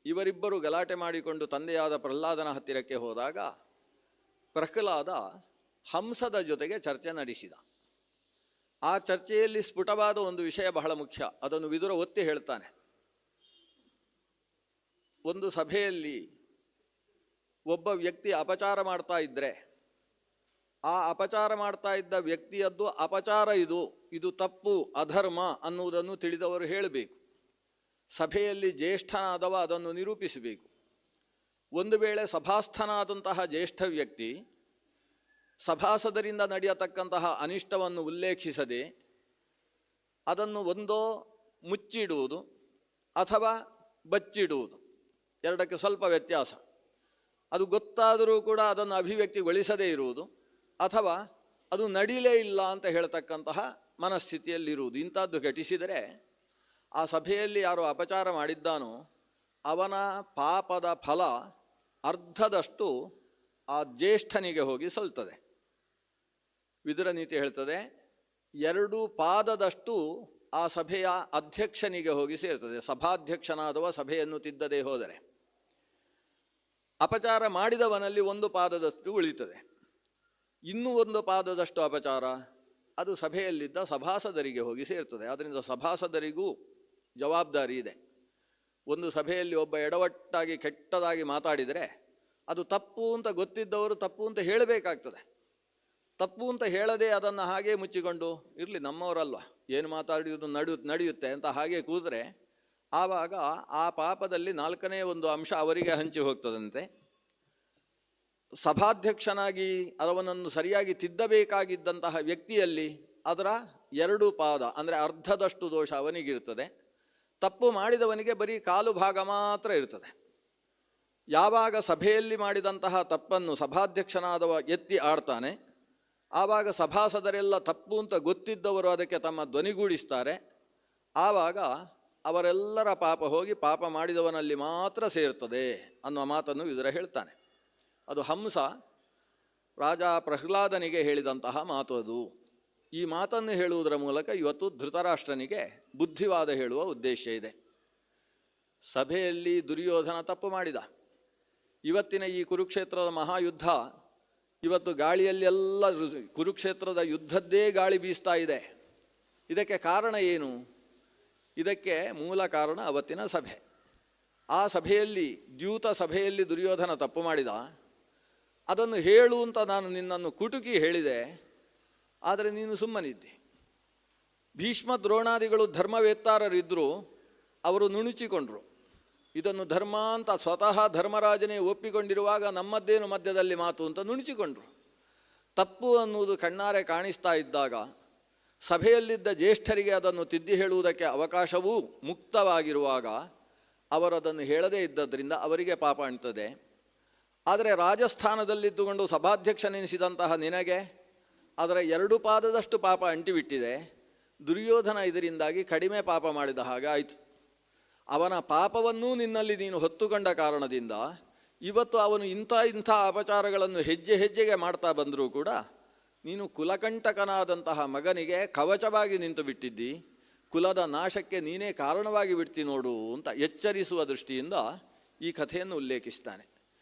ಇವರಿಬ್ಬರು ಗಲಾಟೆ ಮಾಡಿಕೊಂಡು ತಂದೆಯಾದ ಪ್ರಹ್ಲಾದನ ಹತ್ತಿರಕ್ಕೆ ಹೋದಾಗ ಪ್ರಹ್ಲಾದ ಹಂಸದ ಜೊತೆಗೆ ಚರ್ಚೆ ನಡೆಸಿದ. ಆ ಚರ್ಚೆಯಲ್ಲಿ ಸ್ಫುಟವಾದ ಒಂದು ವಿಷಯ ಬಹಳ ಮುಖ್ಯ, ಅದನ್ನು ವಿದುರ ಒತ್ತಿ ಹೇಳ್ತಾನೆ. ಒಂದು ಸಭೆಯಲ್ಲಿ ಒಬ್ಬ ವ್ಯಕ್ತಿ ಅಪಚಾರ ಮಾಡ್ತಾ ಇದ್ದರೆ ಆ ಅಪಚಾರ ಮಾಡ್ತಾ ಇದ್ದ ವ್ಯಕ್ತಿಯದ್ದು ಅಪಚಾರ ಇದು ತಪ್ಪು, ಅಧರ್ಮ ಅನ್ನುವುದನ್ನು ತಿಳಿದವರು ಹೇಳಬೇಕು. ಸಭೆಯಲ್ಲಿ ಜ್ಯೇಷ್ಠನಾದವ ಅದನ್ನು ನಿರೂಪಿಸಬೇಕು. ಒಂದು ವೇಳೆ ಸಭಾಸ್ಥನಾದಂತಹ ಜ್ಯೇಷ್ಠ ವ್ಯಕ್ತಿ ಸಭಾಸದರಿಂದ ನಡೆಯತಕ್ಕಂತಹ ಅನಿಷ್ಟವನ್ನು ಉಲ್ಲೇಖಿಸದೆ ಅದನ್ನು ಒಂದೋ ಮುಚ್ಚಿಡುವುದು ಅಥವಾ ಬಚ್ಚಿಡುವುದು, ಎರಡಕ್ಕೆ ಸ್ವಲ್ಪ ವ್ಯತ್ಯಾಸ. ಅದು ಗೊತ್ತಾದರೂ ಕೂಡ ಅದನ್ನು ಅಭಿವ್ಯಕ್ತಿಗೊಳಿಸದೇ ಇರುವುದು ಅಥವಾ ಅದು ನಡೀಲೇ ಇಲ್ಲ ಅಂತ ಹೇಳ್ತಕ್ಕಂತಹ ಮನಸ್ಥಿತಿಯಲ್ಲಿರುವುದು. ಇಂಥದ್ದು ಘಟಿಸಿದರೆ ಆ ಸಭೆಯಲ್ಲಿ ಯಾರು ಅಪಚಾರ ಮಾಡಿದ್ದಾನೋ ಅವನ ಪಾಪದ ಫಲ ಅರ್ಧದಷ್ಟು ಆ ಜ್ಯೇಷ್ಠನಿಗೆ ಹೋಗಿ ಸಲ್ತದೆ. ವಿದುರ ನೀತಿ ಹೇಳ್ತದೆ, 2 ಪಾದದಷ್ಟು ಆ ಸಭೆಯ ಅಧ್ಯಕ್ಷನಿಗೆ ಹೋಗಿ ಸೇರ್ತದೆ. ಸಭಾಧ್ಯಕ್ಷನಾದವ ಸಭೆಯನ್ನು ತಿದ್ದದೇ ಹೋದರೆ ಅಪಚಾರ ಮಾಡಿದವನಲ್ಲಿ 1 ಪಾದದಷ್ಟು ಉಳಿತದೆ. ಇನ್ನೂ 1 ಪಾದದಷ್ಟು ಅಪಚಾರ ಅದು ಸಭೆಯಲ್ಲಿದ್ದ ಸಭಾಸದರಿಗೆ ಹೋಗಿ ಸೇರ್ತದೆ. ಆದ್ದರಿಂದ ಸಭಾಸದರಿಗೂ ಜವಾಬ್ದಾರಿ ಇದೆ. ಒಂದು ಸಭೆಯಲ್ಲಿ ಒಬ್ಬ ಎಡವಟ್ಟಾಗಿ ಕೆಟ್ಟದಾಗಿ ಮಾತಾಡಿದರೆ ಅದು ತಪ್ಪು ಅಂತ ಗೊತ್ತಿದ್ದವರು ತಪ್ಪು ಅಂತ ಹೇಳಬೇಕಾಗ್ತದೆ. ತಪ್ಪು ಅಂತ ಹೇಳದೆ ಅದನ್ನು ಹಾಗೇ ಮುಚ್ಚಿಕೊಂಡು ಇರಲಿ ನಮ್ಮವರಲ್ವ ಏನು ಮಾತಾಡಿದ್ದು ನಡೆಯುತ್ತೆ ಅಂತ ಹಾಗೆ ಕೂದರೆ ಆವಾಗ ಆ ಪಾಪದಲ್ಲಿ 4ನೇ ಒಂದು ಅಂಶ ಅವರಿಗೆ ಹಂಚಿ ಹೋಗ್ತದಂತೆ. ಸಭಾಧ್ಯಕ್ಷನಾಗಿ ಅವನನ್ನು ಸರಿಯಾಗಿ ತಿದ್ದಬೇಕಾಗಿದ್ದಂತಹ ವ್ಯಕ್ತಿಯಲ್ಲಿ ಅದರ 2 ಪಾದ ಅಂದರೆ ಅರ್ಧದಷ್ಟು ದೋಷ ಅವನಿಗಿರ್ತದೆ. ತಪ್ಪು ಮಾಡಿದವನಿಗೆ ಬರೀ ಕಾಲು ಭಾಗ ಮಾತ್ರ ಇರ್ತದೆ. ಯಾವಾಗ ಸಭೆಯಲ್ಲಿ ಮಾಡಿದಂತಹ ತಪ್ಪನ್ನು ಸಭಾಧ್ಯಕ್ಷನಾದವ ಎತ್ತಿ ಆಡ್ತಾನೆ ಆವಾಗ ಸಭಾಸದರೆಲ್ಲ ತಪ್ಪು ಅಂತ ಗೊತ್ತಿದ್ದವರು ಅದಕ್ಕೆ ತಮ್ಮ ಧ್ವನಿಗೂಡಿಸ್ತಾರೆ. ಆವಾಗ ಅವರೆಲ್ಲರ ಪಾಪ ಹೋಗಿ ಪಾಪ ಮಾಡಿದವನಲ್ಲಿ ಮಾತ್ರ ಸೇರ್ತದೆ ಅನ್ನುವ ಮಾತನ್ನು ವಿದುರ ಹೇಳ್ತಾನೆ. ಅದು ಹಂಸ ರಾಜ ಪ್ರಹ್ಲಾದನಿಗೆ ಹೇಳಿದಂತಹ ಮಾತು ಅದು. ಈ ಮಾತನ್ನು ಹೇಳುವುದರ ಮೂಲಕ ಇವತ್ತು ಧೃತರಾಷ್ಟ್ರನಿಗೆ ಬುದ್ಧಿವಾದ ಹೇಳುವ ಉದ್ದೇಶ ಇದೆ. ಸಭೆಯಲ್ಲಿ ದುರ್ಯೋಧನ ತಪ್ಪು ಮಾಡಿದ. ಇವತ್ತಿನ ಈ ಕುರುಕ್ಷೇತ್ರದ ಮಹಾಯುದ್ಧ ಇವತ್ತು ಗಾಳಿಯಲ್ಲೆಲ್ಲ ಕುರುಕ್ಷೇತ್ರದ ಯುದ್ಧದ್ದೇ ಗಾಳಿ ಬೀಸ್ತಾ ಇದೆ. ಇದಕ್ಕೆ ಕಾರಣ ಏನು? ಇದಕ್ಕೆ ಮೂಲ ಕಾರಣ ಅವತ್ತಿನ ಸಭೆ. ಆ ಸಭೆಯಲ್ಲಿ ದ್ಯೂತ ಸಭೆಯಲ್ಲಿ ದುರ್ಯೋಧನ ತಪ್ಪು ಮಾಡಿದ. ಅದನ್ನು ಹೇಳು ಅಂತ ನಾನು ನಿನ್ನನ್ನು ಕುಟುಕಿ ಹೇಳಿದೆ, ಆದರೆ ನೀನು ಸುಮ್ಮನಿದ್ದಿ. ಭೀಷ್ಮ ದ್ರೋಣಾದಿಗಳು ಧರ್ಮವೇತ್ತಾರರಿದ್ದರು, ಅವರು ನುಣುಚಿಕೊಂಡ್ರು. ಇದನ್ನು ಧರ್ಮ ಅಂತ ಸ್ವತಃ ಧರ್ಮರಾಜನೇ ಒಪ್ಪಿಕೊಂಡಿರುವಾಗ ನಮ್ಮದ್ದೇನು ಮಧ್ಯದಲ್ಲಿ ಮಾತು ಅಂತ ನುಣುಚಿಕೊಂಡ್ರು. ತಪ್ಪು ಅನ್ನುವುದು ಕಣ್ಣಾರೆ ಕಾಣಿಸ್ತಾ ಇದ್ದಾಗ ಸಭೆಯಲ್ಲಿದ್ದ ಜ್ಯೇಷ್ಠರಿಗೆ ಅದನ್ನು ತಿದ್ದಿ ಹೇಳುವುದಕ್ಕೆ ಅವಕಾಶವೂ ಮುಕ್ತವಾಗಿರುವಾಗ ಅವರದನ್ನು ಹೇಳದೇ ಇದ್ದದ್ರಿಂದ ಅವರಿಗೆ ಪಾಪ ಅಂಟುತ್ತದೆ. ಆದರೆ ರಾಜಸ್ಥಾನದಲ್ಲಿದ್ದುಕೊಂಡು ಸಭಾಧ್ಯಕ್ಷನೆನಿಸಿದಂತಹ ನಿನಗೆ ಅದರ 2 ಪಾದದಷ್ಟು ಪಾಪ ಅಂಟಿಬಿಟ್ಟಿದೆ. ದುರ್ಯೋಧನ ಇದರಿಂದಾಗಿ ಕಡಿಮೆ ಪಾಪ ಮಾಡಿದ ಹಾಗೆ ಆಯಿತು. ಅವನ ಪಾಪವನ್ನೂ ನಿನ್ನಲ್ಲಿ ನೀನು ಹೊತ್ತುಕೊಂಡ ಕಾರಣದಿಂದ ಇವತ್ತು ಅವನು ಇಂಥ ಅಪಚಾರಗಳನ್ನು ಹೆಜ್ಜೆ ಹೆಜ್ಜೆಗೆ ಮಾಡ್ತಾ ಬಂದರೂ ಕೂಡ ನೀನು ಕುಲಕಂಟಕನಾದಂತಹ ಮಗನಿಗೆ ಕವಚವಾಗಿ ನಿಂತು ಬಿಟ್ಟಿದ್ದಿ. ಕುಲದ ನಾಶಕ್ಕೆ ನೀನೇ ಕಾರಣವಾಗಿ ಬಿಡ್ತಿ ನೋಡು ಅಂತ ಎಚ್ಚರಿಸುವ ದೃಷ್ಟಿಯಿಂದ ಈ ಕಥೆಯನ್ನು ಉಲ್ಲೇಖಿಸ್ತಾನೆ.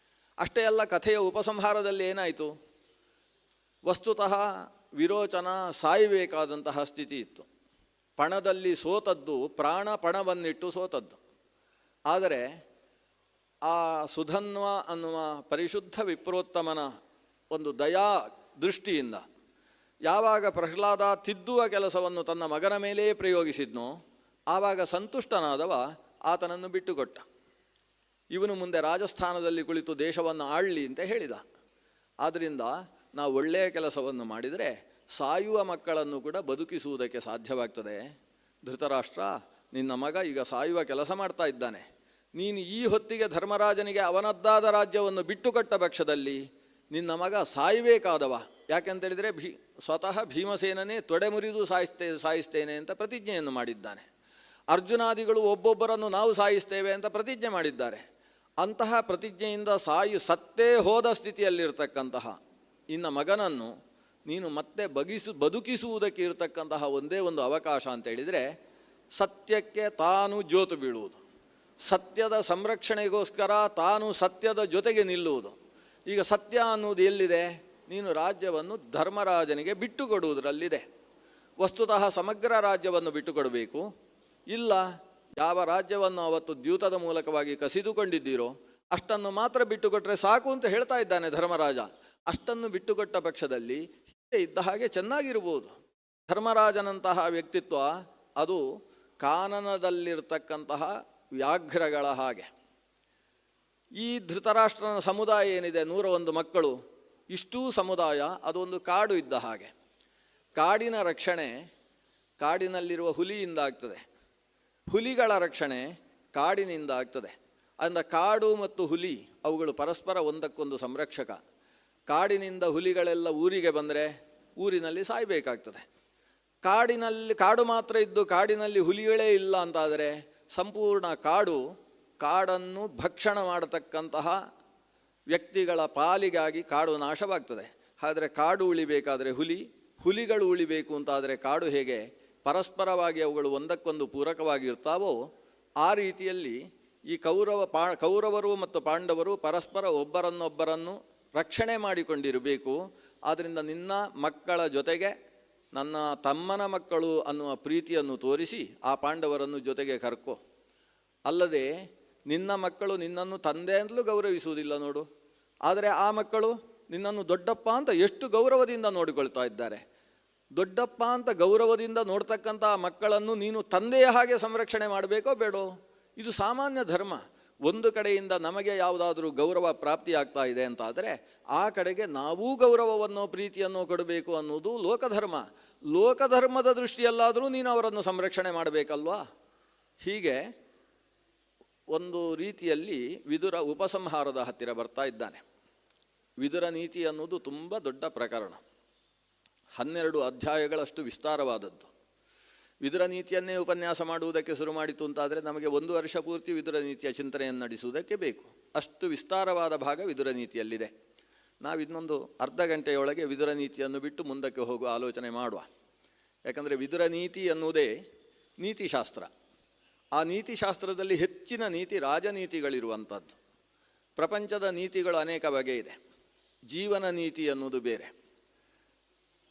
ಅಷ್ಟೇ ಅಲ್ಲ, ಕಥೆಯ ಉಪಸಂಹಾರದಲ್ಲಿ ಏನಾಯಿತು? ವಸ್ತುತಃ ವಿರೋಚನ ಸಾಯಬೇಕಾದಂತಹ ಸ್ಥಿತಿ ಇತ್ತು. ಪಣದಲ್ಲಿ ಸೋತದ್ದು, ಪ್ರಾಣ ಪಣವನ್ನಿಟ್ಟು ಸೋತದ್ದು. ಆದರೆ ಆ ಸುಧನ್ವ ಅನ್ನುವ ಪರಿಶುದ್ಧ ವಿಪ್ರೋತ್ತಮನ ಒಂದು ದಯಾ ದೃಷ್ಟಿಯಿಂದ ಯಾವಾಗ ಪ್ರಹ್ಲಾದ ತಿದ್ದುವ ಕೆಲಸವನ್ನು ತನ್ನ ಮಗನ ಮೇಲೆಯೇ ಪ್ರಯೋಗಿಸಿದ್ನೋ ಆವಾಗ ಸಂತುಷ್ಟನಾದವ ಆತನನ್ನು ಬಿಟ್ಟುಕೊಟ್ಟ. ಇವನು ಮುಂದೆ ರಾಜಸ್ಥಾನದಲ್ಲಿ ಕುಳಿತು ದೇಶವನ್ನು ಆಳಲಿ ಅಂತ ಹೇಳಿದ. ಆದ್ದರಿಂದ ನಾವು ಒಳ್ಳೆಯ ಕೆಲಸವನ್ನು ಮಾಡಿದರೆ ಸಾಯುವ ಮಕ್ಕಳನ್ನು ಕೂಡ ಬದುಕಿಸುವುದಕ್ಕೆ ಸಾಧ್ಯವಾಗ್ತದೆ. ಧೃತರಾಷ್ಟ್ರ, ನಿನ್ನ ಮಗ ಈಗ ಸಾಯುವ ಕೆಲಸ ಮಾಡ್ತಾ ಇದ್ದಾನೆ. ನೀನು ಈ ಹೊತ್ತಿಗೆ ಧರ್ಮರಾಜನಿಗೆ ಅವನದ್ದಾದ ರಾಜ್ಯವನ್ನು ಬಿಟ್ಟುಕೊಟ್ಟ ಪಕ್ಷದಲ್ಲಿ ನಿನ್ನ ಮಗ ಸಾಯಬೇಕಾದವ. ಯಾಕೆಂತೇಳಿದರೆ ಸ್ವತಃ ಭೀಮಸೇನನೇ ತೊಡೆ ಮುರಿದು ಸಾಯಿಸ್ತೇನೆ ಅಂತ ಪ್ರತಿಜ್ಞೆಯನ್ನು ಮಾಡಿದ್ದಾನೆ. ಅರ್ಜುನಾದಿಗಳು ಒಬ್ಬೊಬ್ಬರನ್ನು ನಾವು ಸಾಯಿಸ್ತೇವೆ ಅಂತ ಪ್ರತಿಜ್ಞೆ ಮಾಡಿದ್ದಾರೆ. ಅಂತಹ ಪ್ರತಿಜ್ಞೆಯಿಂದ ಸತ್ತೇ ಹೋದ ಸ್ಥಿತಿಯಲ್ಲಿರ್ತಕ್ಕಂತಹ ಇನ್ನ ಮಗನನ್ನು ನೀನು ಮತ್ತೆ ಬದುಕಿಸುವುದಕ್ಕೆ ಇರತಕ್ಕಂತಹ ಒಂದೇ ಒಂದು ಅವಕಾಶ ಅಂತೇಳಿದರೆ ಸತ್ಯಕ್ಕೆ ತಾನು ಜೋತು ಬೀಳುವುದು. ಸತ್ಯದ ಸಂರಕ್ಷಣೆಗೋಸ್ಕರ ತಾನು ಸತ್ಯದ ಜೊತೆಗೆ ನಿಲ್ಲುವುದು. ಈಗ ಸತ್ಯ ಅನ್ನುವುದು ಎಲ್ಲಿದೆ? ನೀನು ರಾಜ್ಯವನ್ನು ಧರ್ಮರಾಜನಿಗೆ ಬಿಟ್ಟುಕೊಡುವುದರಲ್ಲಿದೆ. ವಸ್ತುತಃ ಸಮಗ್ರ ರಾಜ್ಯವನ್ನು ಬಿಟ್ಟುಕೊಡಬೇಕು. ಇಲ್ಲ, ಯಾವ ರಾಜ್ಯವನ್ನು ಅವತ್ತು ದ್ಯೂತದ ಮೂಲಕವಾಗಿ ಕಸಿದುಕೊಂಡಿದ್ದೀರೋ ಅಷ್ಟನ್ನು ಮಾತ್ರ ಬಿಟ್ಟುಕೊಟ್ರೆ ಸಾಕು ಅಂತ ಹೇಳ್ತಾ ಇದ್ದಾನೆ ಧರ್ಮರಾಜ. ಅಷ್ಟನ್ನು ಬಿಟ್ಟುಕೊಟ್ಟ ಪಕ್ಷದಲ್ಲಿ ಹಿಂದೆ ಇದ್ದ ಹಾಗೆ ಚೆನ್ನಾಗಿರ್ಬೋದು. ಧರ್ಮರಾಜನಂತಹ ವ್ಯಕ್ತಿತ್ವ ಅದು ಕಾನನದಲ್ಲಿರ್ತಕ್ಕಂತಹ ವ್ಯಾಘ್ರಗಳ ಹಾಗೆ. ಈ ಧೃತರಾಷ್ಟ್ರನ ಸಮುದಾಯ ಏನಿದೆ, 101 ಮಕ್ಕಳು, ಇಷ್ಟೂ ಸಮುದಾಯ ಅದೊಂದು ಕಾಡು ಇದ್ದ ಹಾಗೆ. ಕಾಡಿನ ರಕ್ಷಣೆ ಕಾಡಿನಲ್ಲಿರುವ ಹುಲಿಯಿಂದ ಆಗ್ತದೆ, ಹುಲಿಗಳ ರಕ್ಷಣೆ ಕಾಡಿನಿಂದ ಆಗ್ತದೆ. ಅಂದ ಕಾಡು ಮತ್ತು ಹುಲಿ ಅವುಗಳು ಪರಸ್ಪರ ಒಂದಕ್ಕೊಂದು ಸಂರಕ್ಷಕ. ಕಾಡಿನಿಂದ ಹುಲಿಗಳೆಲ್ಲ ಊರಿಗೆ ಬಂದರೆ ಊರಿನಲ್ಲಿ ಸಾಯಬೇಕಾಗ್ತದೆ. ಕಾಡು ಮಾತ್ರ ಇದ್ದು ಕಾಡಿನಲ್ಲಿ ಹುಲಿಗಳೇ ಇಲ್ಲ ಅಂತಾದರೆ ಸಂಪೂರ್ಣ ಕಾಡನ್ನು ಭಕ್ಷಣ ಮಾಡತಕ್ಕಂತಹ ವ್ಯಕ್ತಿಗಳ ಪಾಲಿಗಾಗಿ ಕಾಡು ನಾಶವಾಗ್ತದೆ. ಆದರೆ ಕಾಡು ಉಳಿಬೇಕಾದರೆ ಹುಲಿಗಳು ಉಳಿಬೇಕು ಅಂತಾದರೆ ಕಾಡು ಹೇಗೆ ಪರಸ್ಪರವಾಗಿ ಅವುಗಳು ಒಂದಕ್ಕೊಂದು ಪೂರಕವಾಗಿರ್ತಾವೋ ಆ ರೀತಿಯಲ್ಲಿ ಈ ಕೌರವರು ಮತ್ತು ಪಾಂಡವರು ಪರಸ್ಪರ ಒಬ್ಬರನ್ನೊಬ್ಬರನ್ನು ರಕ್ಷಣೆ ಮಾಡಿಕೊಂಡಿರಬೇಕು. ಆದ್ದರಿಂದ ನಿನ್ನ ಮಕ್ಕಳ ಜೊತೆಗೆ ನನ್ನ ತಮ್ಮನ ಮಕ್ಕಳು ಅನ್ನುವ ಪ್ರೀತಿಯನ್ನು ತೋರಿಸಿ ಆ ಪಾಂಡವರನ್ನು ಜೊತೆಗೆ ಕರ್ಕೊ. ಅಲ್ಲದೆ ನಿನ್ನ ಮಕ್ಕಳು ನಿನ್ನನ್ನು ತಂದೆ ಅಂತಲೂ ಗೌರವಿಸುವುದಿಲ್ಲ ನೋಡು, ಆದರೆ ಆ ಮಕ್ಕಳು ನಿನ್ನನ್ನು ದೊಡ್ಡಪ್ಪ ಅಂತ ಎಷ್ಟು ಗೌರವದಿಂದ ನೋಡಿಕೊಳ್ತಾ ಇದ್ದಾರೆ. ದೊಡ್ಡಪ್ಪ ಅಂತ ಗೌರವದಿಂದ ನೋಡ್ತಕ್ಕಂಥ ಮಕ್ಕಳನ್ನು ನೀನು ತಂದೆಯ ಹಾಗೆ ಸಂರಕ್ಷಣೆ ಮಾಡಬೇಕೋ ಬೇಡೋ? ಇದು ಸಾಮಾನ್ಯ ಧರ್ಮ. ಒಂದು ಕಡೆಯಿಂದ ನಮಗೆ ಯಾವುದಾದ್ರೂ ಗೌರವ ಪ್ರಾಪ್ತಿಯಾಗ್ತಾ ಇದೆ ಅಂತಾದರೆ ಆ ಕಡೆಗೆ ನಾವೂ ಗೌರವವನ್ನು ಪ್ರೀತಿಯನ್ನು ಕೊಡಬೇಕು ಅನ್ನೋದು ಲೋಕಧರ್ಮ. ಲೋಕಧರ್ಮದ ದೃಷ್ಟಿಯಲ್ಲಾದರೂ ನೀನು ಅವರನ್ನು ಸಂರಕ್ಷಣೆ ಮಾಡಬೇಕಲ್ವಾ? ಹೀಗೆ ಒಂದು ರೀತಿಯಲ್ಲಿ ವಿದುರ ಉಪಸಂಹಾರದ ಹತ್ತಿರ ಬರ್ತಾ ಇದ್ದಾನೆ. ವಿದುರ ನೀತಿ ಅನ್ನೋದು ತುಂಬ ದೊಡ್ಡ ಪ್ರಕರಣ, 12 ಅಧ್ಯಾಯಗಳಷ್ಟು ವಿಸ್ತಾರವಾದದ್ದು. ವಿದುರ ನೀತಿಯನ್ನೇ ಉಪನ್ಯಾಸ ಮಾಡುವುದಕ್ಕೆ ಶುರು ಮಾಡಿತು ಅಂತಾದರೆ ನಮಗೆ 1 ವರ್ಷ ಪೂರ್ತಿ ವಿದುರ ನೀತಿಯ ಚಿಂತನೆಯನ್ನು ನಡೆಸುವುದಕ್ಕೆ ಬೇಕು. ಅಷ್ಟು ವಿಸ್ತಾರವಾದ ಭಾಗ ವಿದುರ ನೀತಿಯಲ್ಲಿದೆ. ನಾವು ಇನ್ನೊಂದು ಅರ್ಧ ಗಂಟೆಯೊಳಗೆ ವಿದುರ ನೀತಿಯನ್ನು ಬಿಟ್ಟು ಮುಂದಕ್ಕೆ ಹೋಗುವ ಆಲೋಚನೆ ಮಾಡುವ. ಯಾಕಂದರೆ ವಿದುರ ನೀತಿ ಅನ್ನುವುದೇ ನೀತಿಶಾಸ್ತ್ರ. ಆ ನೀತಿಶಾಸ್ತ್ರದಲ್ಲಿ ಹೆಚ್ಚಿನ ನೀತಿ ರಾಜನೀತಿಗಳಿರುವಂಥದ್ದು. ಪ್ರಪಂಚದ ನೀತಿಗಳು ಅನೇಕ ಬಗೆ ಇದೆ. ಜೀವನ ನೀತಿ ಅನ್ನೋದು ಬೇರೆ,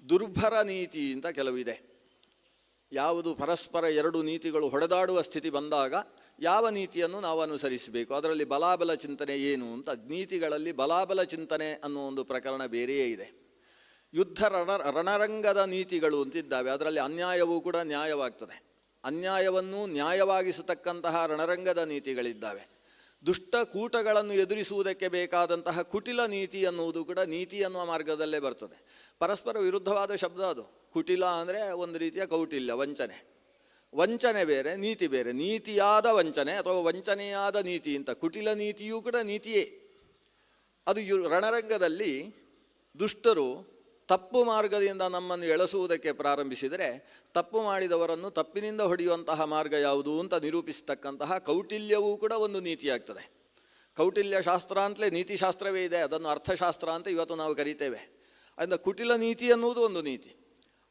ದುರ್ಭರ ನೀತಿ ಅಂತ ಕೆಲವಿದೆ. ಯಾವುದು ಪರಸ್ಪರ 2 ನೀತಿಗಳು ಹೊಡೆದಾಡುವ ಸ್ಥಿತಿ ಬಂದಾಗ ಯಾವ ನೀತಿಯನ್ನು ನಾವು ಅನುಸರಿಸಬೇಕು, ಅದರಲ್ಲಿ ಬಲಾಬಲ ಚಿಂತನೆ ಏನು ಅಂತ. ನೀತಿಗಳಲ್ಲಿ ಬಲಾಬಲ ಚಿಂತನೆ ಅನ್ನೋ ಒಂದು ಪ್ರಕರಣ ಬೇರೆಯೇ ಇದೆ. ಯುದ್ಧ ರಣರಂಗದ ನೀತಿಗಳು ಅಂತಿದ್ದಾವೆ, ಅದರಲ್ಲಿ ಅನ್ಯಾಯವೂ ಕೂಡ ನ್ಯಾಯವಾಗ್ತದೆ. ಅನ್ಯಾಯವನ್ನು ನ್ಯಾಯವಾಗಿಸತಕ್ಕಂತಹ ರಣರಂಗದ ನೀತಿಗಳಿದ್ದಾವೆ. ದುಷ್ಟ ಕೂಟಗಳನ್ನು ಎದುರಿಸುವುದಕ್ಕೆ ಬೇಕಾದಂತಹ ಕುಟಿಲ ನೀತಿ ಅನ್ನುವುದು ಕೂಡ ನೀತಿ ಅನ್ನುವ ಮಾರ್ಗದಲ್ಲೇ ಬರ್ತದೆ. ಪರಸ್ಪರ ವಿರುದ್ಧವಾದ ಶಬ್ದ ಅದು. ಕುಟಿಲ ಅಂದರೆ ಒಂದು ರೀತಿಯ ಕೌಟಿಲ್ಯ, ವಂಚನೆ ಬೇರೆ, ನೀತಿ ಬೇರೆ. ನೀತಿಯಾದ ವಂಚನೆ ಅಥವಾ ವಂಚನೆಯಾದ ನೀತಿ ಅಂತ. ಕುಟಿಲ ನೀತಿಯೂ ಕೂಡ ನೀತಿಯೇ. ಅದು ರಣರಂಗದಲ್ಲಿ ದುಷ್ಟರು ತಪ್ಪು ಮಾರ್ಗದಿಂದ ನಮ್ಮನ್ನು ಎಳೆಸುವುದಕ್ಕೆ ಪ್ರಾರಂಭಿಸಿದರೆ ತಪ್ಪು ಮಾಡಿದವರನ್ನು ತಪ್ಪಿನಿಂದ ಹೊಡೆಯುವಂತಹ ಮಾರ್ಗ ಯಾವುದು ಅಂತ ನಿರೂಪಿಸತಕ್ಕಂತಹ ಕೌಟಿಲ್ಯವೂ ಕೂಡ ಒಂದು ನೀತಿಯಾಗ್ತದೆ. ಕೌಟಿಲ್ಯ ಶಾಸ್ತ್ರ ಅಂತಲೇ ನೀತಿಶಾಸ್ತ್ರವೇ ಇದೆ, ಅದನ್ನು ಅರ್ಥಶಾಸ್ತ್ರ ಅಂತ ಇವತ್ತು ನಾವು ಕರೀತೇವೆ. ಅದರಿಂದ ಕುಟಿಲ ನೀತಿ ಅನ್ನುವುದು ಒಂದು ನೀತಿ.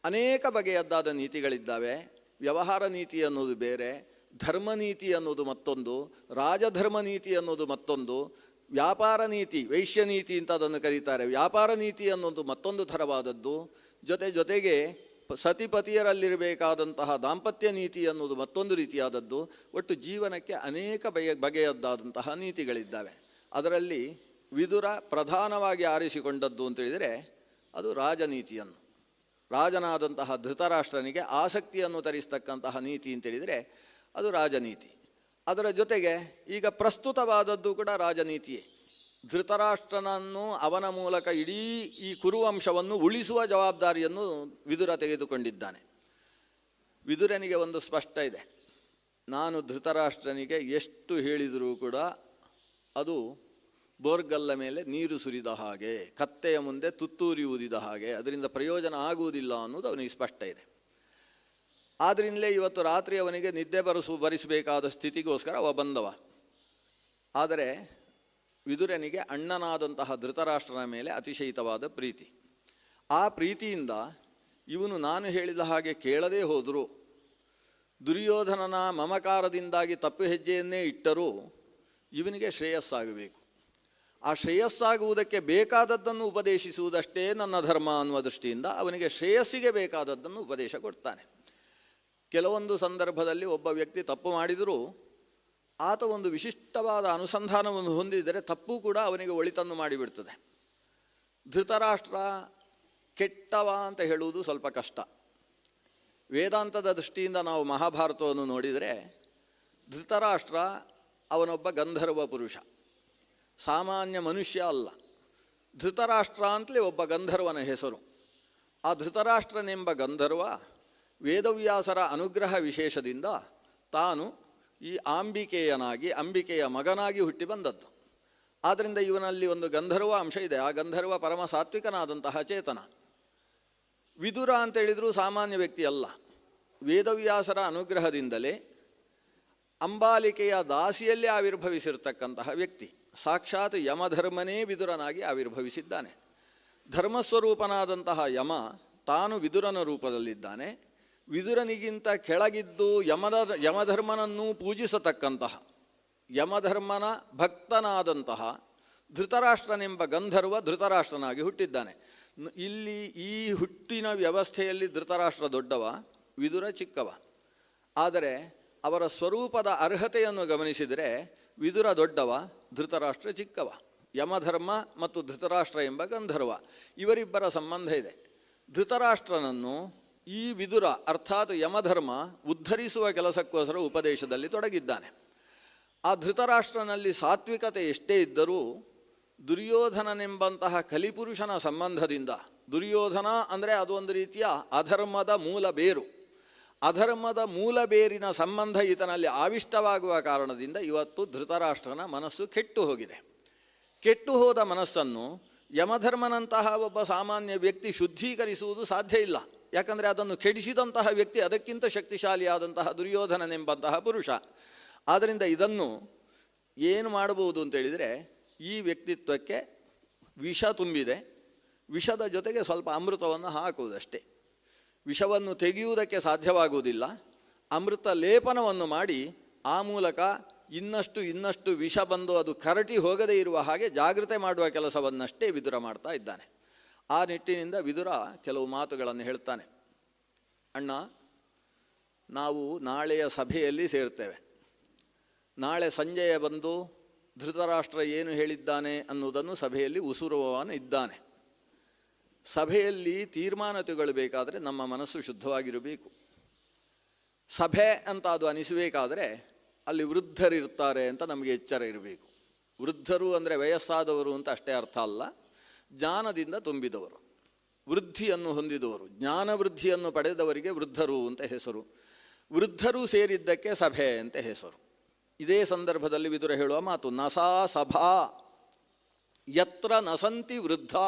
ಅನೇಕ ಬಗೆಯದ್ದಾದ ನೀತಿಗಳಿದ್ದಾವೆ. ವ್ಯವಹಾರ ನೀತಿ ಅನ್ನೋದು ಬೇರೆ, ಧರ್ಮ ನೀತಿ ಅನ್ನೋದು ಮತ್ತೊಂದು, ರಾಜಧರ್ಮ ನೀತಿ ಅನ್ನೋದು ಮತ್ತೊಂದು, ವ್ಯಾಪಾರ ನೀತಿ, ವೈಶ್ಯ ನೀತಿ ಅಂತ ಅದನ್ನು ಕರೀತಾರೆ. ವ್ಯಾಪಾರ ನೀತಿ ಅನ್ನೋದು ಮತ್ತೊಂದು ಥರವಾದದ್ದು. ಜೊತೆಗೆ ಸತಿಪತಿಯರಲ್ಲಿರಬೇಕಾದಂತಹ ದಾಂಪತ್ಯ ನೀತಿ ಅನ್ನೋದು ಮತ್ತೊಂದು ರೀತಿಯಾದದ್ದು. ಒಟ್ಟು ಜೀವನಕ್ಕೆ ಅನೇಕ ಬಗೆಯದ್ದಾದಂತಹ ನೀತಿಗಳಿದ್ದಾವೆ. ಅದರಲ್ಲಿ ವಿದುರ ಪ್ರಧಾನವಾಗಿ ಆರಿಸಿಕೊಂಡದ್ದು ಅಂತೇಳಿದರೆ ಅದು ರಾಜನೀತಿಯನ್ನು. ರಾಜನಾದಂತಹ ಧೃತರಾಷ್ಟ್ರನಿಗೆ ಆಸಕ್ತಿಯನ್ನು ತರಿಸ್ತಕ್ಕಂತಹ ನೀತಿ ಅಂತೇಳಿದರೆ ಅದು ರಾಜನೀತಿ. ಅದರ ಜೊತೆಗೆ ಈಗ ಪ್ರಸ್ತುತವಾದದ್ದು ಕೂಡ ರಾಜನೀತಿಯೇ. ಧೃತರಾಷ್ಟ್ರನನ್ನು ಅವನ ಮೂಲಕ ಇಡೀ ಈ ಕುರುವಂಶವನ್ನು ಉಳಿಸುವ ಜವಾಬ್ದಾರಿಯನ್ನು ವಿದುರ ತೆಗೆದುಕೊಂಡಿದ್ದಾನೆ. ವಿದುರನಿಗೆ ಒಂದು ಸ್ಪಷ್ಟ ಇದೆ, ನಾನು ಧೃತರಾಷ್ಟ್ರನಿಗೆ ಎಷ್ಟು ಹೇಳಿದರೂ ಕೂಡ ಅದು ಬೋರ್ಗಲ್ಲ ಮೇಲೆ ನೀರು ಸುರಿದ ಹಾಗೆ, ಕತ್ತೆಯ ಮುಂದೆ ತುತ್ತೂರಿ ಊದಿದ ಹಾಗೆ, ಅದರಿಂದ ಪ್ರಯೋಜನ ಆಗುವುದಿಲ್ಲ ಅನ್ನೋದು ಅವನಿಗೆ ಸ್ಪಷ್ಟ ಇದೆ. ಆದ್ದರಿಂದಲೇ ಇವತ್ತು ರಾತ್ರಿ ಅವನಿಗೆ ನಿದ್ದೆ ಬರಿಸಬೇಕಾದ ಸ್ಥಿತಿಗೋಸ್ಕರ ಅವ ಬಂದವ. ಆದರೆ ವಿದುರನಿಗೆ ಅಣ್ಣನಾದಂತಹ ಧೃತರಾಷ್ಟ್ರನ ಮೇಲೆ ಅತಿಶಯಿತವಾದ ಪ್ರೀತಿ. ಆ ಪ್ರೀತಿಯಿಂದ ಇವನು ನಾನು ಹೇಳಿದ ಹಾಗೆ ಕೇಳದೇ ಹೋದರೂ ದುರ್ಯೋಧನನ ಮಮಕಾರದಿಂದಾಗಿ ತಪ್ಪು ಹೆಜ್ಜೆಯನ್ನೇ ಇಟ್ಟರೂ ಇವನಿಗೆ ಶ್ರೇಯಸ್ಸಾಗಬೇಕು. ಆ ಶ್ರೇಯಸ್ಸಾಗುವುದಕ್ಕೆ ಬೇಕಾದದ್ದನ್ನು ಉಪದೇಶಿಸುವುದಷ್ಟೇ ನನ್ನ ಧರ್ಮ ಅನ್ನುವ ದೃಷ್ಟಿಯಿಂದ ಅವನಿಗೆ ಶ್ರೇಯಸ್ಸಿಗೆ ಬೇಕಾದದ್ದನ್ನು ಉಪದೇಶ ಕೊಡ್ತಾನೆ. ಕೆಲವೊಂದು ಸಂದರ್ಭದಲ್ಲಿ ಒಬ್ಬ ವ್ಯಕ್ತಿ ತಪ್ಪು ಮಾಡಿದರೂ ಆತ ಒಂದು ವಿಶಿಷ್ಟವಾದ ಅನುಸಂಧಾನವನ್ನು ಹೊಂದಿದರೆ ತಪ್ಪು ಕೂಡ ಅವನಿಗೆ ಒಳಿತನ್ನು ಮಾಡಿಬಿಡ್ತದೆ. ಧೃತರಾಷ್ಟ್ರ ಕೆಟ್ಟವ ಅಂತ ಹೇಳುವುದು ಸ್ವಲ್ಪ ಕಷ್ಟ. ವೇದಾಂತದ ದೃಷ್ಟಿಯಿಂದ ನಾವು ಮಹಾಭಾರತವನ್ನು ನೋಡಿದರೆ ಧೃತರಾಷ್ಟ್ರ ಅವನೊಬ್ಬ ಗಂಧರ್ವ ಪುರುಷ, ಸಾಮಾನ್ಯ ಮನುಷ್ಯ ಅಲ್ಲ. ಧೃತರಾಷ್ಟ್ರ ಅಂತಲೇ ಒಬ್ಬ ಗಂಧರ್ವನ ಹೆಸರು. ಆ ಧೃತರಾಷ್ಟ್ರನೆಂಬ ಗಂಧರ್ವ ವೇದವ್ಯಾಸರ ಅನುಗ್ರಹ ವಿಶೇಷದಿಂದ ತಾನು ಈ ಅಂಬಿಕೆಯ ಮಗನಾಗಿ ಹುಟ್ಟಿ ಬಂದದ್ದು. ಆದ್ದರಿಂದ ಇವನಲ್ಲಿ ಒಂದು ಗಂಧರ್ವ ಅಂಶ ಇದೆ. ಆ ಗಂಧರ್ವ ಪರಮ ಸಾತ್ವಿಕನಾದಂತಹ ಚೇತನ. ವಿದುರ ಅಂತೇಳಿದರೂ ಸಾಮಾನ್ಯ ವ್ಯಕ್ತಿ ಅಲ್ಲ. ವೇದವ್ಯಾಸರ ಅನುಗ್ರಹದಿಂದಲೇ ಅಂಬಾಲಿಕೆಯ ದಾಸಿಯಲ್ಲಿ ಆವಿರ್ಭವಿಸಿರ್ತಕ್ಕಂತಹ ವ್ಯಕ್ತಿ. ಸಾಕ್ಷಾತ್ ಯಮಧರ್ಮನೇ ವಿದುರನಾಗಿ ಆವಿರ್ಭವಿಸಿದ್ದಾನೆ. ಧರ್ಮಸ್ವರೂಪನಾದಂತಹ ಯಮ ತಾನು ವಿದುರನ ರೂಪದಲ್ಲಿದ್ದಾನೆ. ವಿದುರನಿಗಿಂತ ಕೆಳಗಿದ್ದು ಯಮಧರ್ಮನನ್ನು ಪೂಜಿಸತಕ್ಕಂತಹ ಯಮಧರ್ಮನ ಭಕ್ತನಾದಂತಹ ಧೃತರಾಷ್ಟ್ರನೆಂಬ ಗಂಧರ್ವ ಧೃತರಾಷ್ಟ್ರನಾಗಿ ಹುಟ್ಟಿದ್ದಾನೆ. ಇಲ್ಲಿ ಈ ಹುಟ್ಟಿನ ವ್ಯವಸ್ಥೆಯಲ್ಲಿ ಧೃತರಾಷ್ಟ್ರ ದೊಡ್ಡವ, ವಿದುರ ಚಿಕ್ಕವ. ಆದರೆ ಅವರ ಸ್ವರೂಪದ ಅರ್ಹತೆಯನ್ನು ಗಮನಿಸಿದರೆ ವಿದುರ ದೊಡ್ಡವ, ಧೃತರಾಷ್ಟ್ರ ಚಿಕ್ಕವ. ಯಮಧರ್ಮ ಮತ್ತು ಧೃತರಾಷ್ಟ್ರ ಎಂಬ ಗಂಧರ್ವ ಇವರಿಬ್ಬರ ಸಂಬಂಧ ಇದೆ. ಧೃತರಾಷ್ಟ್ರನನ್ನು ಈ ವಿದುರ ಅರ್ಥಾತ್ ಯಮಧರ್ಮ ಉದ್ಧರಿಸುವ ಕೆಲಸಕ್ಕೋಸ್ಕರ ಉಪದೇಶದಲ್ಲಿ ತೊಡಗಿದ್ದಾನೆ. ಆ ಧೃತರಾಷ್ಟ್ರನಲ್ಲಿ ಸಾತ್ವಿಕತೆ ಎಷ್ಟೇ ಇದ್ದರೂ ದುರ್ಯೋಧನನೆಂಬಂತಹ ಕಲಿಪುರುಷನ ಸಂಬಂಧದಿಂದ, ದುರ್ಯೋಧನ ಅಂದರೆ ಅದು ಒಂದು ರೀತಿಯ ಅಧರ್ಮದ ಮೂಲ ಬೇರು, ಅಧರ್ಮದ ಮೂಲ ಬೇರಿನ ಸಂಬಂಧ ಈತನಲ್ಲಿ ಆವಿಷ್ಟವಾಗುವ ಕಾರಣದಿಂದ ಇವತ್ತು ಧೃತರಾಷ್ಟ್ರನ ಮನಸ್ಸು ಕೆಟ್ಟು ಹೋಗಿದೆ. ಕೆಟ್ಟು ಹೋದ ಮನಸ್ಸನ್ನು ಯಮಧರ್ಮನಂತಹ ಒಬ್ಬ ಸಾಮಾನ್ಯ ವ್ಯಕ್ತಿ ಶುದ್ಧೀಕರಿಸುವುದು ಸಾಧ್ಯ ಇಲ್ಲ. ಯಾಕಂದರೆ ಅದನ್ನು ಕೆಡಿಸಿದಂತಹ ವ್ಯಕ್ತಿ ಅದಕ್ಕಿಂತ ಶಕ್ತಿಶಾಲಿಯಾದಂತಹ ದುರ್ಯೋಧನನೆಂಬಂತಹ ಪುರುಷ. ಆದ್ದರಿಂದ ಇದನ್ನು ಏನು ಮಾಡಬಹುದು ಅಂತೇಳಿದರೆ, ಈ ವ್ಯಕ್ತಿತ್ವಕ್ಕೆ ವಿಷ ತುಂಬಿದೆ, ವಿಷದ ಜೊತೆಗೆ ಸ್ವಲ್ಪ ಅಮೃತವನ್ನು ಹಾಕುವುದಷ್ಟೇ. ವಿಷವನ್ನು ತೆಗೆಯುವುದಕ್ಕೆ ಸಾಧ್ಯವಾಗುವುದಿಲ್ಲ. ಅಮೃತ ಲೇಪನವನ್ನು ಮಾಡಿ ಆ ಮೂಲಕ ಇನ್ನಷ್ಟು ವಿಷ ಬಂದು ಅದು ಕರಟಿ ಹೋಗದೇ ಇರುವ ಹಾಗೆ ಜಾಗೃತೆ ಮಾಡುವ ಕೆಲಸವನ್ನಷ್ಟೇ ವಿದುರ ಮಾಡ್ತಾ ಇದ್ದಾನೆ. ಆ ನಿಟ್ಟಿನಿಂದ ವಿದುರ ಕೆಲವು ಮಾತುಗಳನ್ನು ಹೇಳ್ತಾನೆ. ಅಣ್ಣ, ನಾವು ನಾಳೆಯ ಸಭೆಯಲ್ಲಿ ಸೇರ್ತೇವೆ. ನಾಳೆ ಸಂಜೆಯ ಬಂದು ಧೃತರಾಷ್ಟ್ರ ಏನು ಹೇಳಿದ್ದಾನೆ ಅನ್ನುವುದನ್ನು ಸಭೆಯಲ್ಲಿ ಉಸುರುವವನು ಇದ್ದಾನೆ. ಸಭೆಯಲ್ಲಿ ತೀರ್ಮಾನ ತೆಗೊಳ್ಳಬೇಕಾದರೆ ನಮ್ಮ ಮನಸ್ಸು ಶುದ್ಧವಾಗಿರಬೇಕು. ಸಭೆ ಅಂತ ಅದು ಅನಿಸಬೇಕಾದರೆ ಅಲ್ಲಿ ವೃದ್ಧರಿರ್ತಾರೆ ಅಂತ ನಮಗೆ ಎಚ್ಚರ ಇರಬೇಕು. ವೃದ್ಧರು ಅಂದರೆ ವಯಸ್ಸಾದವರು ಅಂತ ಅಷ್ಟೇ ಅರ್ಥ ಅಲ್ಲ, ಜ್ಞಾನದಿಂದ ತುಂಬಿದವರು, ವೃದ್ಧಿಯನ್ನು ಹೊಂದಿದವರು, ಜ್ಞಾನ ವೃದ್ಧಿಯನ್ನು ಪಡೆದವರಿಗೆ ವೃದ್ಧರು ಅಂತ ಹೆಸರು. ವೃದ್ಧರು ಸೇರಿದ್ದಕ್ಕೆ ಸಭೆ ಅಂತ ಹೆಸರು. ಇದೇ ಸಂದರ್ಭದಲ್ಲಿ ವಿದುರ ಹೇಳುವ ಮಾತು, ನಸಾ ಸಭಾ ಯತ್ರ ನಸಂತಿ ವೃದ್ಧಾ.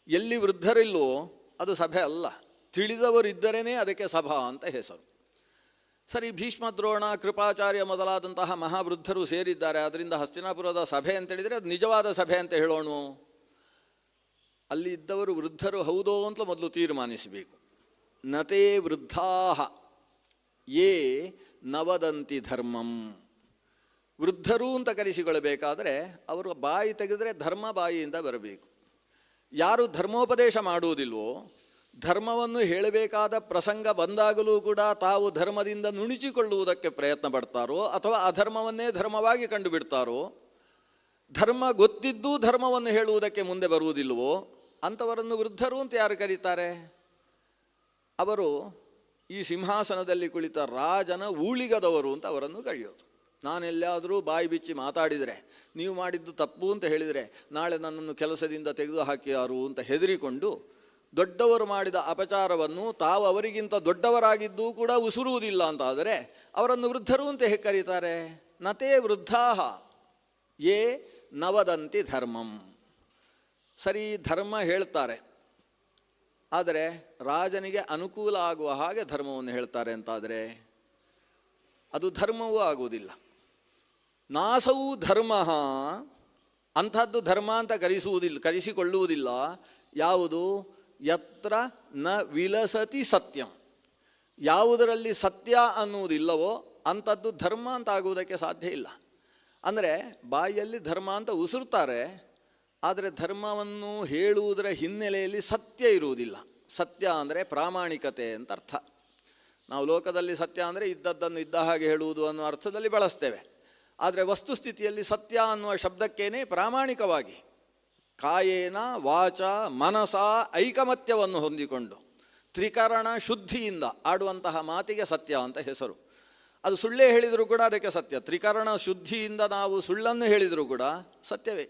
ಎಲ್ಲಿ ವೃದ್ಧರಿಲ್ಲವೋ ಅದು ಸಭೆ ಅಲ್ಲ, ತಿಳಿದವರಿದ್ದರೇ ಅದಕ್ಕೆ ಸಭಾ ಅಂತ ಹೆಸರು. ಸರಿ, ಭೀಷ್ಮ, ದ್ರೋಣ, ಕೃಪಾಚಾರ್ಯ ಮೊದಲಾದಂತಹ ಮಹಾವೃದ್ಧರು ಸೇರಿದ್ದಾರೆ, ಅದರಿಂದ ಹಸ್ತಿನಾಪುರದ ಸಭೆ ಅಂತೇಳಿದರೆ ಅದು ನಿಜವಾದ ಸಭೆ ಅಂತ ಹೇಳೋಣ. ಅಲ್ಲಿ ಇದ್ದವರು ವೃದ್ಧರು ಹೌದೋ ಅಂತ ಮೊದಲು ತೀರ್ಮಾನಿಸಬೇಕು. ನತೇ ವೃದ್ಧಾ ಯೇ ನವದಂತಿ ಧರ್ಮಂ. ವೃದ್ಧರು ಅಂತ ಕರೆಸಿಕೊಳ್ಳಬೇಕಾದರೆ ಅವರು ಬಾಯಿ ತೆಗೆದರೆ ಧರ್ಮ ಬಾಯಿಯಿಂದ ಬರಬೇಕು. ಯಾರು ಧರ್ಮೋಪದೇಶ ಮಾಡುವುದಿಲ್ವೋ, ಧರ್ಮವನ್ನು ಹೇಳಬೇಕಾದ ಪ್ರಸಂಗ ಬಂದಾಗಲೂ ಕೂಡ ತಾವು ಧರ್ಮದಿಂದ ನುಣುಚಿಕೊಳ್ಳುವುದಕ್ಕೆ ಪ್ರಯತ್ನ ಪಡ್ತಾರೋ ಅಥವಾ ಅಧರ್ಮವನ್ನೇ ಧರ್ಮವಾಗಿ ಕಂಡುಬಿಡ್ತಾರೋ, ಧರ್ಮ ಗೊತ್ತಿದ್ದೂ ಧರ್ಮವನ್ನು ಹೇಳುವುದಕ್ಕೆ ಮುಂದೆ ಬರುವುದಿಲ್ವೋ ಅಂಥವರನ್ನು ವೃದ್ಧರು ಅಂತ ಯಾರು ಕರೀತಾರೆ? ಅವರು ಈ ಸಿಂಹಾಸನದಲ್ಲಿ ಕುಳಿತ ರಾಜನ ಊಳಿಗದವರು ಅಂತ ಅವರನ್ನು ಕರೆಯೋದು. ನಾನೆಲ್ಲಾದರೂ ಬಾಯಿ ಬಿಚ್ಚಿ ಮಾತಾಡಿದರೆ, ನೀವು ಮಾಡಿದ್ದು ತಪ್ಪು ಅಂತ ಹೇಳಿದರೆ ನಾಳೆ ನನ್ನನ್ನು ಕೆಲಸದಿಂದ ತೆಗೆದು ಹಾಕಿಯಾರು ಅಂತ ಹೆದರಿಕೊಂಡು ದೊಡ್ಡವರು ಮಾಡಿದ ಅಪಚಾರವನ್ನು ತಾವು ಅವರಿಗಿಂತ ದೊಡ್ಡವರಾಗಿದ್ದೂ ಕೂಡ ಉಸುರುವುದಿಲ್ಲ ಅಂತಾದರೆ ಅವರನ್ನು ವೃದ್ಧರು ಅಂತ ಹೇಗೆ ಕರೀತಾರೆ? ನತೇ ವೃದ್ಧಾ ಯೇ ನವದಂತಿ ಧರ್ಮಂ. ಸರಿ, ಧರ್ಮ ಹೇಳ್ತಾರೆ, ಆದರೆ ರಾಜನಿಗೆ ಅನುಕೂಲ ಆಗುವ ಹಾಗೆ ಧರ್ಮವನ್ನು ಹೇಳ್ತಾರೆ ಅಂತಾದರೆ ಅದು ಧರ್ಮವೂ ಆಗುವುದಿಲ್ಲ. ನಾಸವು ಧರ್ಮ, ಅಂಥದ್ದು ಧರ್ಮ ಅಂತ ಕರೆಸಿಕೊಳ್ಳುವುದಿಲ್ಲ. ಯಾವುದು? ಯತ್ರ ನ ವಿಲಸತಿ ಸತ್ಯಂ. ಯಾವುದರಲ್ಲಿ ಸತ್ಯ ಅನ್ನುವುದಿಲ್ಲವೋ ಅಂಥದ್ದು ಧರ್ಮ ಅಂತ ಆಗುವುದಕ್ಕೆ ಸಾಧ್ಯ ಇಲ್ಲ. ಅಂದರೆ ಬಾಯಲ್ಲಿ ಧರ್ಮ ಅಂತ ಉಸಿರುತ್ತಾರೆ, ಆದರೆ ಧರ್ಮವನ್ನು ಹೇಳುವುದರ ಹಿನ್ನೆಲೆಯಲ್ಲಿ ಸತ್ಯ ಇರುವುದಿಲ್ಲ. ಸತ್ಯ ಅಂದರೆ ಪ್ರಾಮಾಣಿಕತೆ ಅಂತ ಅರ್ಥ. ನಾವು ಲೋಕದಲ್ಲಿ ಸತ್ಯ ಅಂದರೆ ಇದ್ದದ್ದನ್ನು ಇದ್ದ ಹಾಗೆ ಹೇಳುವುದು ಅನ್ನೋ ಅರ್ಥದಲ್ಲಿ ಬಳಸ್ತೇವೆ. ಆದರೆ ವಸ್ತುಸ್ಥಿತಿಯಲ್ಲಿ ಸತ್ಯ ಅನ್ನುವ ಶಬ್ದಕ್ಕೇನೆ ಪ್ರಾಮಾಣಿಕವಾಗಿ ಕಾಯೇನ ವಾಚ ಮನಸ ಐಕಮತ್ಯವನ್ನು ಹೊಂದಿಕೊಂಡು ತ್ರಿಕರಣ ಶುದ್ಧಿಯಿಂದ ಆಡುವಂತಹ ಮಾತಿಗೆ ಸತ್ಯ ಅಂತ ಹೆಸರು. ಅದು ಸುಳ್ಳೇ ಹೇಳಿದರೂ ಕೂಡ ಅದಕ್ಕೆ ಸತ್ಯ. ತ್ರಿಕರಣ ಶುದ್ಧಿಯಿಂದ ನಾವು ಸುಳ್ಳನ್ನು ಹೇಳಿದರೂ ಕೂಡ ಸತ್ಯವೇ.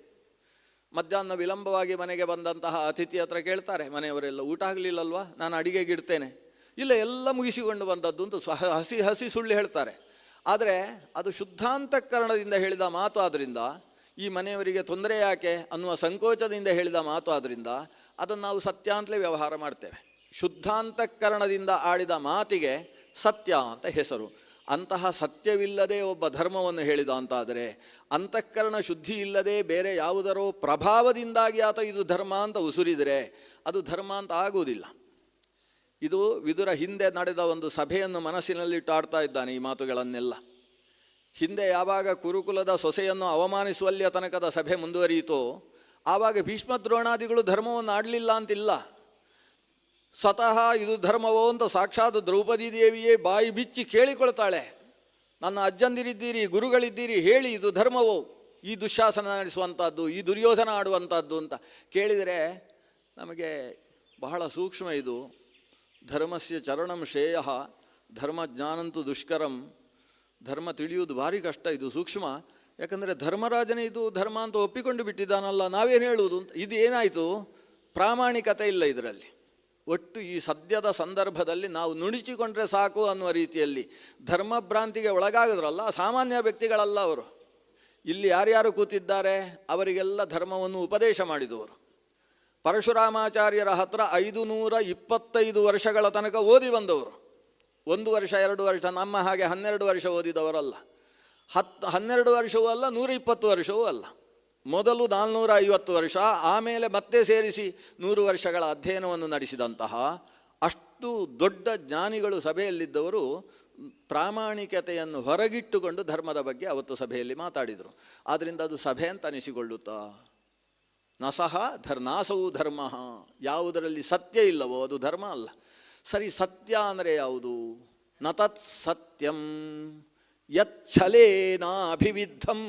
ಮಧ್ಯಾಹ್ನ ವಿಳಂಬವಾಗಿ ಮನೆಗೆ ಬಂದಂತಹ ಅತಿಥಿ ಹತ್ರ ಕೇಳ್ತಾರೆ ಮನೆಯವರೆಲ್ಲ, ಊಟ ಆಗಲಿಲ್ಲಲ್ವಾ, ನಾನು ಅಡಿಗೆಗಿಡ್ತೇನೆ. ಇಲ್ಲ, ಎಲ್ಲ ಮುಗಿಸಿಕೊಂಡು ಬಂದದ್ದು ಅಂತ ಹಸಿ ಹಸಿ ಸುಳ್ಳು ಹೇಳ್ತಾರೆ. ಆದರೆ ಅದು ಶುದ್ಧಾಂತಃಕರಣದಿಂದ ಹೇಳಿದ ಮಾತು ಆದ್ದರಿಂದ, ಈ ಮನೆಯವರಿಗೆ ತೊಂದರೆ ಯಾಕೆ ಅನ್ನುವ ಸಂಕೋಚದಿಂದ ಹೇಳಿದ ಮಾತು ಆದ್ದರಿಂದ ಅದನ್ನು ನಾವು ಸತ್ಯ ಅಂತಲೇ ವ್ಯವಹಾರ ಮಾಡ್ತೇವೆ. ಶುದ್ಧಾಂತಃಕರಣದಿಂದ ಆಡಿದ ಮಾತಿಗೆ ಸತ್ಯ ಅಂತ ಹೆಸರು. ಅಂತಹ ಸತ್ಯವಿಲ್ಲದೆ ಒಬ್ಬ ಧರ್ಮವನ್ನು ಹೇಳಿದ ಅಂತಾದರೆ, ಅಂತಃಕರಣ ಶುದ್ಧಿ ಇಲ್ಲದೆ ಬೇರೆ ಯಾವುದರೋ ಪ್ರಭಾವದಿಂದಾಗಿ ಆತ ಇದು ಧರ್ಮ ಅಂತ ಉಸುರಿದರೆ ಅದು ಧರ್ಮ ಅಂತ ಆಗುವುದಿಲ್ಲ. ಇದು ವಿದುರ ಹಿಂದೆ ನಡೆದ ಒಂದು ಸಭೆಯನ್ನು ಮನಸ್ಸಿನಲ್ಲಿಟ್ಟು ಆಡ್ತಾ ಇದ್ದಾನೆ ಈ ಮಾತುಗಳನ್ನೆಲ್ಲ. ಹಿಂದೆ ಯಾವಾಗ ಕುರುಕುಲದ ಸೊಸೆಯನ್ನು ಅವಮಾನಿಸುವಲ್ಲಿಯ ತನಕದ ಸಭೆ ಮುಂದುವರಿಯಿತೋ ಆವಾಗ ಭೀಷ್ಮ ದ್ರೋಣಾದಿಗಳು ಧರ್ಮವನ್ನು ಆಡಲಿಲ್ಲ ಅಂತಿಲ್ಲ. ಸ್ವತಃ ಇದು ಧರ್ಮವೋ ಅಂತ ಸಾಕ್ಷಾತ್ ದ್ರೌಪದಿ ದೇವಿಯೇ ಬಾಯಿ ಬಿಚ್ಚಿ ಕೇಳಿಕೊಳ್ತಾಳೆ, ನನ್ನ ಅಜ್ಜಂದಿರಿದ್ದೀರಿ, ಗುರುಗಳಿದ್ದೀರಿ, ಹೇಳಿ ಇದು ಧರ್ಮವೋ, ಈ ದುಶ್ಯಾಸನ ನಡೆಸುವಂಥದ್ದು, ಈ ದುರ್ಯೋಧನ ಆಡುವಂಥದ್ದು ಅಂತ ಕೇಳಿದರೆ ನಮಗೆ ಬಹಳ ಸೂಕ್ಷ್ಮ ಇದು. ಧರ್ಮಸ್ಯ ಚರಣಂ ಶ್ರೇಯ ಧರ್ಮಜ್ಞಾನಂತೂ ದುಷ್ಕರಂ. ಧರ್ಮ ತಿಳಿಯುವುದು ಭಾರಿ ಕಷ್ಟ, ಇದು ಸೂಕ್ಷ್ಮ. ಯಾಕಂದರೆ ಧರ್ಮರಾಜನೇ ಇದು ಧರ್ಮ ಅಂತ ಒಪ್ಪಿಕೊಂಡು ಬಿಟ್ಟಿದ್ದಾನಲ್ಲ, ನಾವೇನು ಹೇಳುವುದು ಅಂತ. ಇದು ಏನಾಯಿತು, ಪ್ರಾಮಾಣಿಕತೆ ಇಲ್ಲ ಇದರಲ್ಲಿ. ಒಟ್ಟು ಈ ಸದ್ಯದ ಸಂದರ್ಭದಲ್ಲಿ ನಾವು ನುಣುಚಿಕೊಂಡ್ರೆ ಸಾಕು ಅನ್ನುವ ರೀತಿಯಲ್ಲಿ ಧರ್ಮಭ್ರಾಂತಿಗೆ ಒಳಗಾಗದ್ರಲ್ಲ ಸಾಮಾನ್ಯ ವ್ಯಕ್ತಿಗಳಲ್ಲ ಅವರು. ಇಲ್ಲಿ ಯಾರ್ಯಾರು ಕೂತಿದ್ದಾರೆ ಅವರಿಗೆಲ್ಲ ಧರ್ಮವನ್ನು ಉಪದೇಶ ಮಾಡಿದವರು. ಪರಶುರಾಮಾಚಾರ್ಯರ ಹತ್ರ 525 ವರ್ಷಗಳ ತನಕ ಓದಿ ಬಂದವರು. 1 ವರ್ಷ 2 ವರ್ಷ, ನಮ್ಮ ಹಾಗೆ 12 ವರ್ಷ ಓದಿದವರಲ್ಲ. 12 ವರ್ಷವೂ ಅಲ್ಲ, 120 ವರ್ಷವೂ ಅಲ್ಲ. ಮೊದಲು 450 ವರ್ಷ, ಆಮೇಲೆ ಮತ್ತೆ ಸೇರಿಸಿ 100 ವರ್ಷಗಳ ಅಧ್ಯಯನವನ್ನು ನಡೆಸಿದಂತಹ ಅಷ್ಟು ದೊಡ್ಡ ಜ್ಞಾನಿಗಳು ಸಭೆಯಲ್ಲಿದ್ದವರು ಪ್ರಾಮಾಣಿಕತೆಯನ್ನು ಹೊರಗಿಟ್ಟುಕೊಂಡು ಧರ್ಮದ ಬಗ್ಗೆ ಅವತ್ತು ಸಭೆಯಲ್ಲಿ ಮಾತಾಡಿದರು. ಆದ್ದರಿಂದ ಅದು ಸಭೆ ಅಂತ ಅನಿಸಿಕೊಳ್ಳುತ್ತಾ? ನಸಹ ನಾಸವು ಧರ್ಮ. ಯಾವುದರಲ್ಲಿ ಸತ್ಯ ಇಲ್ಲವೋ ಅದು ಧರ್ಮ ಅಲ್ಲ. ಸರಿ, ಸತ್ಯ ಅಂದರೆ ಯಾವುದು? ನ ತತ್ ಸತ್ಯಂ ಯಚ್ಛಲೇನ ಅಭಿವಿದ್ಧಂ.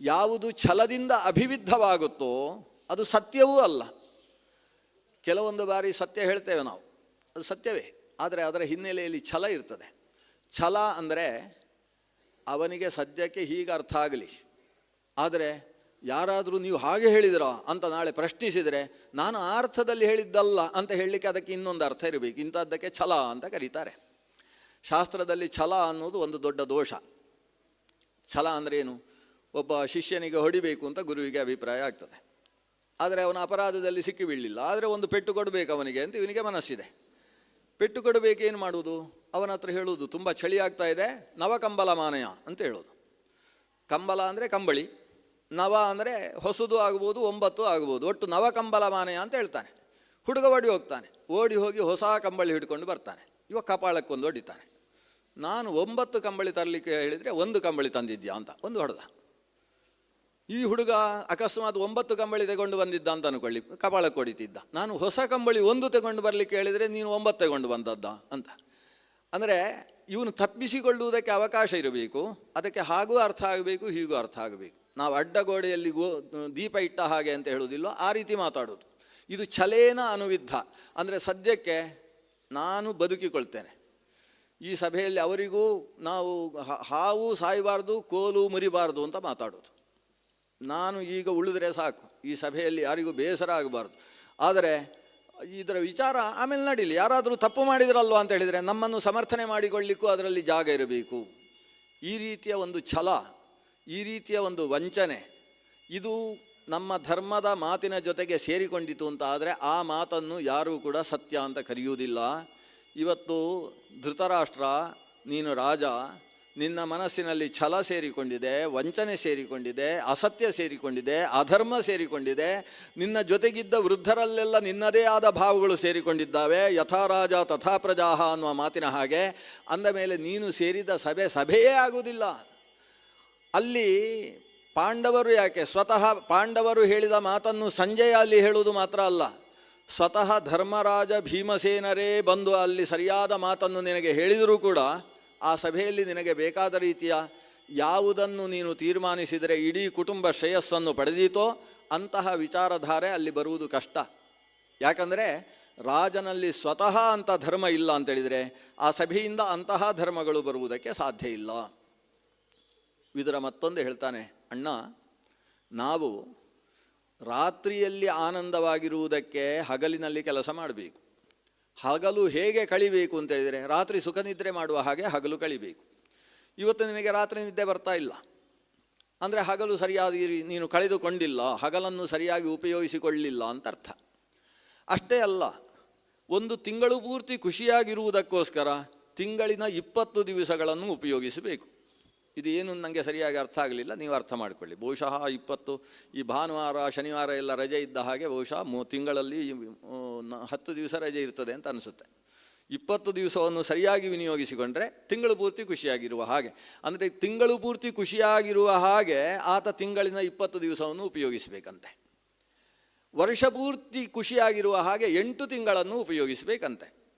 ಯಾವುದು ಛಲದಿಂದ ಅಭಿವಿದ್ಧವಾಗುತ್ತೋ ಅದು ಸತ್ಯವೂ ಅಲ್ಲ. ಕೆಲವೊಂದು ಬಾರಿ ಸತ್ಯ ಹೇಳ್ತೇವೆ ನಾವು, ಅದು ಸತ್ಯವೇ, ಆದರೆ ಅದರ ಹಿನ್ನೆಲೆಯಲ್ಲಿ ಛಲ ಇರ್ತದೆ. ಛಲ ಅಂದರೆ ಅವನಿಗೆ ಸದ್ಯಕ್ಕೆ ಹೀಗೆ ಅರ್ಥ ಆಗಲಿ, ಆದರೆ ಯಾರಾದರೂ ನೀವು ಹಾಗೆ ಹೇಳಿದಿರಾ ಅಂತ ನಾಳೆ ಪ್ರಶ್ನಿಸಿದರೆ ನಾನು ಆ ಅರ್ಥದಲ್ಲಿ ಹೇಳಿದ್ದಲ್ಲ ಅಂತ ಹೇಳಲಿಕ್ಕೆ ಅದಕ್ಕೆ ಇನ್ನೊಂದು ಅರ್ಥ ಇರಬೇಕು. ಇಂಥದ್ದಕ್ಕೆ ಛಲ ಅಂತ ಕರೀತಾರೆ. ಶಾಸ್ತ್ರದಲ್ಲಿ ಛಲ ಅನ್ನೋದು ಒಂದು ದೊಡ್ಡ ದೋಷ. ಛಲ ಅಂದರೆ ಏನು? ಒಬ್ಬ ಶಿಷ್ಯನಿಗೆ ಹೊಡಿಬೇಕು ಅಂತ ಗುರುವಿಗೆ ಅಭಿಪ್ರಾಯ ಆಗ್ತದೆ, ಆದರೆ ಅವನ ಅಪರಾಧದಲ್ಲಿ ಸಿಕ್ಕಿ ಬೀಳಲಿಲ್ಲ. ಆದರೆ ಒಂದು ಪೆಟ್ಟು ಕೊಡಬೇಕು ಅವನಿಗೆ ಅಂತ ಇವನಿಗೆ ಮನಸ್ಸಿದೆ. ಪೆಟ್ಟು ಕೊಡಬೇಕು, ಏನು ಮಾಡುವುದು? ಅವನ ಹತ್ರ ಹೇಳುವುದು, ತುಂಬ ಚಳಿ ಆಗ್ತಾ ಇದೆ, ನವಕಂಬಲ ಮಾನಯ ಅಂತ ಹೇಳೋದು. ಕಂಬಲ ಅಂದರೆ ಕಂಬಳಿ, ನವ ಅಂದರೆ ಹೊಸದು ಆಗ್ಬೋದು, 9 ಆಗ್ಬೋದು, ಒಟ್ಟು ನವಕಂಬಲ ಮಾನಯ ಅಂತ ಹೇಳ್ತಾನೆ. ಹುಡುಗ ಓಡಿ ಹೋಗ್ತಾನೆ, ಓಡಿ ಹೋಗಿ ಹೊಸ ಕಂಬಳಿ ಹಿಡ್ಕೊಂಡು ಬರ್ತಾನೆ. ಇವಾಗ ಕಪಾಳಕ್ಕೊಂದು ಹೊಡಿತಾನೆ. ನಾನು 9 ಕಂಬಳಿ ತರಲಿಕ್ಕೆ ಹೇಳಿದರೆ 1 ಕಂಬಳಿ ತಂದಿದ್ಯಾ ಅಂತ ಒಂದು ಹೊಡೆದ. ಈ ಹುಡುಗ ಅಕಸ್ಮಾತ್ 9 ಕಂಬಳಿ ತಗೊಂಡು ಬಂದಿದ್ದ ಅಂತ ಅನ್ಕೊಳ್ಳಿ, ಕಪಾಳಕ್ಕೆ ಹೊಡಿತಿದ್ದ. ನಾನು ಹೊಸ ಕಂಬಳಿ 1 ತಗೊಂಡು ಬರಲಿಕ್ಕೆ ಹೇಳಿದರೆ ನೀನು 9 ತಗೊಂಡು ಬಂದದ್ದ ಅಂತ. ಅಂದರೆ ಇವನು ತಪ್ಪಿಸಿಕೊಳ್ಳುವುದಕ್ಕೆ ಅವಕಾಶ ಇರಬೇಕು, ಅದಕ್ಕೆ ಹಾಗೂ ಅರ್ಥ ಆಗಬೇಕು, ಹೀಗೂ ಅರ್ಥ ಆಗಬೇಕು. ನಾವು ಅಡ್ಡಗೋಡೆಯಲ್ಲಿ ದೀಪ ಇಟ್ಟ ಹಾಗೆ ಅಂತ ಹೇಳುವುದಿಲ್ಲ, ಆ ರೀತಿ ಮಾತಾಡೋದು. ಇದು ಛಲೇನ ಅನುವಿದ್ಧ. ಅಂದರೆ ಸದ್ಯಕ್ಕೆ ನಾನು ಬದುಕಿಕೊಳ್ತೇನೆ, ಈ ಸಭೆಯಲ್ಲಿ ಅವರಿಗೂ ನಾವು ಹಾವು ಸಾಯಬಾರ್ದು, ಕೋಲು ಮುರಿಬಾರ್ದು ಅಂತ ಮಾತಾಡೋದು. ನಾನು ಈಗ ಉಳಿದ್ರೆ ಸಾಕು, ಈ ಸಭೆಯಲ್ಲಿ ಯಾರಿಗೂ ಬೇಸರ ಆಗಬಾರ್ದು. ಆದರೆ ಇದರ ವಿಚಾರ ಆಮೇಲೆ ನಡೀಲಿ. ಯಾರಾದರೂ ತಪ್ಪು ಮಾಡಿದ್ರಲ್ವ ಅಂತ ಹೇಳಿದರೆ ನಮ್ಮನ್ನು ಸಮರ್ಥನೆ ಮಾಡಿಕೊಳ್ಳಿಕ್ಕೂ ಅದರಲ್ಲಿ ಜಾಗ ಇರಬೇಕು. ಈ ರೀತಿಯ ಒಂದು ಛಲ, ಈ ರೀತಿಯ ಒಂದು ವಂಚನೆ, ಇದು ನಮ್ಮ ಧರ್ಮದ ಮಾತಿನ ಜೊತೆಗೆ ಸೇರಿಕೊಂಡಿತು ಅಂತ ಆದರೆ ಆ ಮಾತನ್ನು ಯಾರೂ ಕೂಡ ಸತ್ಯ ಅಂತ ಕರೆಯುವುದಿಲ್ಲ. ಇವತ್ತು ಧೃತರಾಷ್ಟ್ರ, ನೀನು ರಾಜ, ನಿನ್ನ ಮನಸ್ಸಿನಲ್ಲಿ ಛಲ ಸೇರಿಕೊಂಡಿದೆ, ವಂಚನೆ ಸೇರಿಕೊಂಡಿದೆ, ಅಸತ್ಯ ಸೇರಿಕೊಂಡಿದೆ, ಅಧರ್ಮ ಸೇರಿಕೊಂಡಿದೆ. ನಿನ್ನ ಜೊತೆಗಿದ್ದ ವೃದ್ಧರಲ್ಲೆಲ್ಲ ನಿನ್ನದೇ ಆದ ಭಾವಗಳು ಸೇರಿಕೊಂಡಿದ್ದಾವೆ. ಯಥಾ ರಾಜ ತಥಾ ಪ್ರಜಾಹ ಅನ್ನುವ ಮಾತಿನ ಹಾಗೆ. ಅಂದ ಮೇಲೆ ನೀನು ಸೇರಿದ ಸಭೆಯೇ ಆಗುವುದಿಲ್ಲ. ಅಲ್ಲಿ ಪಾಂಡವರು ಯಾಕೆ, ಸ್ವತಃ ಪಾಂಡವರು ಹೇಳಿದ ಮಾತನ್ನು ಸಂಜಯ ಅಲ್ಲಿ ಹೇಳುವುದು ಮಾತ್ರ ಅಲ್ಲ, ಸ್ವತಃ ಧರ್ಮರಾಜ ಭೀಮಸೇನರೇ ಬಂದು ಅಲ್ಲಿ ಸರಿಯಾದ ಮಾತನ್ನು ನಿನಗೆ ಹೇಳಿದರೂ ಕೂಡ ಆ ಸಭೆಯಲ್ಲಿ ನಿನಗೆ ಬೇಕಾದ ರೀತಿಯ ಯಾವುದನ್ನು ನೀನು ತೀರ್ಮಾನಿಸಿದರೆ ಇಡೀ ಕುಟುಂಬ ಶ್ರೇಯಸ್ಸನ್ನು ಪಡೆದೀತೋ ಅಂತಹ ವಿಚಾರಧಾರೆ ಅಲ್ಲಿ ಬರುವುದು ಕಷ್ಟ. ಯಾಕಂದರೆ ರಾಜನಲ್ಲಿ ಸ್ವತಃ ಅಂಥ ಧರ್ಮ ಇಲ್ಲ ಅಂತೇಳಿದರೆ ಆ ಸಭೆಯಿಂದ ಅಂತಹ ಧರ್ಮಗಳು ಬರುವುದಕ್ಕೆ ಸಾಧ್ಯ ಇಲ್ಲ. ವಿದುರ ಮತ್ತೊಂದು ಹೇಳ್ತಾನೆ, ಅಣ್ಣ, ನಾವು ರಾತ್ರಿಯಲ್ಲಿ ಆನಂದವಾಗಿರುವುದಕ್ಕೆ ಹಗಲಿನಲ್ಲಿ ಕೆಲಸ ಮಾಡಬೇಕು. ಹಗಲು ಹೇಗೆ ಕಳಿಬೇಕು ಅಂತೇಳಿದರೆ ರಾತ್ರಿ ಸುಖ ನಿದ್ರೆ ಮಾಡುವ ಹಾಗೆ ಹಗಲು ಕಳಿಬೇಕು. ಇವತ್ತು ನಿನಗೆ ರಾತ್ರಿ ನಿದ್ದೆ ಬರ್ತಾ ಇಲ್ಲ ಅಂದರೆ ಹಗಲು ಸರಿಯಾಗಿ ನೀನು ಕಳೆದುಕೊಂಡಿಲ್ಲ, ಹಗಲನ್ನು ಸರಿಯಾಗಿ ಉಪಯೋಗಿಸಿಕೊಳ್ಳಲಿಲ್ಲ ಅಂತ ಅರ್ಥ. ಅಷ್ಟೇ ಅಲ್ಲ, ಒಂದು ತಿಂಗಳು ಪೂರ್ತಿ ಖುಷಿಯಾಗಿರುವುದಕ್ಕೋಸ್ಕರ ತಿಂಗಳಿನ 20 ದಿವಸಗಳನ್ನು ಉಪಯೋಗಿಸಬೇಕು. ಇದು ಏನು ನನಗೆ ಸರಿಯಾಗಿ ಅರ್ಥ ಆಗಲಿಲ್ಲ, ನೀವು ಅರ್ಥ ಮಾಡಿಕೊಳ್ಳಿ. ಬಹುಶಃ 20 ಈ ಭಾನುವಾರ ಶನಿವಾರ ಎಲ್ಲ ರಜೆ ಇದ್ದ ಹಾಗೆ ಬಹುಶಃ ತಿಂಗಳಲ್ಲಿ 10 ದಿವಸ ರಜೆ ಇರ್ತದೆ ಅಂತ ಅನಿಸುತ್ತೆ. 20 ದಿವಸವನ್ನು ಸರಿಯಾಗಿ ವಿನಿಯೋಗಿಸಿಕೊಂಡ್ರೆ ತಿಂಗಳು ಪೂರ್ತಿ ಖುಷಿಯಾಗಿರುವ ಹಾಗೆ. ಅಂದರೆ ತಿಂಗಳು ಪೂರ್ತಿ ಖುಷಿಯಾಗಿರುವ ಹಾಗೆ ಆತ ತಿಂಗಳಿನ 20 ದಿವಸವನ್ನು ಉಪಯೋಗಿಸಬೇಕಂತೆ. ವರ್ಷ ಪೂರ್ತಿ ಖುಷಿಯಾಗಿರುವ ಹಾಗೆ 8 ತಿಂಗಳನ್ನು ಉಪಯೋಗಿಸಬೇಕಂತೆ.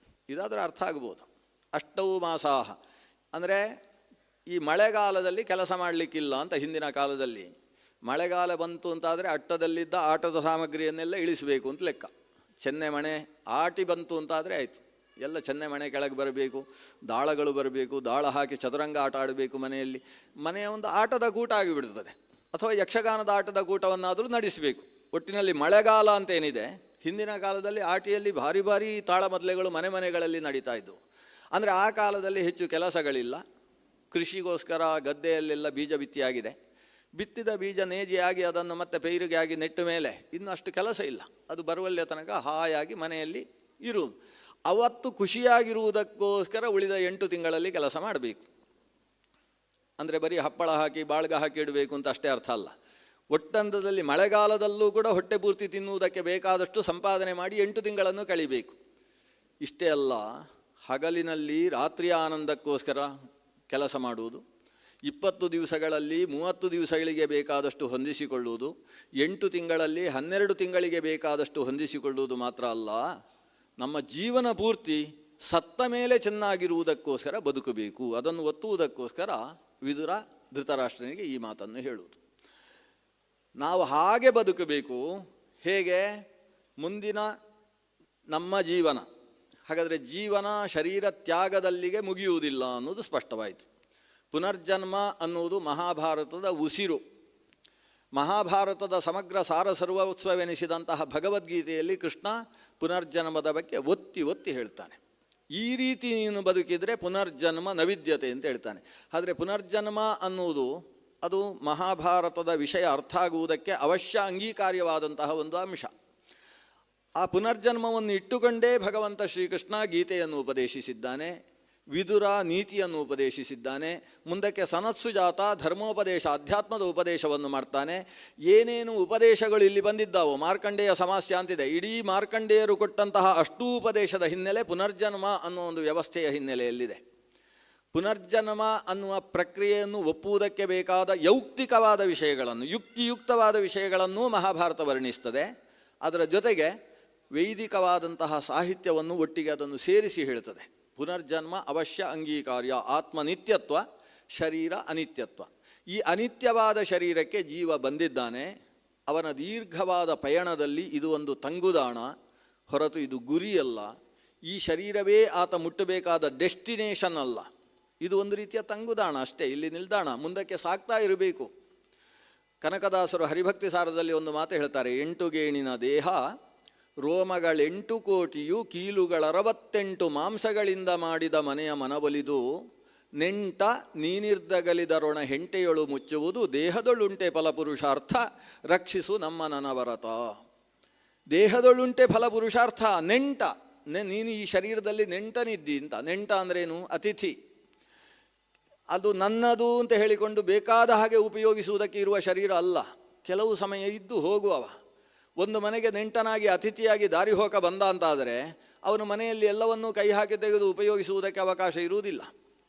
ಇದಾದರೆ ಅರ್ಥ ಆಗ್ಬೋದು. ಅಷ್ಟವು ಮಾಸಾಹ ಅಂದರೆ ಈ ಮಳೆಗಾಲದಲ್ಲಿ ಕೆಲಸ ಮಾಡಲಿಕ್ಕಿಲ್ಲ ಅಂತ. ಹಿಂದಿನ ಕಾಲದಲ್ಲಿ ಮಳೆಗಾಲ ಬಂತು ಅಂತಾದರೆ ಅಟ್ಟದಲ್ಲಿದ್ದ ಆಟದ ಸಾಮಗ್ರಿಯನ್ನೆಲ್ಲ ಇಳಿಸಬೇಕು ಅಂತ ಲೆಕ್ಕ. ಚೆನ್ನೆ ಮಣೆ ಆಟಿ ಬಂತು ಅಂತಾದರೆ ಆಯಿತು, ಎಲ್ಲ ಚೆನ್ನೆ ಮಣೆ ಕೆಳಗೆ ಬರಬೇಕು, ದಾಳಗಳು ಬರಬೇಕು, ದಾಳ ಹಾಕಿ ಚದುರಂಗ ಆಟ ಆಡಬೇಕು ಮನೆಯಲ್ಲಿ. ಮನೆಯ ಒಂದು ಆಟದ ಕೂಟ ಆಗಿಬಿಡ್ತದೆ. ಅಥವಾ ಯಕ್ಷಗಾನದ ಆಟದ ಕೂಟವನ್ನಾದರೂ ನಡೆಸಬೇಕು. ಒಟ್ಟಿನಲ್ಲಿ ಮಳೆಗಾಲ ಅಂತೇನಿದೆ, ಹಿಂದಿನ ಕಾಲದಲ್ಲಿ ಆಟಿಯಲ್ಲಿ ಭಾರಿ ಭಾರಿ ತಾಳಮದ್ಲೆಗಳು ಮನೆಗಳಲ್ಲಿ ನಡೀತಾ ಇದ್ದವು. ಅಂದರೆ ಆ ಕಾಲದಲ್ಲಿ ಹೆಚ್ಚು ಕೆಲಸಗಳಿಲ್ಲ. ಕೃಷಿಗೋಸ್ಕರ ಗದ್ದೆಯಲ್ಲೆಲ್ಲ ಬೀಜ ಬಿತ್ತಿಯಾಗಿದೆ. ಬಿತ್ತಿದ ಬೀಜ ನೇಜಿಯಾಗಿ ಅದನ್ನು ಮತ್ತೆ ಪೈರಿಗೆ ಆಗಿ ನೆಟ್ಟ ಮೇಲೆ ಇನ್ನಷ್ಟು ಕೆಲಸ ಇಲ್ಲ. ಅದು ಬರುವಲ್ಲಿಯ ತನಕ ಹಾಯಾಗಿ ಮನೆಯಲ್ಲಿ ಇರುವುದು. ಅವತ್ತು ಖುಷಿಯಾಗಿರುವುದಕ್ಕೋಸ್ಕರ ಉಳಿದ 8 ತಿಂಗಳಲ್ಲಿ ಕೆಲಸ ಮಾಡಬೇಕು. ಅಂದರೆ ಬರೀ ಹಪ್ಪಳ ಹಾಕಿ ಬಾಳ್ಗ ಹಾಕಿ ಇಡಬೇಕು ಅಂತ ಅಷ್ಟೇ ಅರ್ಥ ಅಲ್ಲ. ಒಟ್ಟಂದದಲ್ಲಿ ಮಳೆಗಾಲದಲ್ಲೂ ಕೂಡ ಹೊಟ್ಟೆ ಪೂರ್ತಿ ತಿನ್ನುವುದಕ್ಕೆ ಬೇಕಾದಷ್ಟು ಸಂಪಾದನೆ ಮಾಡಿ 8 ತಿಂಗಳನ್ನು ಕಳಿಬೇಕು. ಇಷ್ಟೇ ಅಲ್ಲ, ಹಗಲಿನಲ್ಲಿ ರಾತ್ರಿಯ ಆನಂದಕ್ಕೋಸ್ಕರ ಕೆಲಸ ಮಾಡುವುದು, 20 ದಿವಸಗಳಲ್ಲಿ 30 ದಿವಸಗಳಿಗೆ ಬೇಕಾದಷ್ಟು ಹೊಂದಿಸಿಕೊಳ್ಳುವುದು, 8 ತಿಂಗಳಲ್ಲಿ 12 ತಿಂಗಳಿಗೆ ಬೇಕಾದಷ್ಟು ಹೊಂದಿಸಿಕೊಳ್ಳುವುದು ಮಾತ್ರ ಅಲ್ಲ, ನಮ್ಮ ಜೀವನ ಪೂರ್ತಿ ಸತ್ತ ಮೇಲೆ ಚೆನ್ನಾಗಿರುವುದಕ್ಕೋಸ್ಕರ ಬದುಕಬೇಕು. ಅದನ್ನು ಒತ್ತುವುದಕ್ಕೋಸ್ಕರ ವಿದುರ ಧೃತರಾಷ್ಟ್ರನಿಗೆ ಈ ಮಾತನ್ನು ಹೇಳುವುದು. ನಾವು ಹಾಗೆ ಬದುಕಬೇಕು. ಹೇಗೆ? ಮುಂದಿನ ನಮ್ಮ ಜೀವನ, ಹಾಗಾದರೆ ಜೀವನ ಶರೀರ ತ್ಯಾಗದಲ್ಲಿಗೆ ಮುಗಿಯುವುದಿಲ್ಲ ಅನ್ನೋದು ಸ್ಪಷ್ಟವಾಯಿತು. ಪುನರ್ಜನ್ಮ ಅನ್ನುವುದು ಮಹಾಭಾರತದ ಉಸಿರು. ಮಹಾಭಾರತದ ಸಮಗ್ರ ಸಾರ ಸರ್ವೋತ್ಸವವೆನಿಸಿದಂತಹ ಭಗವದ್ಗೀತೆಯಲ್ಲಿ ಕೃಷ್ಣ ಪುನರ್ಜನ್ಮದ ಬಗ್ಗೆ ಒತ್ತಿ ಒತ್ತಿ ಹೇಳ್ತಾನೆ. ಈ ರೀತಿ ನೀನು ಬದುಕಿದರೆ ಪುನರ್ಜನ್ಮ ನವಿದ್ಯತೆ ಅಂತ ಹೇಳ್ತಾನೆ. ಆದರೆ ಪುನರ್ಜನ್ಮ ಅನ್ನುವುದು ಅದು ಮಹಾಭಾರತದ ವಿಷಯ ಅರ್ಥ ಆಗುವುದಕ್ಕೆ ಅವಶ್ಯ ಅಂಗೀಕಾರ್ಯವಾದಂತಹ ಒಂದು ಅಂಶ. ಆ ಪುನರ್ಜನ್ಮವನ್ನು ಇಟ್ಟುಕೊಂಡೇ ಭಗವಂತ ಶ್ರೀಕೃಷ್ಣ ಗೀತೆಯನ್ನು ಉಪದೇಶಿಸಿದ್ದಾನೆ, ವಿದುರ ನೀತಿಯನ್ನು ಉಪದೇಶಿಸಿದ್ದಾನೆ, ಮುಂದಕ್ಕೆ ಸನತ್ಸುಜಾತ ಧರ್ಮೋಪದೇಶ ಅಧ್ಯಾತ್ಮದ ಉಪದೇಶವನ್ನು ಮಾಡ್ತಾನೆ. ಏನೇನು ಉಪದೇಶಗಳು ಇಲ್ಲಿ ಬಂದಿದ್ದಾವೋ, ಮಾರ್ಕಂಡೇಯ ಸಮಾಸ್ಯ ಅಂತಿದೆ, ಇಡೀ ಮಾರ್ಕಂಡೇಯರು ಕೊಟ್ಟಂತಹ ಅಷ್ಟೂ ಉಪದೇಶದ ಹಿನ್ನೆಲೆ ಪುನರ್ಜನ್ಮ ಅನ್ನೋ ಒಂದು ವ್ಯವಸ್ಥೆಯ ಹಿನ್ನೆಲೆಯಲ್ಲಿದೆ. ಪುನರ್ಜನ್ಮ ಅನ್ನುವ ಪ್ರಕ್ರಿಯೆಯನ್ನು ಒಪ್ಪುವುದಕ್ಕೆ ಬೇಕಾದ ಯೌಕ್ತಿಕವಾದ ವಿಷಯಗಳನ್ನು, ಯುಕ್ತಿಯುಕ್ತವಾದ ವಿಷಯಗಳನ್ನೂ ಮಹಾಭಾರತ ವರ್ಣಿಸ್ತದೆ. ಅದರ ಜೊತೆಗೆ ವೈದಿಕವಾದಂತಹ ಸಾಹಿತ್ಯವನ್ನು ಒಟ್ಟಿಗೆ ಅದನ್ನು ಸೇರಿಸಿ ಹೇಳ್ತದೆ. ಪುನರ್ಜನ್ಮ ಅವಶ್ಯ ಅಂಗೀಕಾರ್ಯ, ಆತ್ಮ ನಿತ್ಯತ್ವ, ಶರೀರ ಅನಿತ್ಯತ್ವ. ಈ ಅನಿತ್ಯವಾದ ಶರೀರಕ್ಕೆ ಜೀವ ಬಂದಿದ್ದಾನೆ. ಅವನ ದೀರ್ಘವಾದ ಪಯಣದಲ್ಲಿ ಇದು ಒಂದು ತಂಗುದಾಣ ಹೊರತು ಇದು ಗುರಿಯಲ್ಲ. ಈ ಶರೀರವೇ ಆತ ಮುಟ್ಟಬೇಕಾದ ಡೆಸ್ಟಿನೇಷನ್ ಅಲ್ಲ. ಇದು ಒಂದು ರೀತಿಯ ತಂಗುದಾಣ ಅಷ್ಟೇ, ಇಲ್ಲಿ ನಿಲ್ದಾಣ, ಮುಂದಕ್ಕೆ ಸಾಗ್ತಾ ಇರಬೇಕು. ಕನಕದಾಸರು ಹರಿಭಕ್ತಿ ಸಾರದಲ್ಲಿ ಒಂದು ಮಾತು ಹೇಳ್ತಾರೆ, 8 ಗೇಣಿನ ದೇಹ, ರೋಮಗಳೆಂಟು ಕೋಟಿಯು, ಕೀಲುಗಳ68 ಮಾಂಸಗಳಿಂದ ಮಾಡಿದ ಮನೆಯ ಮನವೊಲಿದು, ನೆಂಟ ನೀನಿರ್ದಗಲಿದರೊಣ ಹೆಂಟೆಯೊಳು ಮುಚ್ಚುವುದು, ದೇಹದೊಳುಂಟೆ ಫಲಪುರುಷಾರ್ಥ ರಕ್ಷಿಸು ನಮ್ಮ ನನವರತ. ದೇಹದೊಳುಂಟೆ ಫಲಪುರುಷಾರ್ಥ, ನೆಂಟ, ನೀನು ಈ ಶರೀರದಲ್ಲಿ ನೆಂಟನಿದ್ದಿ ಅಂತ. ನೆಂಟ ಅಂದ್ರೇನು? ಅತಿಥಿ. ಅದು ನನ್ನದು ಅಂತ ಹೇಳಿಕೊಂಡು ಬೇಕಾದ ಹಾಗೆ ಉಪಯೋಗಿಸುವುದಕ್ಕೆ ಇರುವ ಶರೀರ ಅಲ್ಲ. ಕೆಲವು ಸಮಯ ಇದ್ದು ಹೋಗುವವ. ಒಂದು ಮನೆಗೆ ನೆಂಟನಾಗಿ ಅತಿಥಿಯಾಗಿ ದಾರಿ ಹೋಗ ಬಂದ ಅಂತಾದರೆ ಅವನು ಮನೆಯಲ್ಲಿ ಎಲ್ಲವನ್ನೂ ಕೈ ಹಾಕಿ ತೆಗೆದು ಉಪಯೋಗಿಸುವುದಕ್ಕೆ ಅವಕಾಶ ಇರುವುದಿಲ್ಲ.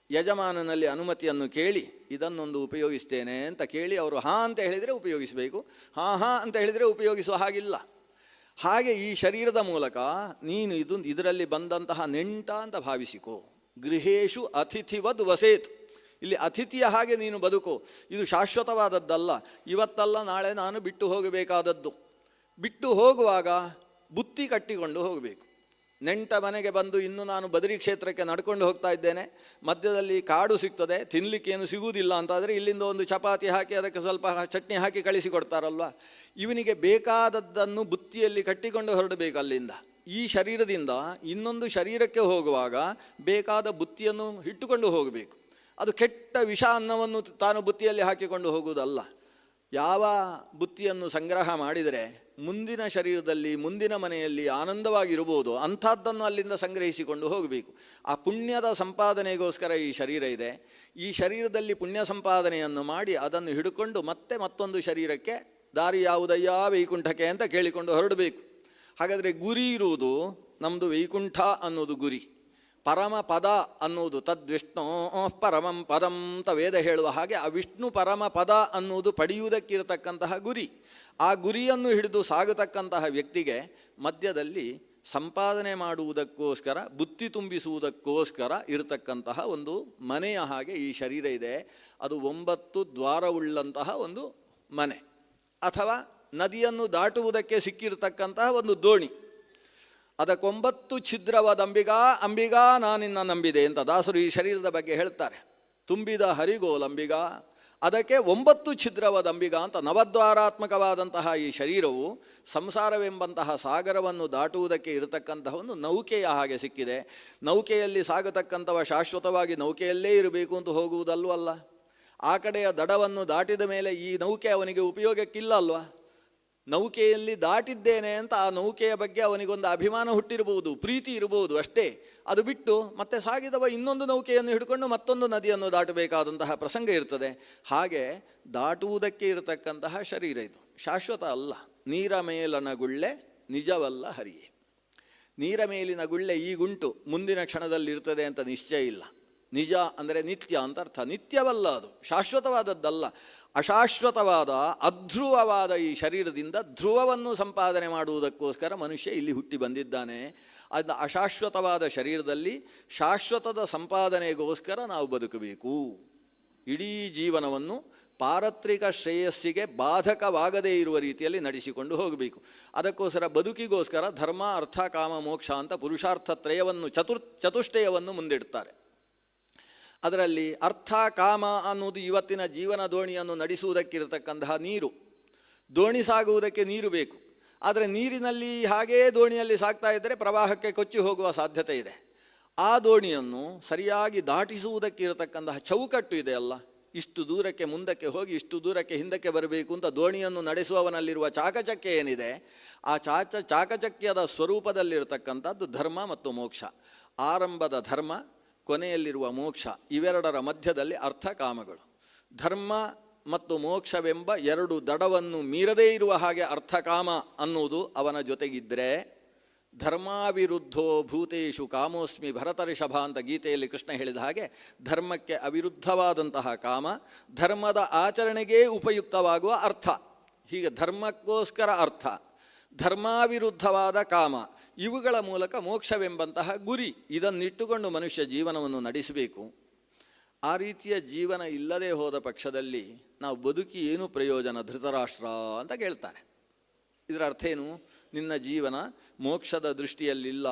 ಯಜಮಾನನಲ್ಲಿ ಅನುಮತಿಯನ್ನು ಕೇಳಿ ಇದನ್ನೊಂದು ಉಪಯೋಗಿಸ್ತೇನೆ ಅಂತ ಕೇಳಿ ಅವರು ಹಾಂ ಅಂತ ಹೇಳಿದರೆ ಉಪಯೋಗಿಸಬೇಕು, ಹಾಂ ಅಂತ ಹೇಳಿದರೆ ಉಪಯೋಗಿಸುವ ಹಾಗಿಲ್ಲ. ಹಾಗೆ ಈ ಶರೀರದ ಮೂಲಕ ನೀನು ಇದರಲ್ಲಿ ಬಂದಂತಹ ನೆಂಟ ಅಂತ ಭಾವಿಸಿಕೋ. ಗೃಹೇಶು ಅತಿಥಿವದ್ ವಸೇತ್. ಇಲ್ಲಿ ಅತಿಥಿಯ ಹಾಗೆ ನೀನು ಬದುಕು. ಇದು ಶಾಶ್ವತವಾದದ್ದಲ್ಲ, ಇವತ್ತಲ್ಲ ನಾಳೆ ನಾನು ಬಿಟ್ಟು ಹೋಗಬೇಕಾದದ್ದು. ಬಿಟ್ಟು ಹೋಗುವಾಗ ಬುತ್ತಿ ಕಟ್ಟಿಕೊಂಡು ಹೋಗಬೇಕು. ನೆಂಟ ಮನೆಗೆ ಬಂದು ಇನ್ನು ನಾನು ಬದರಿ ಕ್ಷೇತ್ರಕ್ಕೆ ನಡ್ಕೊಂಡು ಹೋಗ್ತಾ ಇದ್ದೇನೆ, ಮಧ್ಯದಲ್ಲಿ ಕಾಡು ಸಿಗ್ತದೆ, ತಿನ್ನಲಿಕ್ಕೇನು ಸಿಗುವುದಿಲ್ಲ ಅಂತಾದರೆ ಇಲ್ಲಿಂದ ಒಂದು ಚಪಾತಿ ಹಾಕಿ ಅದಕ್ಕೆ ಸ್ವಲ್ಪ ಚಟ್ನಿ ಹಾಕಿ ಕಳಿಸಿಕೊಡ್ತಾರಲ್ವ. ಇವನಿಗೆ ಬೇಕಾದದ್ದನ್ನು ಬುತ್ತಿಯಲ್ಲಿ ಕಟ್ಟಿಕೊಂಡು ಹೊರಡಬೇಕು ಅಲ್ಲಿಂದ. ಈ ಶರೀರದಿಂದ ಇನ್ನೊಂದು ಶರೀರಕ್ಕೆ ಹೋಗುವಾಗ ಬೇಕಾದ ಬುತ್ತಿಯನ್ನು ಇಟ್ಟುಕೊಂಡು ಹೋಗಬೇಕು. ಅದು ಕೆಟ್ಟ ವಿಷ ಅನ್ನವನ್ನು ತಾನು ಬುತ್ತಿಯಲ್ಲಿ ಹಾಕಿಕೊಂಡು ಹೋಗುವುದಲ್ಲ. ಯಾವ ಬುತ್ತಿಯನ್ನು ಸಂಗ್ರಹ ಮಾಡಿದರೆ ಮುಂದಿನ ಶರೀರದಲ್ಲಿ ಮುಂದಿನ ಮನೆಯಲ್ಲಿ ಆನಂದವಾಗಿರ್ಬೋದು ಅಂಥದ್ದನ್ನು ಅಲ್ಲಿಂದ ಸಂಗ್ರಹಿಸಿಕೊಂಡು ಹೋಗಬೇಕು. ಆ ಪುಣ್ಯದ ಸಂಪಾದನೆಗೋಸ್ಕರ ಈ ಶರೀರ ಇದೆ. ಈ ಶರೀರದಲ್ಲಿ ಪುಣ್ಯ ಸಂಪಾದನೆಯನ್ನು ಮಾಡಿ ಅದನ್ನು ಹಿಡ್ಕೊಂಡು ಮತ್ತೆ ಮತ್ತೊಂದು ಶರೀರಕ್ಕೆ ದಾರಿ ಯಾವುದಯ್ಯ ವೈಕುಂಠಕ್ಕೆ ಅಂತ ಕೇಳಿಕೊಂಡು ಹೊರಡಬೇಕು. ಹಾಗಾದರೆ ಗುರಿ ಇರುವುದು ನಮ್ಮದು ವೈಕುಂಠ ಅನ್ನೋದು ಗುರಿ. ಪರಮ ಪದ ಅನ್ನುವುದು ತದ್ವಿಷ್ಣು ಪರಮಂ ಪದಂ ಅಂತ ವೇದ ಹೇಳುವ ಹಾಗೆ ಆ ವಿಷ್ಣು ಪರಮ ಪದ ಅನ್ನುವುದು ಪಡೆಯುವುದಕ್ಕಿರತಕ್ಕಂತಹ ಗುರಿ. ಆ ಗುರಿಯನ್ನು ಹಿಡಿದು ಸಾಗತಕ್ಕಂತಹ ವ್ಯಕ್ತಿಗೆ ಮಧ್ಯದಲ್ಲಿ ಸಂಪಾದನೆ ಮಾಡುವುದಕ್ಕೋಸ್ಕರ ಬುತ್ತಿ ತುಂಬಿಸುವುದಕ್ಕೋಸ್ಕರ ಇರತಕ್ಕಂತಹ ಒಂದು ಮನೆಯ ಹಾಗೆ ಈ ಶರೀರ ಇದೆ. ಅದು 9 ದ್ವಾರವುಳ್ಳಂತಹ ಒಂದು ಮನೆ, ಅಥವಾ ನದಿಯನ್ನು ದಾಟುವುದಕ್ಕೆ ಸಿಕ್ಕಿರತಕ್ಕಂತಹ ಒಂದು ದೋಣಿ. ಅದಕ್ಕೆ 9 ಛಿದ್ರವಾದ ಅಂಬಿಗಾ ನಾನಿನ್ನ ನಂಬಿದೆ ಅಂತ ದಾಸರು ಈ ಶರೀರದ ಬಗ್ಗೆ ಹೇಳ್ತಾರೆ. ತುಂಬಿದ ಹರಿಗೋಲಂಬಿಗ, ಅದಕ್ಕೆ 9 ಛಿದ್ರವಾದ ಅಂಬಿಗ ಅಂತ. ನವದ್ವಾರಾತ್ಮಕವಾದಂತಹ ಈ ಶರೀರವು ಸಂಸಾರವೆಂಬಂತಹ ಸಾಗರವನ್ನು ದಾಟುವುದಕ್ಕೆ ಇರತಕ್ಕಂತಹ ಒಂದು ನೌಕೆಯ ಹಾಗೆ ಸಿಕ್ಕಿದೆ. ನೌಕೆಯಲ್ಲಿ ಸಾಗತಕ್ಕಂಥವ ಶಾಶ್ವತವಾಗಿ ನೌಕೆಯಲ್ಲೇ ಇರಬೇಕು ಅಂತ ಹೋಗುವುದಲ್ವಲ್ಲ. ಆ ಕಡೆಯ ದಡವನ್ನು ದಾಟಿದ ಮೇಲೆ ಈ ನೌಕೆ ಅವನಿಗೆ ಉಪಯೋಗಕ್ಕಿಲ್ಲ ಅಲ್ವಾ. ನೌಕೆಯಲ್ಲಿ ದಾಟಿದ್ದೇನೆ ಅಂತ ಆ ನೌಕೆಯ ಬಗ್ಗೆ ಅವನಿಗೊಂದು ಅಭಿಮಾನ ಹುಟ್ಟಿರಬಹುದು, ಪ್ರೀತಿ ಇರಬಹುದು ಅಷ್ಟೇ. ಅದು ಬಿಟ್ಟು ಮತ್ತೆ ಸಾಗಿದವ ಇನ್ನೊಂದು ನೌಕೆಯನ್ನು ಹಿಡ್ಕೊಂಡು ಮತ್ತೊಂದು ನದಿಯನ್ನು ದಾಟಬೇಕಾದಂತಹ ಪ್ರಸಂಗ ಇರ್ತದೆ. ಹಾಗೆ ದಾಟುವುದಕ್ಕೆ ಇರತಕ್ಕಂತಹ ಶರೀರ ಇದು ಶಾಶ್ವತ ಅಲ್ಲ. ನೀರ ಮೇಲನ ಗುಳ್ಳೆ ನಿಜವಲ್ಲ ಹರಿಯೇ. ನೀರ ಮೇಲಿನ ಗುಳ್ಳೆ ಈಗುಂಟು, ಮುಂದಿನ ಕ್ಷಣದಲ್ಲಿ ಇರ್ತದೆ ಅಂತ ನಿಶ್ಚಯ ಇಲ್ಲ. ನಿಜ ಅಂದರೆ ನಿತ್ಯ ಅಂತ ಅರ್ಥ. ನಿತ್ಯವಲ್ಲ, ಅದು ಶಾಶ್ವತವಾದದ್ದಲ್ಲ. ಅಶಾಶ್ವತವಾದ ಅಧ್ರುವವಾದ ಈ ಶರೀರದಿಂದ ಧ್ರುವವನ್ನು ಸಂಪಾದನೆ ಮಾಡುವುದಕ್ಕೋಸ್ಕರ ಮನುಷ್ಯ ಇಲ್ಲಿ ಹುಟ್ಟಿ ಬಂದಿದ್ದಾನೆ. ಅದನ್ನ ಅಶಾಶ್ವತವಾದ ಶರೀರದಲ್ಲಿ ಶಾಶ್ವತದ ಸಂಪಾದನೆಗೋಸ್ಕರ ನಾವು ಬದುಕಬೇಕು. ಇಡೀ ಜೀವನವನ್ನು ಪಾರತ್ರಿಕ ಶ್ರೇಯಸ್ಸಿಗೆ ಬಾಧಕವಾಗದೇ ಇರುವ ರೀತಿಯಲ್ಲಿ ನಡೆಸಿಕೊಂಡು ಹೋಗಬೇಕು. ಅದಕ್ಕೋಸ್ಕರ ಬದುಕಿಗೋಸ್ಕರ ಧರ್ಮ ಅರ್ಥ ಕಾಮ ಮೋಕ್ಷ ಅಂತ ಪುರುಷಾರ್ಥ ತ್ರಯವನ್ನು ಚತುಷ್ಟಯವನ್ನು ಮುಂದಿಡ್ತಾರೆ. ಅದರಲ್ಲಿ ಅರ್ಥ ಕಾಮ ಅನ್ನೋದು ಇವತ್ತಿನ ಜೀವನ ದೋಣಿಯನ್ನು ನಡೆಸುವುದಕ್ಕಿರತಕ್ಕಂತಹ ನೀರು. ದೋಣಿ ಸಾಗುವುದಕ್ಕೆ ನೀರು ಬೇಕು. ಆದರೆ ನೀರಿನಲ್ಲಿ ಹಾಗೇ ದೋಣಿಯಲ್ಲಿ ಸಾಗ್ತಾ ಇದ್ದರೆ ಪ್ರವಾಹಕ್ಕೆ ಕೊಚ್ಚಿ ಹೋಗುವ ಸಾಧ್ಯತೆ ಇದೆ. ಆ ದೋಣಿಯನ್ನು ಸರಿಯಾಗಿ ದಾಟಿಸುವುದಕ್ಕಿರತಕ್ಕಂತಹ ಚೌಕಟ್ಟು ಇದೆಯಲ್ಲ, ಇಷ್ಟು ದೂರಕ್ಕೆ ಮುಂದಕ್ಕೆ ಹೋಗಿ ಇಷ್ಟು ದೂರಕ್ಕೆ ಹಿಂದಕ್ಕೆ ಬರಬೇಕು ಅಂತ ದೋಣಿಯನ್ನು ನಡೆಸುವವನಲ್ಲಿರುವ ಚಾಕಚಕ್ಯ ಏನಿದೆ, ಆ ಚಾಕಚಕ್ಯದ ಸ್ವರೂಪದಲ್ಲಿರತಕ್ಕಂಥದ್ದು ಧರ್ಮ ಮತ್ತು ಮೋಕ್ಷ. ಆರಂಭದ ಧರ್ಮ, ಕೊನೆಯಲ್ಲಿರುವ ಮೋಕ್ಷ, ಇವೆರಡರ ಮಧ್ಯದಲ್ಲಿ ಅರ್ಥ ಕಾಮಗಳು. ಧರ್ಮ ಮತ್ತು ಮೋಕ್ಷವೆಂಬ 2 ದಡವನ್ನು ಮೀರದೇ ಇರುವ ಹಾಗೆ ಅರ್ಥಕಾಮ ಅನ್ನುವುದು ಅವನ ಜೊತೆಗಿದ್ದರೆ, ಧರ್ಮಾವಿರುದ್ಧೋ ಭೂತೇಶು ಕಾಮೋಸ್ಮಿ ಭರತರಿಷಭ ಅಂತ ಗೀತೆಯಲ್ಲಿ ಕೃಷ್ಣ ಹೇಳಿದ ಹಾಗೆ ಧರ್ಮಕ್ಕೆ ಅವಿರುದ್ಧವಾದಂತಹ ಕಾಮ ಧರ್ಮದ ಆಚರಣೆಗೇ ಉಪಯುಕ್ತವಾಗುವ ಅರ್ಥ. ಹೀಗೆ ಧರ್ಮಕ್ಕೋಸ್ಕರ ಅರ್ಥ, ಧರ್ಮಾವಿರುದ್ಧವಾದ ಕಾಮ, ಇವುಗಳ ಮೂಲಕ ಮೋಕ್ಷವೆಂಬಂತಹ ಗುರಿ, ಇದನ್ನಿಟ್ಟುಕೊಂಡು ಮನುಷ್ಯ ಜೀವನವನ್ನು ನಡೆಸಬೇಕು. ಆ ರೀತಿಯ ಜೀವನ ಇಲ್ಲದೆ ಹೋದ ಪಕ್ಷದಲ್ಲಿ ನಾವು ಬದುಕಿ ಏನು ಪ್ರಯೋಜನ ಧೃತರಾಷ್ಟ್ರ ಅಂತ ಕೇಳ್ತಾನೆ. ಇದರ ಅರ್ಥ ಏನು? ನಿನ್ನ ಜೀವನ ಮೋಕ್ಷದ ದೃಷ್ಟಿಯಲ್ಲಿಲ್ಲ,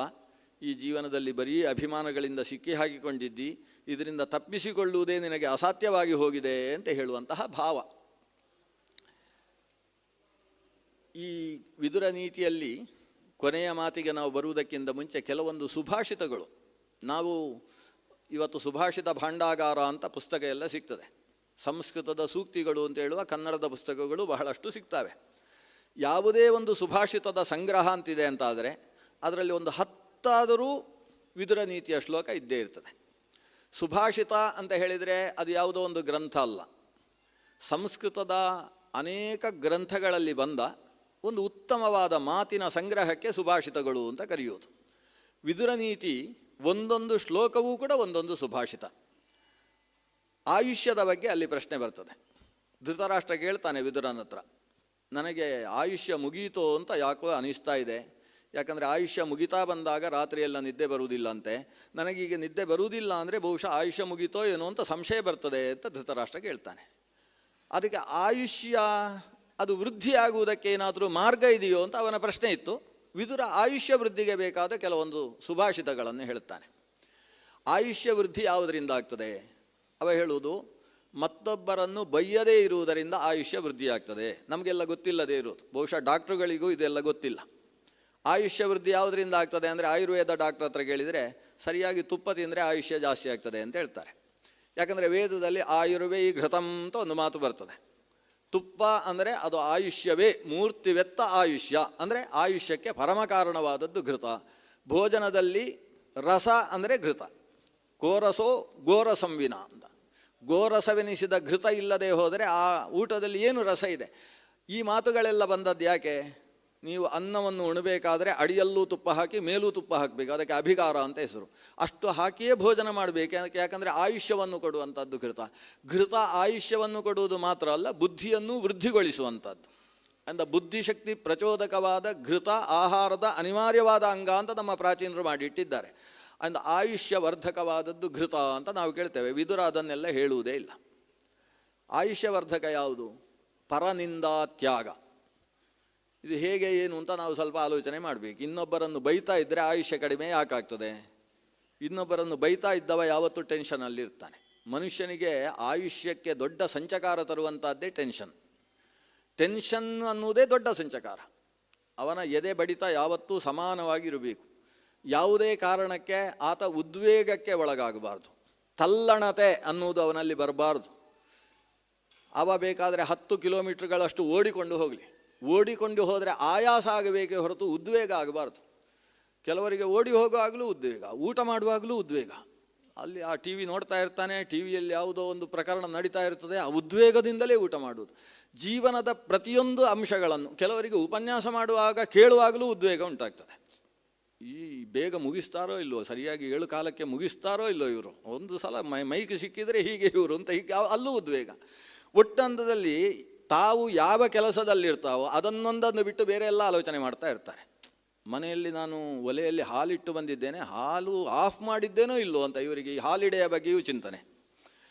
ಈ ಜೀವನದಲ್ಲಿ ಬರೀ ಅಭಿಮಾನಗಳಿಂದ ಸಿಕ್ಕಿ ಹಾಕಿಕೊಂಡಿದ್ದಿ, ಇದರಿಂದ ತಪ್ಪಿಸಿಕೊಳ್ಳುವುದೇ ನಿನಗೆ ಅಸಾಧ್ಯವಾಗಿ ಹೋಗಿದೆ ಅಂತ ಹೇಳುವಂತಹ ಭಾವ. ಈ ವಿದುರ ನೀತಿಯಲ್ಲಿ ಕೊನೆಯ ಮಾತಿಗೆ ನಾವು ಬರುವುದಕ್ಕಿಂತ ಮುಂಚೆ ಕೆಲವೊಂದು ಸುಭಾಷಿತಗಳು. ನಾವು ಇವತ್ತು ಸುಭಾಷಿತ ಭಾಂಡಾಗಾರ ಅಂತ ಪುಸ್ತಕ ಎಲ್ಲ ಸಿಗ್ತದೆ. ಸಂಸ್ಕೃತದ ಸೂಕ್ತಿಗಳು ಅಂತ ಹೇಳುವ ಕನ್ನಡದ ಪುಸ್ತಕಗಳು ಬಹಳಷ್ಟು ಸಿಗ್ತವೆ. ಯಾವುದೇ ಒಂದು ಸುಭಾಷಿತದ ಸಂಗ್ರಹ ಅಂತಿದೆ ಅಂತಾದರೆ ಅದರಲ್ಲಿ ಒಂದು 10 ವಿದುರ ನೀತಿಯ ಶ್ಲೋಕ ಇದ್ದೇ ಇರ್ತದೆ. ಸುಭಾಷಿತ ಅಂತ ಹೇಳಿದರೆ ಅದು ಯಾವುದೋ ಒಂದು ಗ್ರಂಥ ಅಲ್ಲ, ಸಂಸ್ಕೃತದ ಅನೇಕ ಗ್ರಂಥಗಳಲ್ಲಿ ಬಂದ ಒಂದು ಉತ್ತಮವಾದ ಮಾತಿನ ಸಂಗ್ರಹಕ್ಕೆ ಸುಭಾಷಿತಗಳು ಅಂತ ಕರೆಯೋದು. ವಿದುರ ನೀತಿ ಒಂದೊಂದು ಶ್ಲೋಕವೂ ಕೂಡ ಒಂದೊಂದು ಸುಭಾಷಿತ. ಆಯುಷ್ಯದ ಬಗ್ಗೆ ಅಲ್ಲಿ ಪ್ರಶ್ನೆ ಬರ್ತದೆ. ಧೃತರಾಷ್ಟ್ರ ಕೇಳ್ತಾನೆ ವಿದುರನ ಹತ್ರ, ನನಗೆ ಆಯುಷ್ಯ ಮುಗೀತೋ ಅಂತ ಯಾಕೋ ಅನಿಸ್ತಾ ಇದೆ, ಯಾಕಂದರೆ ಆಯುಷ್ಯ ಮುಗಿತಾ ಬಂದಾಗ ರಾತ್ರಿಯೆಲ್ಲ ನಿದ್ದೆ ಬರುವುದಿಲ್ಲ ಅಂತೆ, ನನಗೀಗ ನಿದ್ದೆ ಬರುವುದಿಲ್ಲ ಅಂದರೆ ಬಹುಶಃ ಆಯುಷ್ಯ ಮುಗೀತೋ ಏನೋ ಅಂತ ಸಂಶಯ ಬರ್ತದೆ ಅಂತ ಧೃತರಾಷ್ಟ್ರ ಕೇಳ್ತಾನೆ. ಅದಕ್ಕೆ ಆಯುಷ್ಯ ಅದು ವೃದ್ಧಿಯಾಗುವುದಕ್ಕೆ ಏನಾದರೂ ಮಾರ್ಗ ಇದೆಯೋ ಅಂತ ಅವನ ಪ್ರಶ್ನೆ ಇತ್ತು. ವಿದುರ ಆಯುಷ್ಯ ವೃದ್ಧಿಗೆ ಬೇಕಾದ ಕೆಲವೊಂದು ಸುಭಾಷಿತಗಳನ್ನು ಹೇಳುತ್ತಾನೆ. ಆಯುಷ್ಯ ವೃದ್ಧಿ ಯಾವುದರಿಂದ ಆಗ್ತದೆ? ಅವ ಹೇಳುವುದು, ಮತ್ತೊಬ್ಬರನ್ನು ಬೈಯದೇ ಇರುವುದರಿಂದ ಆಯುಷ್ಯ ವೃದ್ಧಿಯಾಗ್ತದೆ. ನಮಗೆಲ್ಲ ಗೊತ್ತಿಲ್ಲದೇ ಇರುವುದು, ಬಹುಶಃ ಡಾಕ್ಟ್ರುಗಳಿಗೂ ಇದೆಲ್ಲ ಗೊತ್ತಿಲ್ಲ. ಆಯುಷ್ಯ ವೃದ್ಧಿ ಯಾವುದರಿಂದ ಆಗ್ತದೆ ಅಂದರೆ ಆಯುರ್ವೇದ ಡಾಕ್ಟ್ರ್ ಹತ್ರ ಕೇಳಿದರೆ ಸರಿಯಾಗಿ ತುಪ್ಪ ತಿಂದರೆ ಆಯುಷ್ಯ ಜಾಸ್ತಿ ಆಗ್ತದೆ ಅಂತ ಹೇಳ್ತಾರೆ. ಯಾಕಂದರೆ ವೇದದಲ್ಲಿ ಆಯುರ್ವೇ ಘೃತಂ ಅಂತ ಒಂದು ಮಾತು ಬರ್ತದೆ. ತುಪ್ಪ ಅಂದರೆ ಅದು ಆಯುಷ್ಯವೇ, ಮೂರ್ತಿವೆತ್ತ ಆಯುಷ್ಯ ಅಂದರೆ ಆಯುಷ್ಯಕ್ಕೆ ಪರಮ ಕಾರಣವಾದದ್ದು ಘೃತ. ಭೋಜನದಲ್ಲಿ ರಸ ಅಂದರೆ ಘೃತ, ಗೋರಸೋ ಗೋರಸಂವಿನ ಅಂತ. ಗೋರಸವೆನಿಸಿದ ಘೃತ ಇಲ್ಲದೆ ಹೋದರೆ ಆ ಊಟದಲ್ಲಿ ಏನು ರಸ ಇದೆ? ಈ ಮಾತುಗಳೆಲ್ಲ ಬಂದದ್ದು ಯಾಕೆ? ನೀವು ಅನ್ನವನ್ನು ಉಣಬೇಕಾದರೆ ಅಡಿಯಲ್ಲೂ ತುಪ್ಪ ಹಾಕಿ ಮೇಲೂ ತುಪ್ಪ ಹಾಕಬೇಕು, ಅದಕ್ಕೆ ಅಭಿಕಾರ ಅಂತ ಹೆಸರು. ಅಷ್ಟು ಹಾಕಿಯೇ ಭೋಜನ ಮಾಡಬೇಕು, ಯಾಕಂದರೆ ಆಯುಷ್ಯವನ್ನು ಕೊಡುವಂಥದ್ದು ಘೃತ. ಘೃತ ಆಯುಷ್ಯವನ್ನು ಕೊಡುವುದು ಮಾತ್ರ ಅಲ್ಲ, ಬುದ್ಧಿಯನ್ನು ವೃದ್ಧಿಗೊಳಿಸುವಂಥದ್ದು. ಅಂದ ಬುದ್ಧಿಶಕ್ತಿ ಪ್ರಚೋದಕವಾದ ಘೃತ ಆಹಾರದ ಅನಿವಾರ್ಯವಾದ ಅಂಗ ಅಂತ ನಮ್ಮ ಪ್ರಾಚೀನರು ಮಾಡಿಟ್ಟಿದ್ದಾರೆ. ಅಂದ ಆಯುಷ್ಯ ವರ್ಧಕವಾದದ್ದು ಘೃತ ಅಂತ ನಾವು ಕೇಳ್ತೇವೆ. ವಿದುರ ಅದನ್ನೆಲ್ಲ ಹೇಳುವುದೇ ಇಲ್ಲ. ಆಯುಷ್ಯವರ್ಧಕ ಯಾವುದು? ಪರನಿಂದಾ ತ್ಯಾಗ. ಇದು ಹೇಗೆ ಏನು ಅಂತ ನಾವು ಸ್ವಲ್ಪ ಆಲೋಚನೆ ಮಾಡಬೇಕು. ಇನ್ನೊಬ್ಬರನ್ನು ಬೈತಾ ಇದ್ದರೆ ಆಯುಷ್ಯ ಕಡಿಮೆ ಯಾಕಾಗ್ತದೆ? ಇನ್ನೊಬ್ಬರನ್ನು ಬೈತಾ ಇದ್ದವ ಯಾವತ್ತೂ ಟೆನ್ಷನಲ್ಲಿರ್ತಾನೆ. ಮನುಷ್ಯನಿಗೆ ಆಯುಷ್ಯಕ್ಕೆ ದೊಡ್ಡ ಸಂಚಕಾರ ತರುವಂಥದ್ದೇ ಟೆನ್ಷನ್. ಟೆನ್ಷನ್ ಅನ್ನುವುದೇ ದೊಡ್ಡ ಸಂಚಕಾರ. ಅವನ ಎದೆ ಬಡಿತ ಯಾವತ್ತೂ ಸಮಾನವಾಗಿರಬೇಕು. ಯಾವುದೇ ಕಾರಣಕ್ಕೆ ಆತ ಉದ್ವೇಗಕ್ಕೆ ಒಳಗಾಗಬಾರ್ದು, ತಲ್ಲಣತೆ ಅನ್ನುವುದು ಅವನಲ್ಲಿ ಬರಬಾರ್ದು. ಅವ ಬೇಕಾದರೆ 10 ಕಿಲೋಮೀಟರ್ಗಳಷ್ಟು ಓಡಿಕೊಂಡು ಹೋಗಲಿ, ಓಡಿಕೊಂಡು ಹೋದರೆ ಆಯಾಸ ಆಗಬೇಕೇ ಹೊರತು ಉದ್ವೇಗ ಆಗಬಾರ್ದು. ಕೆಲವರಿಗೆ ಓಡಿ ಹೋಗುವಾಗಲೂ ಉದ್ವೇಗ, ಊಟ ಮಾಡುವಾಗಲೂ ಉದ್ವೇಗ. ಅಲ್ಲಿ ಆ ಟಿ ವಿ ನೋಡ್ತಾ ಇರ್ತಾನೆ, ಟಿ ವಿಯಲ್ಲಿ ಯಾವುದೋ ಒಂದು ಪ್ರಕರಣ ನಡೀತಾ ಇರ್ತದೆ, ಆ ಉದ್ವೇಗದಿಂದಲೇ ಊಟ ಮಾಡುವುದು. ಜೀವನದ ಪ್ರತಿಯೊಂದು ಅಂಶಗಳನ್ನು, ಕೆಲವರಿಗೆ ಉಪನ್ಯಾಸ ಮಾಡುವಾಗ ಕೇಳುವಾಗಲೂ ಉದ್ವೇಗ ಉಂಟಾಗ್ತದೆ. ಈ ಬೇಗ ಮುಗಿಸ್ತಾರೋ ಇಲ್ಲವೋ, ಸರಿಯಾಗಿ 7 ಕಾಲಕ್ಕೆ ಮುಗಿಸ್ತಾರೋ ಇಲ್ಲೋ ಇವರು, ಒಂದು ಸಲ ಮೈಕ್ ಸಿಕ್ಕಿದರೆ ಹೀಗೆ ಇವರು ಅಂತ ಹೀಗೆ ಅಲ್ಲೂ ಉದ್ವೇಗ. ಒಟ್ಟಂತದಲ್ಲಿ ತಾವು ಯಾವ ಕೆಲಸದಲ್ಲಿರ್ತಾವೋ ಅದನ್ನೊಂದನ್ನು ಬಿಟ್ಟು ಬೇರೆ ಎಲ್ಲ ಆಲೋಚನೆ ಮಾಡ್ತಾ ಇರ್ತಾರೆ. ಮನೆಯಲ್ಲಿ ನಾನು ಒಲೆಯಲ್ಲಿ ಹಾಲಿಟ್ಟು ಬಂದಿದ್ದೇನೆ, ಹಾಲು ಆಫ್ ಮಾಡಿದ್ದೇನೋ ಇಲ್ಲೋ ಅಂತ ಇವರಿಗೆ ಈ ಹಾಲಿಡೆಯ ಬಗ್ಗೆಯೂ ಚಿಂತನೆ.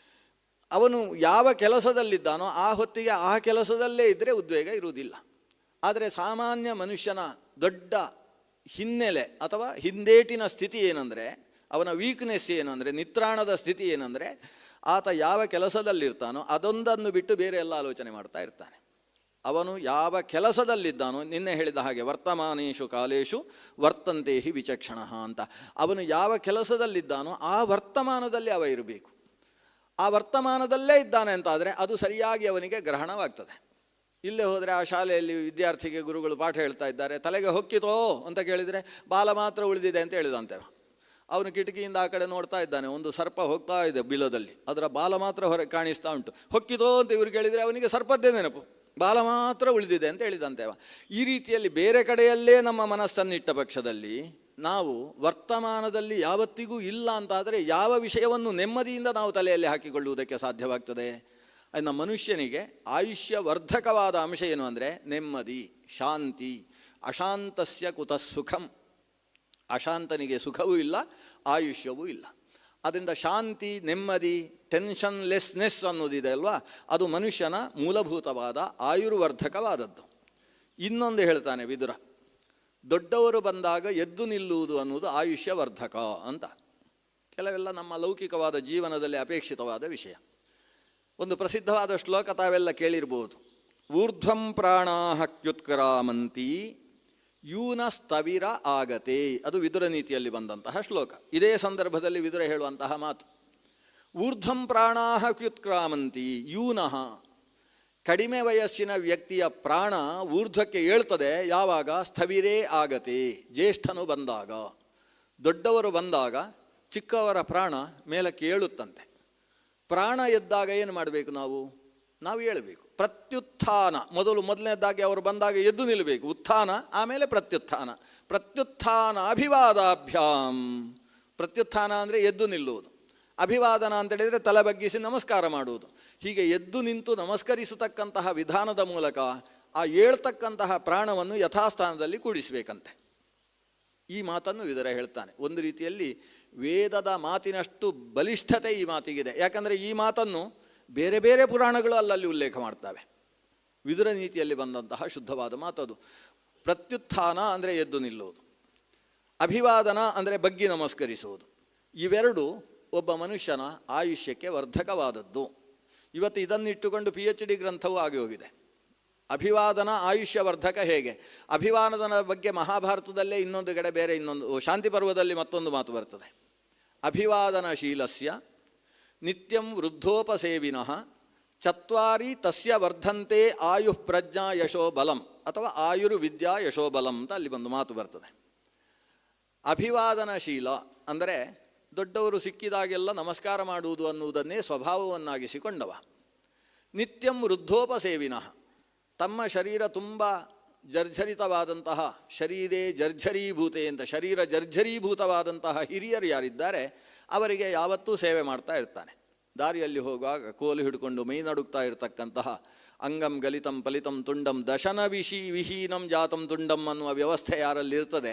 ಅವನು ಯಾವ ಕೆಲಸದಲ್ಲಿದ್ದಾನೋ ಆ ಹೊತ್ತಿಗೆ ಆ ಕೆಲಸದಲ್ಲೇ ಇದ್ದರೆ ಉದ್ವೇಗ ಇರುವುದಿಲ್ಲ. ಆದರೆ ಸಾಮಾನ್ಯ ಮನುಷ್ಯನ ದೊಡ್ಡ ಹಿನ್ನೆಲೆ ಅಥವಾ ಹಿಂದೇಟಿನ ಸ್ಥಿತಿ ಏನಂದರೆ, ಅವನ ವೀಕ್ನೆಸ್ ಏನಂದರೆ, ನಿತ್ರಾಣದ ಸ್ಥಿತಿ ಏನಂದರೆ, ಆತ ಯಾವ ಕೆಲಸದಲ್ಲಿರ್ತಾನೋ ಅದೊಂದನ್ನು ಬಿಟ್ಟು ಬೇರೆ ಎಲ್ಲ ಆಲೋಚನೆ ಮಾಡ್ತಾ ಇರ್ತಾನೆ. ಅವನು ಯಾವ ಕೆಲಸದಲ್ಲಿದ್ದಾನೋ, ನಿನ್ನೆ ಹೇಳಿದ ಹಾಗೆ ವರ್ತಮಾನೇಶು ಕಾಲೇಶು ವರ್ತಂತೆ ಹಿ ವಿಚಕ್ಷಣ ಅಂತ, ಅವನು ಯಾವ ಕೆಲಸದಲ್ಲಿದ್ದಾನೋ ಆ ವರ್ತಮಾನದಲ್ಲಿ ಅವ ಇರಬೇಕು. ಆ ವರ್ತಮಾನದಲ್ಲೇ ಇದ್ದಾನೆ ಅಂತಾದರೆ ಅದು ಸರಿಯಾಗಿ ಅವನಿಗೆ ಗ್ರಹಣವಾಗ್ತದೆ. ಇಲ್ಲೇ ಹೋದರೆ ಆ ಶಾಲೆಯಲ್ಲಿ ವಿದ್ಯಾರ್ಥಿಗೆ ಗುರುಗಳು ಪಾಠ ಹೇಳ್ತಾ ಇದ್ದಾರೆ, ತಲೆಗೆ ಹೊಕ್ಕಿತೋ ಅಂತ ಕೇಳಿದರೆ ಬಾಲ ಮಾತ್ರ ಉಳಿದಿದೆ ಅಂತ ಹೇಳಿದಂತೆ. ಅವನು ಕಿಟಕಿಯಿಂದ ಆ ಕಡೆ ನೋಡ್ತಾ ಇದ್ದಾನೆ, ಒಂದು ಸರ್ಪ ಹೋಗ್ತಾ ಇದೆ ಬಿಲದಲ್ಲಿ, ಅದರ ಬಾಲ ಮಾತ್ರ ಹೊರಗೆ ಕಾಣಿಸ್ತಾ ಉಂಟು. ಹೊಕ್ಕಿತೋ ಅಂತ ಇವರು ಕೇಳಿದರೆ ಅವನಿಗೆ ಸರ್ಪದ್ದೇ ನೆನಪು, ಬಾಲ ಮಾತ್ರ ಉಳಿದಿದೆ ಅಂತ ಹೇಳಿದಂತೆ. ಈ ರೀತಿಯಲ್ಲಿ ಬೇರೆ ಕಡೆಯಲ್ಲೇ ನಮ್ಮ ಮನಸ್ಸನ್ನಿಟ್ಟ ಪಕ್ಷದಲ್ಲಿ ನಾವು ವರ್ತಮಾನದಲ್ಲಿ ಯಾವತ್ತಿಗೂ ಇಲ್ಲ ಅಂತಾದರೆ ಯಾವ ವಿಷಯವನ್ನು ನೆಮ್ಮದಿಯಿಂದ ನಾವು ತಲೆಯಲ್ಲಿ ಹಾಕಿಕೊಳ್ಳುವುದಕ್ಕೆ ಸಾಧ್ಯವಾಗ್ತದೆ? ನಮ್ಮ ಮನುಷ್ಯನಿಗೆ ಆಯುಷ್ಯ ವರ್ಧಕವಾದ ಅಂಶ ಏನು ಅಂದರೆ ನೆಮ್ಮದಿ, ಶಾಂತಿ. ಅಶಾಂತಸ್ಯ ಕುತಃ ಸುಖಂ. ಅಶಾಂತನಿಗೆ ಸುಖವೂ ಇಲ್ಲ, ಆಯುಷ್ಯವೂ ಇಲ್ಲ. ಅದರಿಂದ ಶಾಂತಿ, ನೆಮ್ಮದಿ, ಟೆನ್ಷನ್ಲೆಸ್ನೆಸ್ ಅನ್ನೋದಿದೆ ಅಲ್ವಾ, ಅದು ಮನುಷ್ಯನ ಮೂಲಭೂತವಾದ ಆಯುರ್ವರ್ಧಕವಾದದ್ದು. ಇನ್ನೊಂದು ಹೇಳ್ತಾನೆ ವಿದುರ, ದೊಡ್ಡವರು ಬಂದಾಗ ಎದ್ದು ನಿಲ್ಲುವುದು ಅನ್ನೋದು ಆಯುಷ್ಯವರ್ಧಕ ಅಂತ. ಕೆಲವೆಲ್ಲ ನಮ್ಮ ಲೌಕಿಕವಾದ ಜೀವನದಲ್ಲಿ ಅಪೇಕ್ಷಿತವಾದ ವಿಷಯ. ಒಂದು ಪ್ರಸಿದ್ಧವಾದ ಶ್ಲೋಕ ತಾವೆಲ್ಲ ಕೇಳಿರ್ಬೋದು, ಊರ್ಧ್ವಂ ಪ್ರಾಣಾಃ ಕ್ಯುತ್ಕ್ರಾಮಂತಿ ಯೂನ ಸ್ಥವಿರ ಆಗತೆ. ಅದು ವಿದುರ ನೀತಿಯಲ್ಲಿ ಬಂದಂತಹ ಶ್ಲೋಕ. ಇದೇ ಸಂದರ್ಭದಲ್ಲಿ ವಿದುರ ಹೇಳುವಂತಹ ಮಾತು, ಊರ್ಧ್ವಂ ಪ್ರಾಣಾಃ ಕ್ಯುತ್ಕ್ರಾಮಂತಿ ಯೂನಃ. ಕಡಿಮೆ ವಯಸ್ಸಿನ ವ್ಯಕ್ತಿಯ ಪ್ರಾಣ ಊರ್ಧ್ವಕ್ಕೆ ಏಳ್ತದೆ ಯಾವಾಗ? ಸ್ಥವಿರೇ ಆಗತೆ, ಜ್ಯೇಷ್ಠನು ಬಂದಾಗ. ದೊಡ್ಡವರು ಬಂದಾಗ ಚಿಕ್ಕವರ ಪ್ರಾಣ ಮೇಲಕ್ಕೆ ಏಳುತ್ತಂತೆ. ಪ್ರಾಣ ಎದ್ದಾಗ ಏನು ಮಾಡಬೇಕು? ನಾವು ಏಳಬೇಕು. ಪ್ರತ್ಯುತ್ಥಾನ ಮೊದಲನೇದಾಗಿ ಅವರು ಬಂದಾಗ ಎದ್ದು ನಿಲ್ಲಬೇಕು. ಉತ್ಥಾನ, ಆಮೇಲೆ ಪ್ರತ್ಯುತ್ಥಾನ. ಪ್ರತ್ಯುತ್ಥಾನ ಅಭಿವಾದಾಭ್ಯಾಂ. ಪ್ರತ್ಯುತ್ಥಾನ ಅಂದರೆ ಎದ್ದು ನಿಲ್ಲುವುದು. ಅಭಿವಾದನ ಅಂತ ಹೇಳಿದರೆ ತಲೆ ಬಗ್ಗಿಸಿ ನಮಸ್ಕಾರ ಮಾಡುವುದು. ಹೀಗೆ ಎದ್ದು ನಿಂತು ನಮಸ್ಕರಿಸತಕ್ಕಂತಹ ವಿಧಾನದ ಮೂಲಕ ಆ ಏಳ್ತಕ್ಕಂತಹ ಪ್ರಾಣವನ್ನು ಯಥಾಸ್ಥಾನದಲ್ಲಿ ಕೂಡಿಸಬೇಕಂತೆ. ಈ ಮಾತನ್ನು ಇದರ ಹೇಳ್ತಾನೆ. ಒಂದು ರೀತಿಯಲ್ಲಿ ವೇದದ ಮಾತಿನಷ್ಟು ಬಲಿಷ್ಠತೆ ಈ ಮಾತಿಗಿದೆ. ಯಾಕಂದರೆ ಈ ಮಾತನ್ನು ಬೇರೆ ಬೇರೆ ಪುರಾಣಗಳು ಅಲ್ಲಲ್ಲಿ ಉಲ್ಲೇಖ ಮಾಡ್ತವೆ. ವಿದುರ ನೀತಿಯಲ್ಲಿ ಬಂದಂತಹ ಶುದ್ಧವಾದ ಮಾತದು. ಪ್ರತ್ಯುತ್ಥಾನ ಅಂದರೆ ಎದ್ದು ನಿಲ್ಲುವುದು, ಅಭಿವಾದನ ಅಂದರೆ ಬಗ್ಗಿ ನಮಸ್ಕರಿಸುವುದು. ಇವೆರಡು ಒಬ್ಬ ಮನುಷ್ಯನ ಆಯುಷ್ಯಕ್ಕೆ ವರ್ಧಕವಾದದ್ದು. ಇವತ್ತು ಇದನ್ನಿಟ್ಟುಕೊಂಡು PhD ಗ್ರಂಥವೂ ಆಗಿ ಹೋಗಿದೆ. ಅಭಿವಾದನ ಆಯುಷ್ಯ ವರ್ಧಕ ಹೇಗೆ? ಅಭಿವಾದನ ಬಗ್ಗೆ ಮಹಾಭಾರತದಲ್ಲೇ ಇನ್ನೊಂದು ಕಡೆ ಬೇರೆ ಶಾಂತಿ ಪರ್ವದಲ್ಲಿ ಮತ್ತೊಂದು ಮಾತು ಬರ್ತದೆ. ಅಭಿವಾದನಶೀಲಸ್ಯ ನಿತ್ಯಂ ವೃದ್ಧೋಪಸೇವಿನಃ ಚತ್ವಾರಿ ತಸ್ಯ ವರ್ಧಂತೆ ಆಯುಃ ಪ್ರಜ್ಞಾ ಯಶೋಬಲಂ ಅಥವಾ ಆಯುರ್ವಿದ್ಯಾ ಯಶೋಬಲಂ ಅಂತ ಅಲ್ಲಿ ಒಂದು ಮಾತು ಬರ್ತದೆ. ಅಭಿವಾದನಶೀಲ ಅಂದರೆ ದೊಡ್ಡವರು ಸಿಕ್ಕಿದಾಗೆಲ್ಲ ನಮಸ್ಕಾರ ಮಾಡುವುದು ಅನ್ನುವುದನ್ನೇ ಸ್ವಭಾವವನ್ನಾಗಿಸಿಕೊಂಡವ. ನಿತ್ಯಂ ವೃದ್ಧೋಪಸೇವಿನಃ, ತಮ್ಮ ಶರೀರ ತುಂಬ ಜರ್ಜರಿತವಾದಂತಹ, ಶರೀರೇ ಜರ್ಜರೀಭೂತೆ ಅಂತ ಶರೀರ ಜರ್ಜರೀಭೂತವಾದಂತಹ ಹಿರಿಯರು ಯಾರಿದ್ದಾರೆ ಅವರಿಗೆ ಯಾವತ್ತೂ ಸೇವೆ ಮಾಡ್ತಾ ಇರ್ತಾನೆ. ದಾರಿಯಲ್ಲಿ ಹೋಗುವಾಗ ಕೋಲು ಹಿಡ್ಕೊಂಡು ಮೈ ನಡುಗ್ತಾ ಇರತಕ್ಕಂತಹ ಅಂಗಂ ಗಲಿತಂ ಫಲಿತಂ ತುಂಡಂ ದಶನ ವಿಹೀನಂ ಜಾತಂ ತುಂಡಂ ಅನ್ನುವ ವ್ಯವಸ್ಥೆ ಯಾರಲ್ಲಿರ್ತದೆ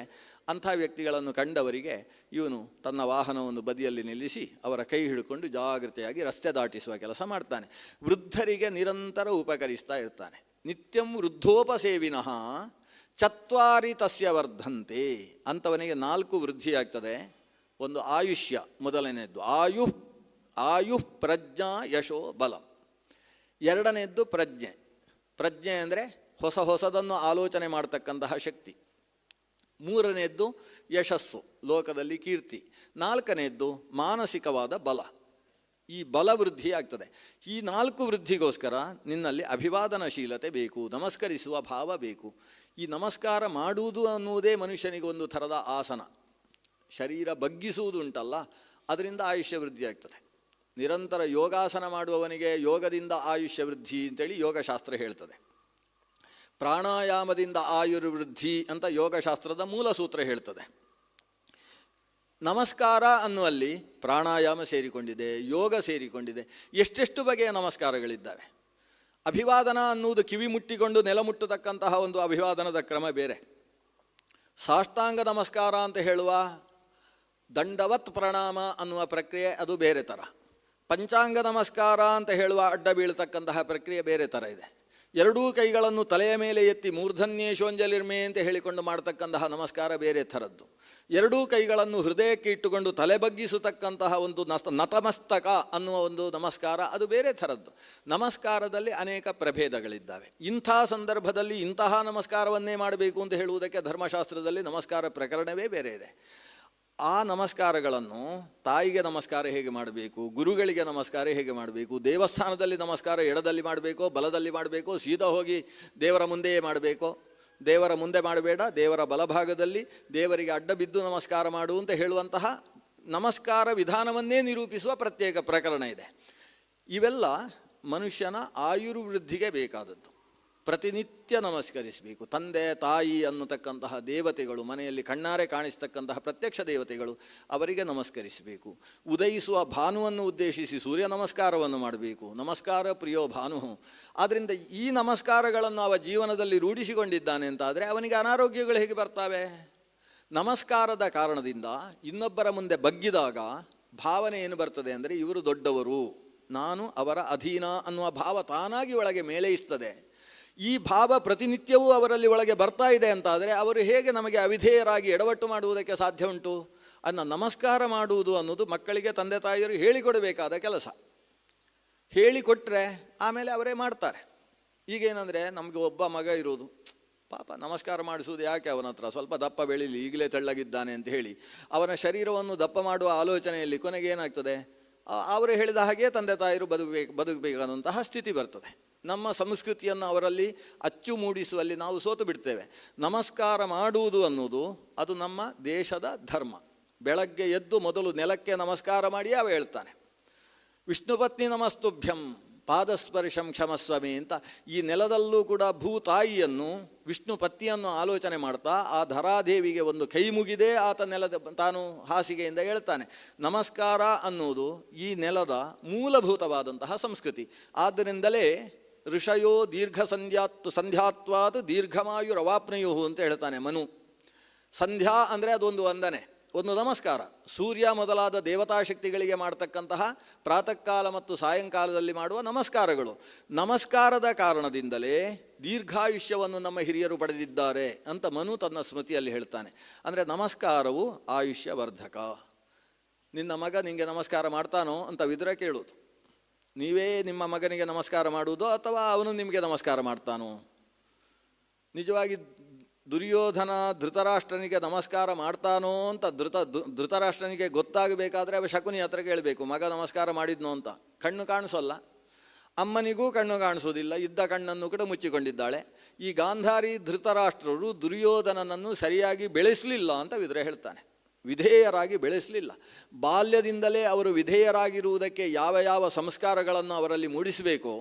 ಅಂಥ ವ್ಯಕ್ತಿಗಳನ್ನು ಕಂಡವರಿಗೆ ಇವನು ತನ್ನ ವಾಹನವನ್ನು ಬದಿಯಲ್ಲಿ ನಿಲ್ಲಿಸಿ ಅವರ ಕೈ ಹಿಡ್ಕೊಂಡು ಜಾಗ್ರತೆಯಾಗಿ ರಸ್ತೆ ದಾಟಿಸುವ ಕೆಲಸ ಮಾಡ್ತಾನೆ. ವೃದ್ಧರಿಗೆ ನಿರಂತರ ಉಪಕರಿಸ್ತಾ ಇರ್ತಾನೆ. ನಿತ್ಯಂ ವೃದ್ಧೋಪಸೇವಿನಃ ಚತ್ವಾರಿ ತಸ್ಯ ವರ್ಧಂತೆ. ಅಂಥವನಿಗೆ 4 ವೃದ್ಧಿಯಾಗ್ತದೆ. ಒಂದು ಆಯುಷ್ಯ, ಮೊದಲನೆಯದ್ದು ಆಯುಃ ಪ್ರಜ್ಞಾ ಯಶೋ ಬಲಂ. ಎರಡನೆಯದ್ದು ಪ್ರಜ್ಞೆ. ಪ್ರಜ್ಞೆ ಅಂದರೆ ಹೊಸದನ್ನು ಆಲೋಚನೆ ಮಾಡ್ತಕ್ಕಂತಹ ಶಕ್ತಿ. ಮೂರನೆಯದ್ದು ಯಶಸ್ಸು, ಲೋಕದಲ್ಲಿ ಕೀರ್ತಿ. ನಾಲ್ಕನೆಯದ್ದು ಮಾನಸಿಕವಾದ ಬಲ. ಈ ಬಲ ವೃದ್ಧಿ ಆಗ್ತದೆ. ಈ 4 ವೃದ್ಧಿಗೋಸ್ಕರ ನಿನ್ನಲ್ಲಿ ಅಭಿವಾದನಶೀಲತೆ ಬೇಕು, ನಮಸ್ಕರಿಸುವ ಭಾವ ಬೇಕು. ಈ ನಮಸ್ಕಾರ ಮಾಡುವುದು ಅನ್ನುವುದೇ ಮನುಷ್ಯನಿಗೆ ಒಂದು ಥರದ ಆಸನ. ಶರೀರ ಬಗ್ಗಿಸುವುದು ಉಂಟಲ್ಲ, ಅದರಿಂದ ಆಯುಷ್ಯ ವೃದ್ಧಿ ಆಗ್ತದೆ. ನಿರಂತರ ಯೋಗಾಸನ ಮಾಡುವವನಿಗೆ ಯೋಗದಿಂದ ಆಯುಷ್ಯ ವೃದ್ಧಿ ಅಂತೇಳಿ ಯೋಗಶಾಸ್ತ್ರ ಹೇಳ್ತದೆ. ಪ್ರಾಣಾಯಾಮದಿಂದ ಆಯುರ್ವೃದ್ಧಿ ಅಂತ ಯೋಗಶಾಸ್ತ್ರದ ಮೂಲ ಸೂತ್ರ ಹೇಳ್ತದೆ. ನಮಸ್ಕಾರ ಅನ್ನುವಲ್ಲಿ ಪ್ರಾಣಾಯಾಮ ಸೇರಿಕೊಂಡಿದೆ, ಯೋಗ ಸೇರಿಕೊಂಡಿದೆ. ಎಷ್ಟೆಷ್ಟು ಬಗೆಯ ನಮಸ್ಕಾರಗಳಿದ್ದಾವೆ. ಅಭಿವಾದನ ಅನ್ನುವುದು ಕಿವಿ ಮುಟ್ಟಿಕೊಂಡು ನೆಲ ಮುಟ್ಟತಕ್ಕಂತಹ ಒಂದು ಅಭಿವಾದನದ ಕ್ರಮ ಬೇರೆ. ಸಾಷ್ಟಾಂಗ ನಮಸ್ಕಾರ ಅಂತ ಹೇಳುವ ದಂಡವತ್ ಪ್ರಣಾಮ ಅನ್ನುವ ಪ್ರಕ್ರಿಯೆ ಅದು ಬೇರೆ ಥರ. ಪಂಚಾಂಗ ನಮಸ್ಕಾರ ಅಂತ ಹೇಳುವ ಅಡ್ಡ ಬೀಳ್ತಕ್ಕಂತಹ ಪ್ರಕ್ರಿಯೆ ಬೇರೆ ಥರ ಇದೆ. ಎರಡೂ ಕೈಗಳನ್ನು ತಲೆಯ ಮೇಲೆ ಎತ್ತಿ ಮೂರ್ಧನ್ಯೇಶೋಂಜಲಿರ್ಮೆ ಅಂತ ಹೇಳಿಕೊಂಡು ಮಾಡತಕ್ಕಂತಹ ನಮಸ್ಕಾರ ಬೇರೆ ಥರದ್ದು. ಎರಡೂ ಕೈಗಳನ್ನು ಹೃದಯಕ್ಕೆ ಇಟ್ಟುಕೊಂಡು ತಲೆ ಬಗ್ಗಿಸತಕ್ಕಂತಹ ಒಂದು ನತಮಸ್ತಕ ಅನ್ನುವ ಒಂದು ನಮಸ್ಕಾರ ಅದು ಬೇರೆ ಥರದ್ದು. ನಮಸ್ಕಾರದಲ್ಲಿ ಅನೇಕ ಪ್ರಭೇದಗಳಿದ್ದಾವೆ. ಇಂಥ ಸಂದರ್ಭದಲ್ಲಿ ಇಂತಹ ನಮಸ್ಕಾರವನ್ನೇ ಮಾಡಬೇಕು ಅಂತ ಹೇಳುವುದಕ್ಕೆ ಧರ್ಮಶಾಸ್ತ್ರದಲ್ಲಿ ನಮಸ್ಕಾರ ಪ್ರಕರಣವೇ ಬೇರೆ ಇದೆ. ಆ ನಮಸ್ಕಾರಗಳನ್ನು ತಾಯಿಗೆ ನಮಸ್ಕಾರ ಹೇಗೆ ಮಾಡಬೇಕು, ಗುರುಗಳಿಗೆ ನಮಸ್ಕಾರ ಹೇಗೆ ಮಾಡಬೇಕು, ದೇವಸ್ಥಾನದಲ್ಲಿ ನಮಸ್ಕಾರ ಎಡದಲ್ಲಿ ಮಾಡಬೇಕೋ ಬಲದಲ್ಲಿ ಮಾಡಬೇಕೋ, ಸೀದಾ ಹೋಗಿ ದೇವರ ಮುಂದೆಯೇ ಮಾಡಬೇಕೋ, ದೇವರ ಮುಂದೆ ಮಾಡಬೇಡ, ದೇವರ ಬಲಭಾಗದಲ್ಲಿ ದೇವರಿಗೆ ಅಡ್ಡ ಬಿದ್ದು ನಮಸ್ಕಾರ ಮಾಡು ಅಂತ ಹೇಳುವಂತಹ ನಮಸ್ಕಾರ ವಿಧಾನವನ್ನೇ ನಿರೂಪಿಸುವ ಪ್ರತ್ಯೇಕ ಪ್ರಕರಣ ಇದೆ. ಇವೆಲ್ಲ ಮನುಷ್ಯನ ಆಯುರ್ವೃದ್ಧಿಗೆ ಬೇಕಾದದ್ದು. ಪ್ರತಿನಿತ್ಯ ನಮಸ್ಕರಿಸಬೇಕು. ತಂದೆ ತಾಯಿ ಅನ್ನತಕ್ಕಂತಹ ದೇವತೆಗಳು, ಮನೆಯಲ್ಲಿ ಕಣ್ಣಾರೆ ಕಾಣಿಸ್ತಕ್ಕಂತಹ ಪ್ರತ್ಯಕ್ಷ ದೇವತೆಗಳು, ಅವರಿಗೆ ನಮಸ್ಕರಿಸಬೇಕು. ಉದಯಿಸುವ ಭಾನುವನ್ನು ಉದ್ದೇಶಿಸಿ ಸೂರ್ಯ ನಮಸ್ಕಾರವನ್ನು ಮಾಡಬೇಕು. ನಮಸ್ಕಾರ ಪ್ರಿಯೋ ಭಾನು. ಆದ್ದರಿಂದ ಈ ನಮಸ್ಕಾರಗಳನ್ನು ಅವ ಜೀವನದಲ್ಲಿ ರೂಢಿಸಿಕೊಂಡಿದ್ದಾನೆ ಅಂತಾದರೆ ಅವನಿಗೆ ಅನಾರೋಗ್ಯಗಳು ಹೇಗೆ ಬರ್ತಾವೆ? ನಮಸ್ಕಾರದ ಕಾರಣದಿಂದ ಇನ್ನೊಬ್ಬರ ಮುಂದೆ ಬಗ್ಗಿದಾಗ ಭಾವನೆ ಏನು ಬರ್ತದೆ ಅಂದರೆ ಇವರು ದೊಡ್ಡವರು, ನಾನು ಅವರ ಅಧೀನ ಅನ್ನುವ ಭಾವ ತಾನಾಗಿ ಒಳಗೆ ಮೇಳೈಸ್ತದೆ. ಈ ಭಾವ ಪ್ರತಿನಿತ್ಯವೂ ಅವರಲ್ಲಿ ಒಳಗೆ ಬರ್ತಾ ಇದೆ ಅಂತಾದರೆ ಅವರು ಹೇಗೆ ನಮಗೆ ಅವಿಧೇಯರಾಗಿ ಎಡವಟ್ಟು ಮಾಡುವುದಕ್ಕೆ ಸಾಧ್ಯ ಉಂಟು? ಅನ್ನ ನಮಸ್ಕಾರ ಮಾಡುವುದು ಅನ್ನೋದು ಮಕ್ಕಳಿಗೆ ತಂದೆ ತಾಯಿಯರು ಹೇಳಿಕೊಡಬೇಕಾದ ಕೆಲಸ. ಹೇಳಿಕೊಟ್ರೆ ಆಮೇಲೆ ಅವರೇ ಮಾಡ್ತಾರೆ. ಈಗೇನೆಂದರೆ ನಮಗೆ ಒಬ್ಬ ಮಗ ಇರೋದು, ಪಾಪ ನಮಸ್ಕಾರ ಮಾಡಿಸುವುದು ಯಾಕೆ ಅವನ ಹತ್ರ, ಸ್ವಲ್ಪ ದಪ್ಪ ಬೆಳೀಲಿ, ಈಗಲೇ ತೆಳ್ಳಗಿದ್ದಾನೆ ಅಂತ ಹೇಳಿ ಅವನ ಶರೀರವನ್ನು ದಪ್ಪ ಮಾಡುವ ಆಲೋಚನೆಯಲ್ಲಿ ಕೊನೆಗೆ ಏನಾಗ್ತದೆ, ಅವರು ಹೇಳಿದ ಹಾಗೆ ತಂದೆ ತಾಯಿರು ಬದುಕಬೇಕಾದಂತಹ ಸ್ಥಿತಿ ಬರ್ತದೆ. ನಮ್ಮ ಸಂಸ್ಕೃತಿಯನ್ನು ಅವರಲ್ಲಿ ಅಚ್ಚು ಮೂಡಿಸುವಲ್ಲಿ ನಾವು ಸೋತು ಬಿಡ್ತೇವೆ. ನಮಸ್ಕಾರ ಮಾಡುವುದು ಅನ್ನೋದು ಅದು ನಮ್ಮ ದೇಶದ ಧರ್ಮ. ಬೆಳಗ್ಗೆ ಎದ್ದು ಮೊದಲು ನೆಲಕ್ಕೆ ನಮಸ್ಕಾರ ಮಾಡಿ ಅವ ಹೇಳ್ತಾನೆ, ವಿಷ್ಣು ಪತ್ನಿ ನಮಸ್ತುಭ್ಯಂ ಪಾದಸ್ಪರ್ಶಂ ಕ್ಷಮಸ್ವಮಿ ಅಂತ. ಈ ನೆಲದಲ್ಲೂ ಕೂಡ ಭೂತಾಯಿಯನ್ನು ವಿಷ್ಣು ಪತ್ನಿಯನ್ನು ಆಲೋಚನೆ ಮಾಡ್ತಾ ಆ ಧರಾದೇವಿಗೆ ಒಂದು ಕೈ ಮುಗಿದೆ ಆತ ನೆಲದ ತಾನು ಹಾಸಿಗೆಯಿಂದ ಹೇಳ್ತಾನೆ. ನಮಸ್ಕಾರ ಅನ್ನುವುದು ಈ ನೆಲದ ಮೂಲಭೂತವಾದಂತಹ ಸಂಸ್ಕೃತಿ. ಆದ್ದರಿಂದಲೇ ಋಷಯೋ ದೀರ್ಘ ಸಂಧ್ಯಾತ್ವಾತ್ ದೀರ್ಘಮಾಯುರವಾಪ್ನಯು ಅಂತ ಹೇಳ್ತಾನೆ ಮನು. ಸಂಧ್ಯಾ ಅಂದರೆ ಅದೊಂದು ವಂದನೆ, ಒಂದು ನಮಸ್ಕಾರ. ಸೂರ್ಯ ಮೊದಲಾದ ದೇವತಾಶಕ್ತಿಗಳಿಗೆ ಮಾಡ್ತಕ್ಕಂತಹ ಪ್ರಾತಃ ಕಾಲ ಮತ್ತು ಸಾಯಂಕಾಲದಲ್ಲಿ ಮಾಡುವ ನಮಸ್ಕಾರಗಳು. ನಮಸ್ಕಾರದ ಕಾರಣದಿಂದಲೇ ದೀರ್ಘಾಯುಷ್ಯವನ್ನು ನಮ್ಮ ಹಿರಿಯರು ಪಡೆದಿದ್ದಾರೆ ಅಂತ ಮನು ತನ್ನ ಸ್ಮೃತಿಯಲ್ಲಿ ಹೇಳ್ತಾನೆ. ಅಂದರೆ ನಮಸ್ಕಾರವು ಆಯುಷ್ಯವರ್ಧಕ. ನಿನ್ನ ಮಗ ನಿನಗೆ ನಮಸ್ಕಾರ ಮಾಡ್ತಾನೋ ಅಂತ ವಿದುರ ಕೇಳುವುದು. ನೀವೇ ನಿಮ್ಮ ಮಗನಿಗೆ ನಮಸ್ಕಾರ ಮಾಡುವುದೋ ಅಥವಾ ಅವನು ನಿಮಗೆ ನಮಸ್ಕಾರ ಮಾಡ್ತಾನೋ? ನಿಜವಾಗಿ ದುರ್ಯೋಧನ ಧೃತರಾಷ್ಟ್ರನಿಗೆ ನಮಸ್ಕಾರ ಮಾಡ್ತಾನೋ ಅಂತ ಧೃತರಾಷ್ಟ್ರನಿಗೆ ಗೊತ್ತಾಗಬೇಕಾದ್ರೆ ಅವ ಶಕುನಿ ಹತ್ರ ಕೇಳಬೇಕು, ಮಗ ನಮಸ್ಕಾರ ಮಾಡಿದ್ನೋ ಅಂತ. ಕಣ್ಣು ಕಾಣಿಸೋಲ್ಲ, ಅಮ್ಮನಿಗೂ ಕಣ್ಣು ಕಾಣಿಸೋದಿಲ್ಲ, ಇದ್ದ ಕಣ್ಣನ್ನು ಕೂಡ ಮುಚ್ಚಿಕೊಂಡಿದ್ದಾಳೆ. ಈ ಗಾಂಧಾರಿ ಧೃತರಾಷ್ಟ್ರರು ದುರ್ಯೋಧನನನ್ನು ಸರಿಯಾಗಿ ಬೆಳೆಸಲಿಲ್ಲ ಅಂತ ವಿದುರ ಹೇಳ್ತಾನೆ. ವಿಧೇಯರಾಗಿ ಬೆಳೆಸಲಿಲ್ಲ. ಬಾಲ್ಯದಿಂದಲೇ ಅವರು ವಿಧೇಯರಾಗಿರುವುದಕ್ಕೆ ಯಾವ ಯಾವ ಸಂಸ್ಕಾರಗಳನ್ನು ಅವರಲ್ಲಿ ಮೂಡಿಸಬೇಕೋ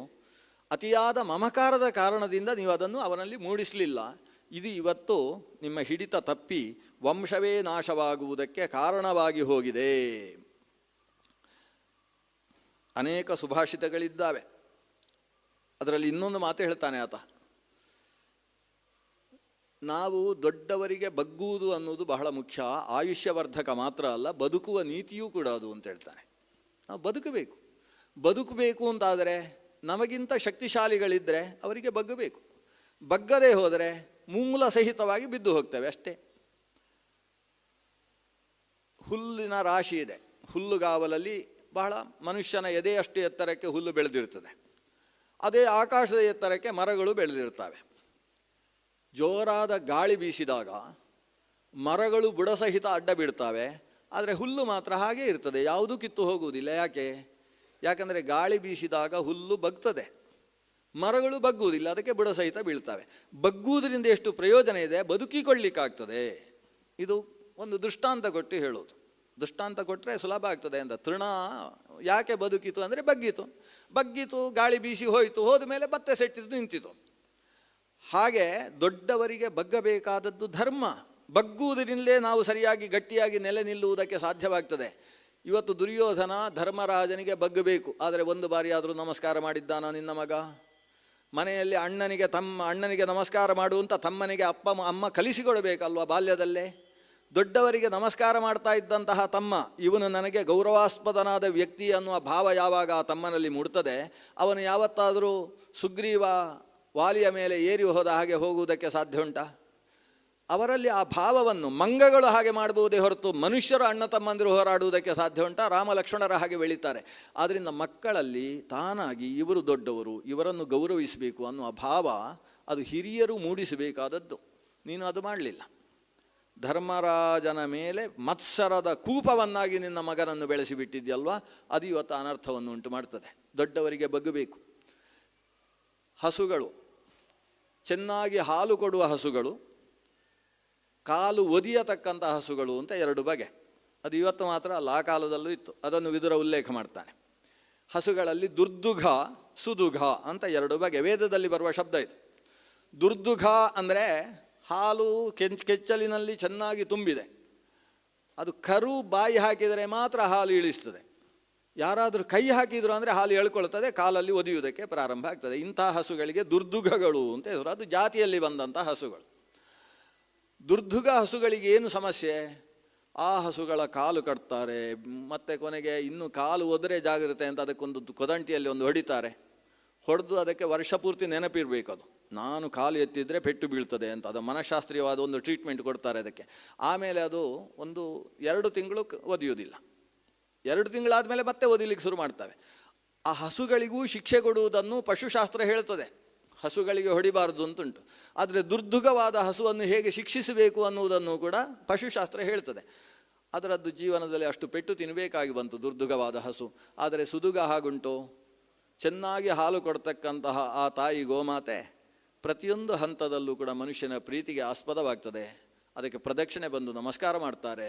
ಅತಿಯಾದ ಮಮಕಾರದ ಕಾರಣದಿಂದ ನೀವು ಅದನ್ನು ಅವರಲ್ಲಿ ಮೂಡಿಸಲಿಲ್ಲ. ಇದು ಇವತ್ತು ನಿಮ್ಮ ಹಿಡಿತ ತಪ್ಪಿ ವಂಶವೇ ನಾಶವಾಗುವುದಕ್ಕೆ ಕಾರಣವಾಗಿ ಹೋಗಿದೆ. ಅನೇಕ ಸುಭಾಷಿತಗಳಿದ್ದಾವೆ. ಅದರಲ್ಲಿ ಇನ್ನೊಂದು ಮಾತು ಹೇಳ್ತಾನೆ ಆತ, ನಾವು ದೊಡ್ಡವರಿಗೆ ಬಗ್ಗುವುದು ಅನ್ನೋದು ಬಹಳ ಮುಖ್ಯ. ಆಯುಷ್ಯವರ್ಧಕ ಮಾತ್ರ ಅಲ್ಲ, ಬದುಕುವ ನೀತಿಯೂ ಕೂಡ ಅದು ಅಂತ ಹೇಳ್ತಾನೆ. ನಾವು ಬದುಕಬೇಕು ಅಂತಾದರೆ ನಮಗಿಂತ ಶಕ್ತಿಶಾಲಿಗಳಿದ್ದರೆ ಅವರಿಗೆ ಬಗ್ಗಬೇಕು. ಬಗ್ಗದೇ ಹೋದರೆ ಮೂಲ ಸಹಿತವಾಗಿ ಬಿದ್ದು ಹೋಗ್ತೇವೆ ಅಷ್ಟೇ. ಹುಲ್ಲಿನ ರಾಶಿ ಇದೆ. ಹುಲ್ಲುಗಾವಲಲ್ಲಿ ಬಹಳ ಮನುಷ್ಯನ ಎದೆಯಷ್ಟು ಎತ್ತರಕ್ಕೆ ಹುಲ್ಲು ಬೆಳೆದಿರ್ತದೆ. ಅದೇ ಆಕಾಶದ ಎತ್ತರಕ್ಕೆ ಮರಗಳು ಬೆಳೆದಿರ್ತವೆ. ಜೋರಾದ ಗಾಳಿ ಬೀಸಿದಾಗ ಮರಗಳು ಬುಡಸಹಿತ ಅಡ್ಡ ಬಿಡ್ತವೆ, ಆದರೆ ಹುಲ್ಲು ಮಾತ್ರ ಹಾಗೇ ಇರ್ತದೆ, ಯಾವುದೂ ಕಿತ್ತು ಹೋಗುವುದಿಲ್ಲ. ಯಾಕಂದರೆ ಗಾಳಿ ಬೀಸಿದಾಗ ಹುಲ್ಲು ಬಗ್ತದೆ, ಮರಗಳು ಬಗ್ಗುವುದಿಲ್ಲ, ಅದಕ್ಕೆ ಬುಡ ಸಹಿತ ಬೀಳ್ತವೆ. ಬಗ್ಗುವುದರಿಂದ ಎಷ್ಟು ಪ್ರಯೋಜನ ಇದೆ, ಬದುಕಿಕೊಳ್ಳಿಕ್ಕಾಗ್ತದೆ. ಇದು ಒಂದು ದೃಷ್ಟಾಂತ ಕೊಟ್ಟು ಹೇಳೋದು. ದೃಷ್ಟಾಂತ ಕೊಟ್ಟರೆ ಸುಲಭ ಆಗ್ತದೆ ಅಂತ. ತೃಣ ಯಾಕೆ ಬದುಕಿತು ಅಂದರೆ ಬಗ್ಗಿತು, ಗಾಳಿ ಬೀಸಿ ಹೋದ ಮೇಲೆ ಮತ್ತೆ ಸೆಟ್ಟಿದ್ದು ನಿಂತಿತು. ಹಾಗೆ ದೊಡ್ಡವರಿಗೆ ಬಗ್ಗಬೇಕಾದದ್ದು ಧರ್ಮ. ಬಗ್ಗುವುದರಿಂದಲೇ ನಾವು ಸರಿಯಾಗಿ ಗಟ್ಟಿಯಾಗಿ ನೆಲೆ ನಿಲ್ಲುವುದಕ್ಕೆ ಸಾಧ್ಯವಾಗ್ತದೆ. ಇವತ್ತು ದುರ್ಯೋಧನ ಧರ್ಮರಾಜನಿಗೆ ಬಗ್ಗಬೇಕು, ಆದರೆ ಒಂದು ಬಾರಿ ಆದರೂ ನಮಸ್ಕಾರ ಮಾಡಿದ್ದಾನ ನಿನ್ನ ಮಗ? ಮನೆಯಲ್ಲಿ ಅಣ್ಣನಿಗೆ ನಮಸ್ಕಾರ ಮಾಡುವಂತ ತಮ್ಮನಿಗೆ ಅಮ್ಮ ಕಲಿಸಿಕೊಡಬೇಕಲ್ವ ಬಾಲ್ಯದಲ್ಲೇ? ದೊಡ್ಡವರಿಗೆ ನಮಸ್ಕಾರ ಮಾಡ್ತಾ ಇದ್ದಂತಹ ತಮ್ಮ, ಇವನು ನನಗೆ ಗೌರವಾಸ್ಪದನಾದ ವ್ಯಕ್ತಿ ಅನ್ನುವ ಭಾವ ಯಾವಾಗ ಆ ತಮ್ಮನಲ್ಲಿ ಮೂಡ್ತದೆ, ಅವನು ಯಾವತ್ತಾದರೂ ಸುಗ್ರೀವ ವಾಲಿಯ ಮೇಲೆ ಏರಿ ಹೋದ ಹಾಗೆ ಹೋಗುವುದಕ್ಕೆ ಸಾಧ್ಯ ಉಂಟಾ? ಅವರಲ್ಲಿ ಆ ಭಾವವನ್ನು ಮಂಗಗಳು ಹಾಗೆ ಮಾಡಬಹುದೇ ಹೊರತು ಮನುಷ್ಯರು ಅಣ್ಣ ತಮ್ಮಂದಿರು ಹೋರಾಡುವುದಕ್ಕೆ ಸಾಧ್ಯ ಉಂಟಾ? ರಾಮ ಲಕ್ಷ್ಮಣರ ಹಾಗೆ ಬೆಳೀತಾರೆ. ಆದ್ದರಿಂದ ಮಕ್ಕಳಲ್ಲಿ ತಾನಾಗಿ ಇವರು ದೊಡ್ಡವರು, ಇವರನ್ನು ಗೌರವಿಸಬೇಕು ಅನ್ನುವ ಭಾವ ಅದು ಹಿರಿಯರು ಮೂಡಿಸಬೇಕಾದದ್ದು. ನೀನು ಅದು ಮಾಡಲಿಲ್ಲ. ಧರ್ಮರಾಜನ ಮೇಲೆ ಮತ್ಸರದ ಕೂಪವನ್ನಾಗಿ ನಿನ್ನ ಮಗನನ್ನು ಬೆಳೆಸಿಬಿಟ್ಟಿದ್ಯಲ್ವಾ, ಅದು ಇವತ್ತು ಅನರ್ಥವನ್ನು ಉಂಟು ಮಾಡ್ತದೆ. ದೊಡ್ಡವರಿಗೆ ಬಗ್ಗಬೇಕು. ಹಸುಗಳು, ಚೆನ್ನಾಗಿ ಹಾಲು ಕೊಡುವ ಹಸುಗಳು, ಕಾಲು ಒದಿಯತಕ್ಕಂಥ ಹಸುಗಳು ಅಂತ ಎರಡು ಬಗೆ. ಅದು ಇವತ್ತು ಮಾತ್ರ ಅಲ್ಲ, ಆ ಕಾಲದಲ್ಲೂ ಇತ್ತು. ಅದನ್ನು ವಿದುರ ಉಲ್ಲೇಖ ಮಾಡ್ತಾನೆ. ಹಸುಗಳಲ್ಲಿ ದುರ್ದುಘ ಸುದುಘ ಅಂತ ಎರಡು ಬಗೆ ವೇದದಲ್ಲಿ ಬರುವ ಶಬ್ದ ಇದು. ದುರ್ದುಘ ಅಂದರೆ ಹಾಲು ಕೆಚ್ಚಲಿನಲ್ಲಿ ಚೆನ್ನಾಗಿ ತುಂಬಿದೆ, ಅದು ಕರು ಬಾಯಿ ಹಾಕಿದರೆ ಮಾತ್ರ ಹಾಲು ಇಳಿಸ್ತದೆ. ಯಾರಾದರೂ ಕೈ ಹಾಕಿದ್ರು ಅಂದರೆ ಹಾಲು ಎಳ್ಕೊಳ್ತದೆ, ಕಾಲಲ್ಲಿ ಒದಿಯುವುದಕ್ಕೆ ಪ್ರಾರಂಭ ಆಗ್ತದೆ. ಇಂತಹ ಹಸುಗಳಿಗೆ ದುರ್ದುಘಗಳು ಅಂತ ಹೆಸರು. ಅದು ಜಾತಿಯಲ್ಲಿ ಬಂದಂಥ ಹಸುಗಳು. ದುರ್ದುಘ ಹಸುಗಳಿಗೆ ಏನು ಸಮಸ್ಯೆ? ಆ ಹಸುಗಳ ಕಾಲು ಕಟ್ತಾರೆ, ಮತ್ತು ಕೊನೆಗೆ ಇನ್ನು ಕಾಲು ಒದರೆ ಜಾಗ್ರತೆ ಅಂತ ಅದಕ್ಕೊಂದು ಕೊದಂಟಿಯಲ್ಲಿ ಒಂದು ಹೊಡೆದು ಅದಕ್ಕೆ ವರ್ಷ ಪೂರ್ತಿ ನೆನಪಿರಬೇಕು, ಅದು ನಾನು ಕಾಲು ಎತ್ತಿದರೆ ಪೆಟ್ಟು ಬೀಳ್ತದೆ ಅಂತ. ಅದು ಮನಃಶಾಸ್ತ್ರೀಯವಾದ ಒಂದು ಟ್ರೀಟ್ಮೆಂಟ್ ಕೊಡ್ತಾರೆ ಅದಕ್ಕೆ. ಆಮೇಲೆ ಅದು 2 ತಿಂಗಳು ಒದಿಯುವುದಿಲ್ಲ. 2 ತಿಂಗಳಾದ ಮೇಲೆ ಮತ್ತೆ ಒದಿಲಿಕ್ಕೆ ಶುರು ಮಾಡ್ತವೆ. ಆ ಹಸುಗಳಿಗೂ ಶಿಕ್ಷೆ ಕೊಡುವುದನ್ನು ಪಶುಶಾಸ್ತ್ರ ಹೇಳ್ತದೆ. ಹಸುಗಳಿಗೆ ಹೊಡಿಬಾರ್ದು ಅಂತುಂಟು. ಆದರೆ ದುರ್ದುಘವಾದ ಹಸುವನ್ನು ಹೇಗೆ ಶಿಕ್ಷಿಸಬೇಕು ಅನ್ನುವುದನ್ನು ಕೂಡ ಪಶುಶಾಸ್ತ್ರ ಹೇಳ್ತದೆ. ಅದರದ್ದು ಜೀವನದಲ್ಲಿ ಅಷ್ಟು ಪೆಟ್ಟು ತಿನ್ನಬೇಕಾಗಿ ಬಂತು ದುರ್ದುಘವಾದ ಹಸು. ಆದರೆ ಸುದುಘ ಹಾಗುಂಟು, ಚೆನ್ನಾಗಿ ಹಾಲು ಕೊಡ್ತಕ್ಕಂತಹ ಆ ತಾಯಿ ಗೋಮಾತೆ ಪ್ರತಿಯೊಂದು ಹಂತದಲ್ಲೂ ಕೂಡ ಮನುಷ್ಯನ ಪ್ರೀತಿಗೆ ಆಸ್ಪದವಾಗ್ತದೆ. ಅದಕ್ಕೆ ಪ್ರದಕ್ಷಿಣೆ ಬಂದು ನಮಸ್ಕಾರ ಮಾಡ್ತಾರೆ.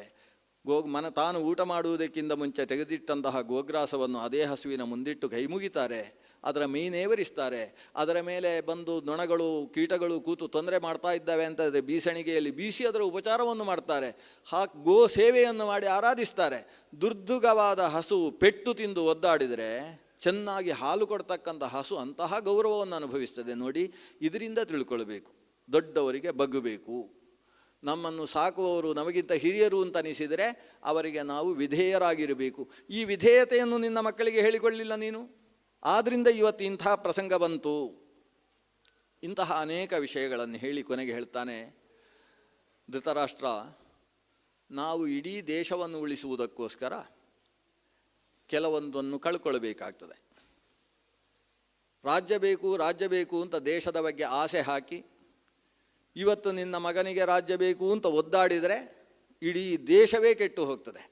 ತಾನು ಊಟ ಮಾಡುವುದಕ್ಕಿಂತ ಮುಂಚೆ ತೆಗೆದಿಟ್ಟಂತಹ ಗೋಗ್ರಾಸವನ್ನು ಅದೇ ಹಸುವಿನ ಮುಂದಿಟ್ಟು ಕೈ ಮುಗಿತಾರೆ, ಅದರ ಮೀನೇವರಿಸ್ತಾರೆ, ಅದರ ಮೇಲೆ ಬಂದು ನೊಣಗಳು ಕೀಟಗಳು ಕೂತು ತೊಂದರೆ ಮಾಡ್ತಾ ಇದ್ದಾವೆ ಅಂತ ಬೀಸಣಿಗೆಯಲ್ಲಿ ಬೀಸಿ ಅದರ ಉಪಚಾರವನ್ನು ಮಾಡ್ತಾರೆ, ಗೋ ಸೇವೆಯನ್ನು ಮಾಡಿ ಆರಾಧಿಸ್ತಾರೆ. ದುರ್ದುಗವಾದ ಹಸು ಪೆಟ್ಟು ತಿಂದು ಒದ್ದಾಡಿದರೆ ಚೆನ್ನಾಗಿ ಹಾಲು ಕೊಡ್ತಕ್ಕಂಥ ಹಸು ಅಂತಹ ಗೌರವವನ್ನು ಅನುಭವಿಸ್ತದೆ. ನೋಡಿ, ಇದರಿಂದ ತಿಳ್ಕೊಳ್ಬೇಕು, ದೊಡ್ಡವರಿಗೆ ಬಗ್ಗಬೇಕು. ನಮ್ಮನ್ನು ಸಾಕುವವರು ನಮಗಿಂತ ಹಿರಿಯರು ಅಂತ ಅನಿಸಿದರೆ ಅವರಿಗೆ ನಾವು ವಿಧೇಯರಾಗಿರಬೇಕು. ಈ ವಿಧೇಯತೆಯನ್ನು ನಿನ್ನ ಮಕ್ಕಳಿಗೆ ಹೇಳಿಕೊಳ್ಳಿಲ್ಲ ನೀನು, ಆದ್ದರಿಂದ ಇವತ್ತು ಇಂಥ ಪ್ರಸಂಗ ಬಂತು. ಇಂತಹ ಅನೇಕ ವಿಷಯಗಳನ್ನು ಹೇಳಿ ಕೊನೆಗೆ ಹೇಳ್ತಾನೆ ಧೃತರಾಷ್ಟ್ರ, ನಾವು ಇಡೀ ದೇಶವನ್ನು ಉಳಿಸುವುದಕ್ಕೋಸ್ಕರ ಕೆಲವೊಂದನ್ನು ಕಳ್ಕೊಳ್ಬೇಕಾಗ್ತದೆ. ರಾಜ್ಯ ಬೇಕು ಅಂತ ದೇಶದ ಬಗ್ಗೆ ಆಸೆ ಹಾಕಿ ಇವತ್ತು ನಿನ್ನ ಮಗನಿಗೆ ರಾಜ್ಯ ಬೇಕು ಅಂತ ಒದ್ದಾಡಿದರೆ ಇಡೀ ದೇಶವೇ ಕೆಟ್ಟು ಹೋಗ್ತದೆ.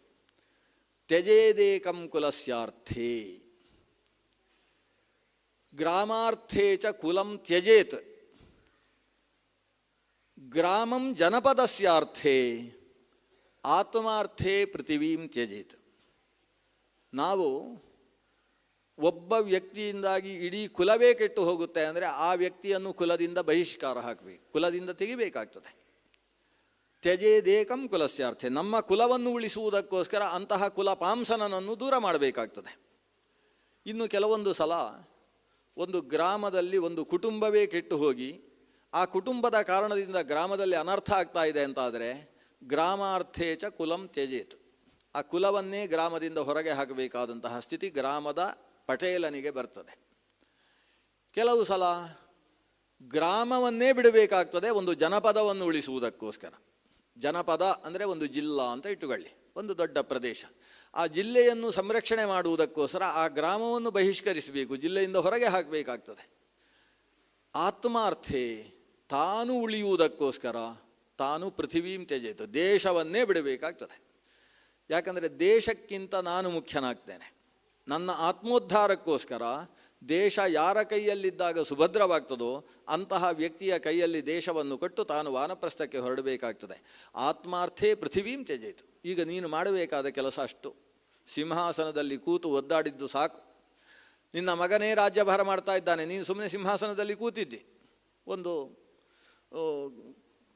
ತ್ಯಜೇದೇಕಂ ಕುಲಸ್ಯಾರ್ಥೇ ಗ್ರಾಮಾರ್ಥೇ ಚ ಕುಲಂ ತ್ಯಜೇತ್ ಗ್ರಾಮಂ ಜನಪದಸ್ಯಾರ್ಥೇ ಆತ್ಮಾರ್ಥೇ ಪೃಥಿವೀಂ ತ್ಯಜೇತ್. ನಾವು ಒಬ್ಬ ವ್ಯಕ್ತಿಯಿಂದಾಗಿ ಇಡೀ ಕುಲವೇ ಕೆಟ್ಟು ಹೋಗುತ್ತೆ ಅಂದರೆ ಆ ವ್ಯಕ್ತಿಯನ್ನು ಕುಲದಿಂದ ಬಹಿಷ್ಕಾರ ಹಾಕಬೇಕು, ಕುಲದಿಂದ ತೆಗಿಬೇಕಾಗ್ತದೆ. ತ್ಯಜೇದೇಕಂ ಕುಲಸ್ಯಾರ್ಥೆ, ನಮ್ಮ ಕುಲವನ್ನು ಉಳಿಸುವುದಕ್ಕೋಸ್ಕರ ಅಂತಹ ಕುಲ ಪಾಂಸನನ್ನು ದೂರ ಮಾಡಬೇಕಾಗ್ತದೆ. ಇನ್ನು ಕೆಲವೊಂದು ಸಲ ಒಂದು ಗ್ರಾಮದಲ್ಲಿ ಒಂದು ಕುಟುಂಬವೇ ಕೆಟ್ಟು ಹೋಗಿ ಆ ಕುಟುಂಬದ ಕಾರಣದಿಂದ ಗ್ರಾಮದಲ್ಲಿ ಅನರ್ಥ ಆಗ್ತಾ ಇದೆ ಅಂತಾದರೆ ಗ್ರಾಮಾರ್ಥೇ ಚ ಕುಲಂ ತ್ಯಜೇತ್, ಆ ಕುಲವನ್ನೇ ಗ್ರಾಮದಿಂದ ಹೊರಗೆ ಹಾಕಬೇಕಾದಂತಹ ಸ್ಥಿತಿ ಗ್ರಾಮದ ಪಟೇಲನಿಗೆ ಬರ್ತದೆ. ಕೆಲವು ಸಲ ಗ್ರಾಮವನ್ನೇ ಬಿಡಬೇಕಾಗ್ತದೆ ಒಂದು ಜನಪದವನ್ನು ಉಳಿಸುವುದಕ್ಕೋಸ್ಕರ. ಜನಪದ ಅಂದರೆ ಒಂದು ಜಿಲ್ಲಾ ಅಂತ ಇಟ್ಟುಕೊಳ್ಳಿ, ಒಂದು ದೊಡ್ಡ ಪ್ರದೇಶ. ಆ ಜಿಲ್ಲೆಯನ್ನು ಸಂರಕ್ಷಣೆ ಮಾಡುವುದಕ್ಕೋಸ್ಕರ ಆ ಗ್ರಾಮವನ್ನು ಬಹಿಷ್ಕರಿಸಬೇಕು, ಜಿಲ್ಲೆಯಿಂದ ಹೊರಗೆ ಹಾಕಬೇಕಾಗ್ತದೆ. ಆತ್ಮಾರ್ಥೆ, ತಾನು ಉಳಿಯುವುದಕ್ಕೋಸ್ಕರ ತಾನು ಪೃಥಿವೀಂ ತ್ಯಜೇತು, ದೇಶವನ್ನೇ ಬಿಡಬೇಕಾಗ್ತದೆ. ಯಾಕಂದರೆ ದೇಶಕ್ಕಿಂತ ನಾನು ಮುಖ್ಯನಾಗ್ತೇನೆ. ನನ್ನ ಆತ್ಮೋದ್ಧಾರಕ್ಕೋಸ್ಕರ ದೇಶ ಯಾರ ಕೈಯಲ್ಲಿದ್ದಾಗ ಸುಭದ್ರವಾಗ್ತದೋ ಅಂತಹ ವ್ಯಕ್ತಿಯ ಕೈಯಲ್ಲಿ ದೇಶವನ್ನು ಕೊಟ್ಟು ತಾನು ವಾನಪ್ರಸ್ಥಕ್ಕೆ ಹೊರಡಬೇಕಾಗ್ತದೆ. ಆತ್ಮಾರ್ಥೇ ಪೃಥಿವೀಂ ತ್ಯಜೇತು. ಈಗ ನೀನು ಮಾಡಬೇಕಾದ ಕೆಲಸ ಅಷ್ಟು. ಸಿಂಹಾಸನದಲ್ಲಿ ಕೂತು ಒದ್ದಾಡಿದ್ದು ಸಾಕು. ನಿನ್ನ ಮಗನೇ ರಾಜ್ಯಭಾರ ಮಾಡ್ತಾ ಇದ್ದಾನೆ, ನೀನು ಸುಮ್ಮನೆ ಸಿಂಹಾಸನದಲ್ಲಿ ಕೂತಿದ್ದಿ. ಒಂದು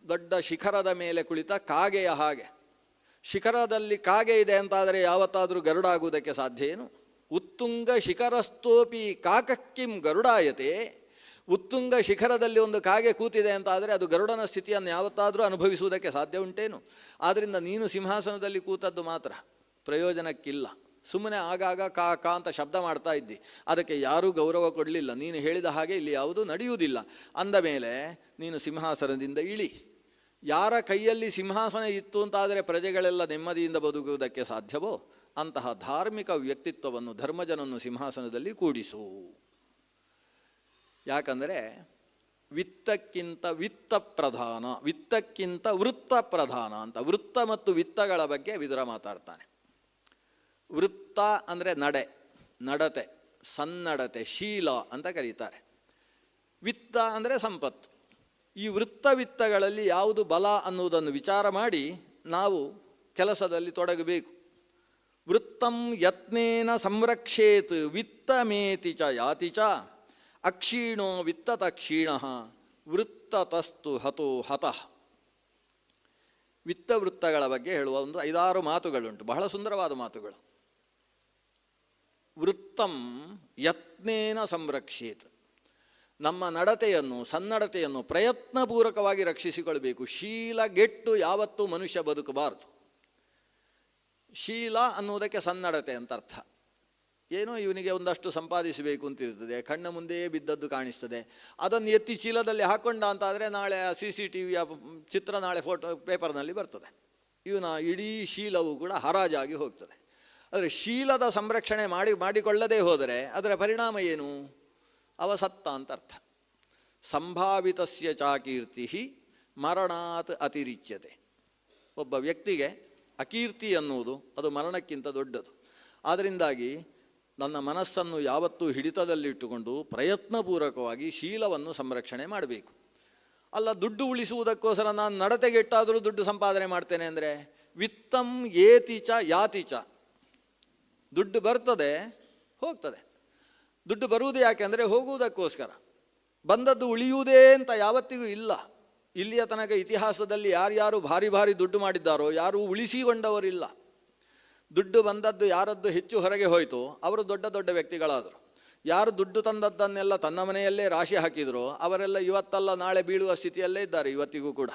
ದೊಡ್ಡ ಶಿಖರದ ಮೇಲೆ ಕುಳಿತ ಕಾಗೆಯ ಹಾಗೆ. ಶಿಖರದಲ್ಲಿ ಕಾಗೆ ಇದೆ ಅಂತಾದರೆ ಯಾವತ್ತಾದರೂ ಗರುಡ ಆಗುವುದಕ್ಕೆ ಸಾಧ್ಯ ಏನು? ಉತ್ತುಂಗ ಶಿಖರಸ್ತೋಪಿ ಕಾಕಕ್ಕಿಂ ಗರುಡಾಯತೆ. ಉತ್ತುಂಗ ಶಿಖರದಲ್ಲಿ ಒಂದು ಕಾಗೆ ಕೂತಿದೆ ಅಂತಾದರೆ ಅದು ಗರುಡನ ಸ್ಥಿತಿಯನ್ನು ಯಾವತ್ತಾದರೂ ಅನುಭವಿಸುವುದಕ್ಕೆ ಸಾಧ್ಯ ಉಂಟೇನು? ಆದ್ದರಿಂದ ನೀನು ಸಿಂಹಾಸನದಲ್ಲಿ ಕೂತದ್ದು ಮಾತ್ರ ಪ್ರಯೋಜನಕ್ಕಿಲ್ಲ. ಸುಮ್ಮನೆ ಆಗಾಗ ಕಾ ಕಾ ಅಂತ ಶಬ್ದ ಮಾಡ್ತಾ ಇದ್ದಿ, ಅದಕ್ಕೆ ಯಾರೂ ಗೌರವ ಕೊಡಲಿಲ್ಲ. ನೀನು ಹೇಳಿದ ಹಾಗೆ ಇಲ್ಲಿ ಯಾವುದೂ ನಡೆಯುವುದಿಲ್ಲ. ಅಂದ ಮೇಲೆ ನೀನು ಸಿಂಹಾಸನದಿಂದ ಇಳಿ. ಯಾರ ಕೈಯಲ್ಲಿ ಸಿಂಹಾಸನ ಇತ್ತು ಅಂತಾದರೆ ಪ್ರಜೆಗಳೆಲ್ಲ ನೆಮ್ಮದಿಯಿಂದ ಬದುಕುವುದಕ್ಕೆ ಸಾಧ್ಯವೋ ಅಂತಹ ಧಾರ್ಮಿಕ ವ್ಯಕ್ತಿತ್ವವನ್ನು, ಧರ್ಮಜನನ್ನು ಸಿಂಹಾಸನದಲ್ಲಿ ಕೂಡಿಸು. ಯಾಕಂದರೆ ವಿತ್ತಕ್ಕಿಂತ ವಿತ್ತ ಪ್ರಧಾನ, ವಿತ್ತಕ್ಕಿಂತ ವೃತ್ತ ಪ್ರಧಾನ ಅಂತ. ವೃತ್ತ ಮತ್ತು ವಿತ್ತಗಳ ಬಗ್ಗೆ ವಿದುರ ಮಾತಾಡ್ತಾನೆ. ವೃತ್ತ ಅಂದರೆ ನಡೆ, ನಡತೆ, ಸನ್ನಡತೆ, ಶೀಲ ಅಂತ ಕರೀತಾರೆ. ವಿತ್ತ ಅಂದರೆ ಸಂಪತ್ತು. ಈ ವೃತ್ತವಿತ್ತಗಳಲ್ಲಿ ಯಾವುದು ಬಲ ಅನ್ನುವುದನ್ನು ವಿಚಾರ ಮಾಡಿ ನಾವು ಕೆಲಸದಲ್ಲಿ ತೊಡಗಬೇಕು. ವೃತ್ತಂ ಯತ್ನೇನ ಸಂರಕ್ಷೇತ್ ವಿತ್ತಮೇತಿ ಚ ಯಾತಿ ಚ ಅಕ್ಷೀಣೋ ವಿತ್ತತ ಕ್ಷೀಣಃ ವೃತ್ತತಸ್ತು ಹತೋ ಹತಃ. ವಿತ್ತವೃತ್ತಗಳ ಬಗ್ಗೆ ಹೇಳುವ ಒಂದು 5-6 ಮಾತುಗಳುಂಟು, ಬಹಳ ಸುಂದರವಾದ ಮಾತುಗಳು. ವೃತ್ತಂ ಯತ್ನೇನ ಸಂರಕ್ಷೇತ್, ನಮ್ಮ ನಡತೆಯನ್ನು, ಸನ್ನಡತೆಯನ್ನು ಪ್ರಯತ್ನಪೂರ್ವಕವಾಗಿ ರಕ್ಷಿಸಿಕೊಳ್ಬೇಕು. ಶೀಲಗೆಟ್ಟು ಯಾವತ್ತೂ ಮನುಷ್ಯ ಬದುಕಬಾರದು. ಶೀಲ ಅನ್ನುವುದಕ್ಕೆ ಸನ್ನಡತೆ ಅಂತ ಅರ್ಥ. ಏನೋ ಇವನಿಗೆ ಒಂದಷ್ಟು ಸಂಪಾದಿಸಬೇಕು ಅಂತಿರ್ತದೆ, ಕಣ್ಣ ಮುಂದೆಯೇ ಬಿದ್ದದ್ದು ಕಾಣಿಸ್ತದೆ, ಅದನ್ನು ಎತ್ತಿ ಚೀಲದಲ್ಲಿ ಹಾಕ್ಕೊಂಡ ಅಂತಾದರೆ ನಾಳೆ CCTVಯ ಚಿತ್ರ ನಾಳೆ ಪೇಪರ್ನಲ್ಲಿ ಬರ್ತದೆ. ಇವನ ಇಡೀ ಶೀಲವು ಕೂಡ ಹರಾಜಾಗಿ ಹೋಗ್ತದೆ. ಆದರೆ ಶೀಲದ ಸಂರಕ್ಷಣೆ ಮಾಡಿಕೊಳ್ಳದೇ ಹೋದರೆ ಅದರ ಪರಿಣಾಮ ಏನು? ಅವ ಸತ್ತ ಅಂತ ಅರ್ಥ. ಸಂಭಾವಿತಸ್ಯ ಚಾಕೀರ್ತಿ ಮರಣಾತ್ ಅತಿರಿಚ್ಯತೆ. ಒಬ್ಬ ವ್ಯಕ್ತಿಗೆ ಅಕೀರ್ತಿ ಅನ್ನುವುದು ಅದು ಮರಣಕ್ಕಿಂತ ದೊಡ್ಡದು. ಆದ್ದರಿಂದಾಗಿ ನನ್ನ ಮನಸ್ಸನ್ನು ಯಾವತ್ತೂ ಹಿಡಿತದಲ್ಲಿಟ್ಟುಕೊಂಡು ಪ್ರಯತ್ನಪೂರ್ವಕವಾಗಿ ಶೀಲವನ್ನು ಸಂರಕ್ಷಣೆ ಮಾಡಬೇಕು. ಅಲ್ಲ ದುಡ್ಡು ಉಳಿಸುವುದಕ್ಕೋಸ್ಕರ ನಾನು ನಡತೆಗೆಟ್ಟಾದರೂ ದುಡ್ಡು ಸಂಪಾದನೆ ಮಾಡ್ತೇನೆ ಅಂದರೆ ವಿತ್ತಂ ಏತಿಚ ಯಾತಿಚ. ದುಡ್ಡು ಬರ್ತದೆ, ಹೋಗ್ತದೆ. ದುಡ್ಡು ಬರುವುದು ಯಾಕೆ ಅಂದರೆ ಹೋಗುವುದಕ್ಕೋಸ್ಕರ. ಬಂದದ್ದು ಉಳಿಯುವುದೇ ಅಂತ ಯಾವತ್ತಿಗೂ ಇಲ್ಲ. ಇಲ್ಲಿಯ ತನಕ ಇತಿಹಾಸದಲ್ಲಿ ಯಾರ್ಯಾರು ಭಾರಿ ಭಾರಿ ದುಡ್ಡು ಮಾಡಿದ್ದಾರೋ ಯಾರೂ ಉಳಿಸಿಕೊಂಡವರಿಲ್ಲ. ದುಡ್ಡು ಬಂದದ್ದು ಯಾರದ್ದು ಹೆಚ್ಚು ಹೊರಗೆ ಹೋಯಿತು ಅವರು ದೊಡ್ಡ ದೊಡ್ಡ ವ್ಯಕ್ತಿಗಳಾದರು. ಯಾರು ದುಡ್ಡು ತಂದದ್ದನ್ನೆಲ್ಲ ತನ್ನ ಮನೆಯಲ್ಲೇ ರಾಶಿ ಹಾಕಿದ್ರು ಅವರೆಲ್ಲ ಇವತ್ತಲ್ಲ ನಾಳೆ ಬೀಳುವ ಸ್ಥಿತಿಯಲ್ಲೇ ಇದ್ದಾರೆ ಇವತ್ತಿಗೂ ಕೂಡ.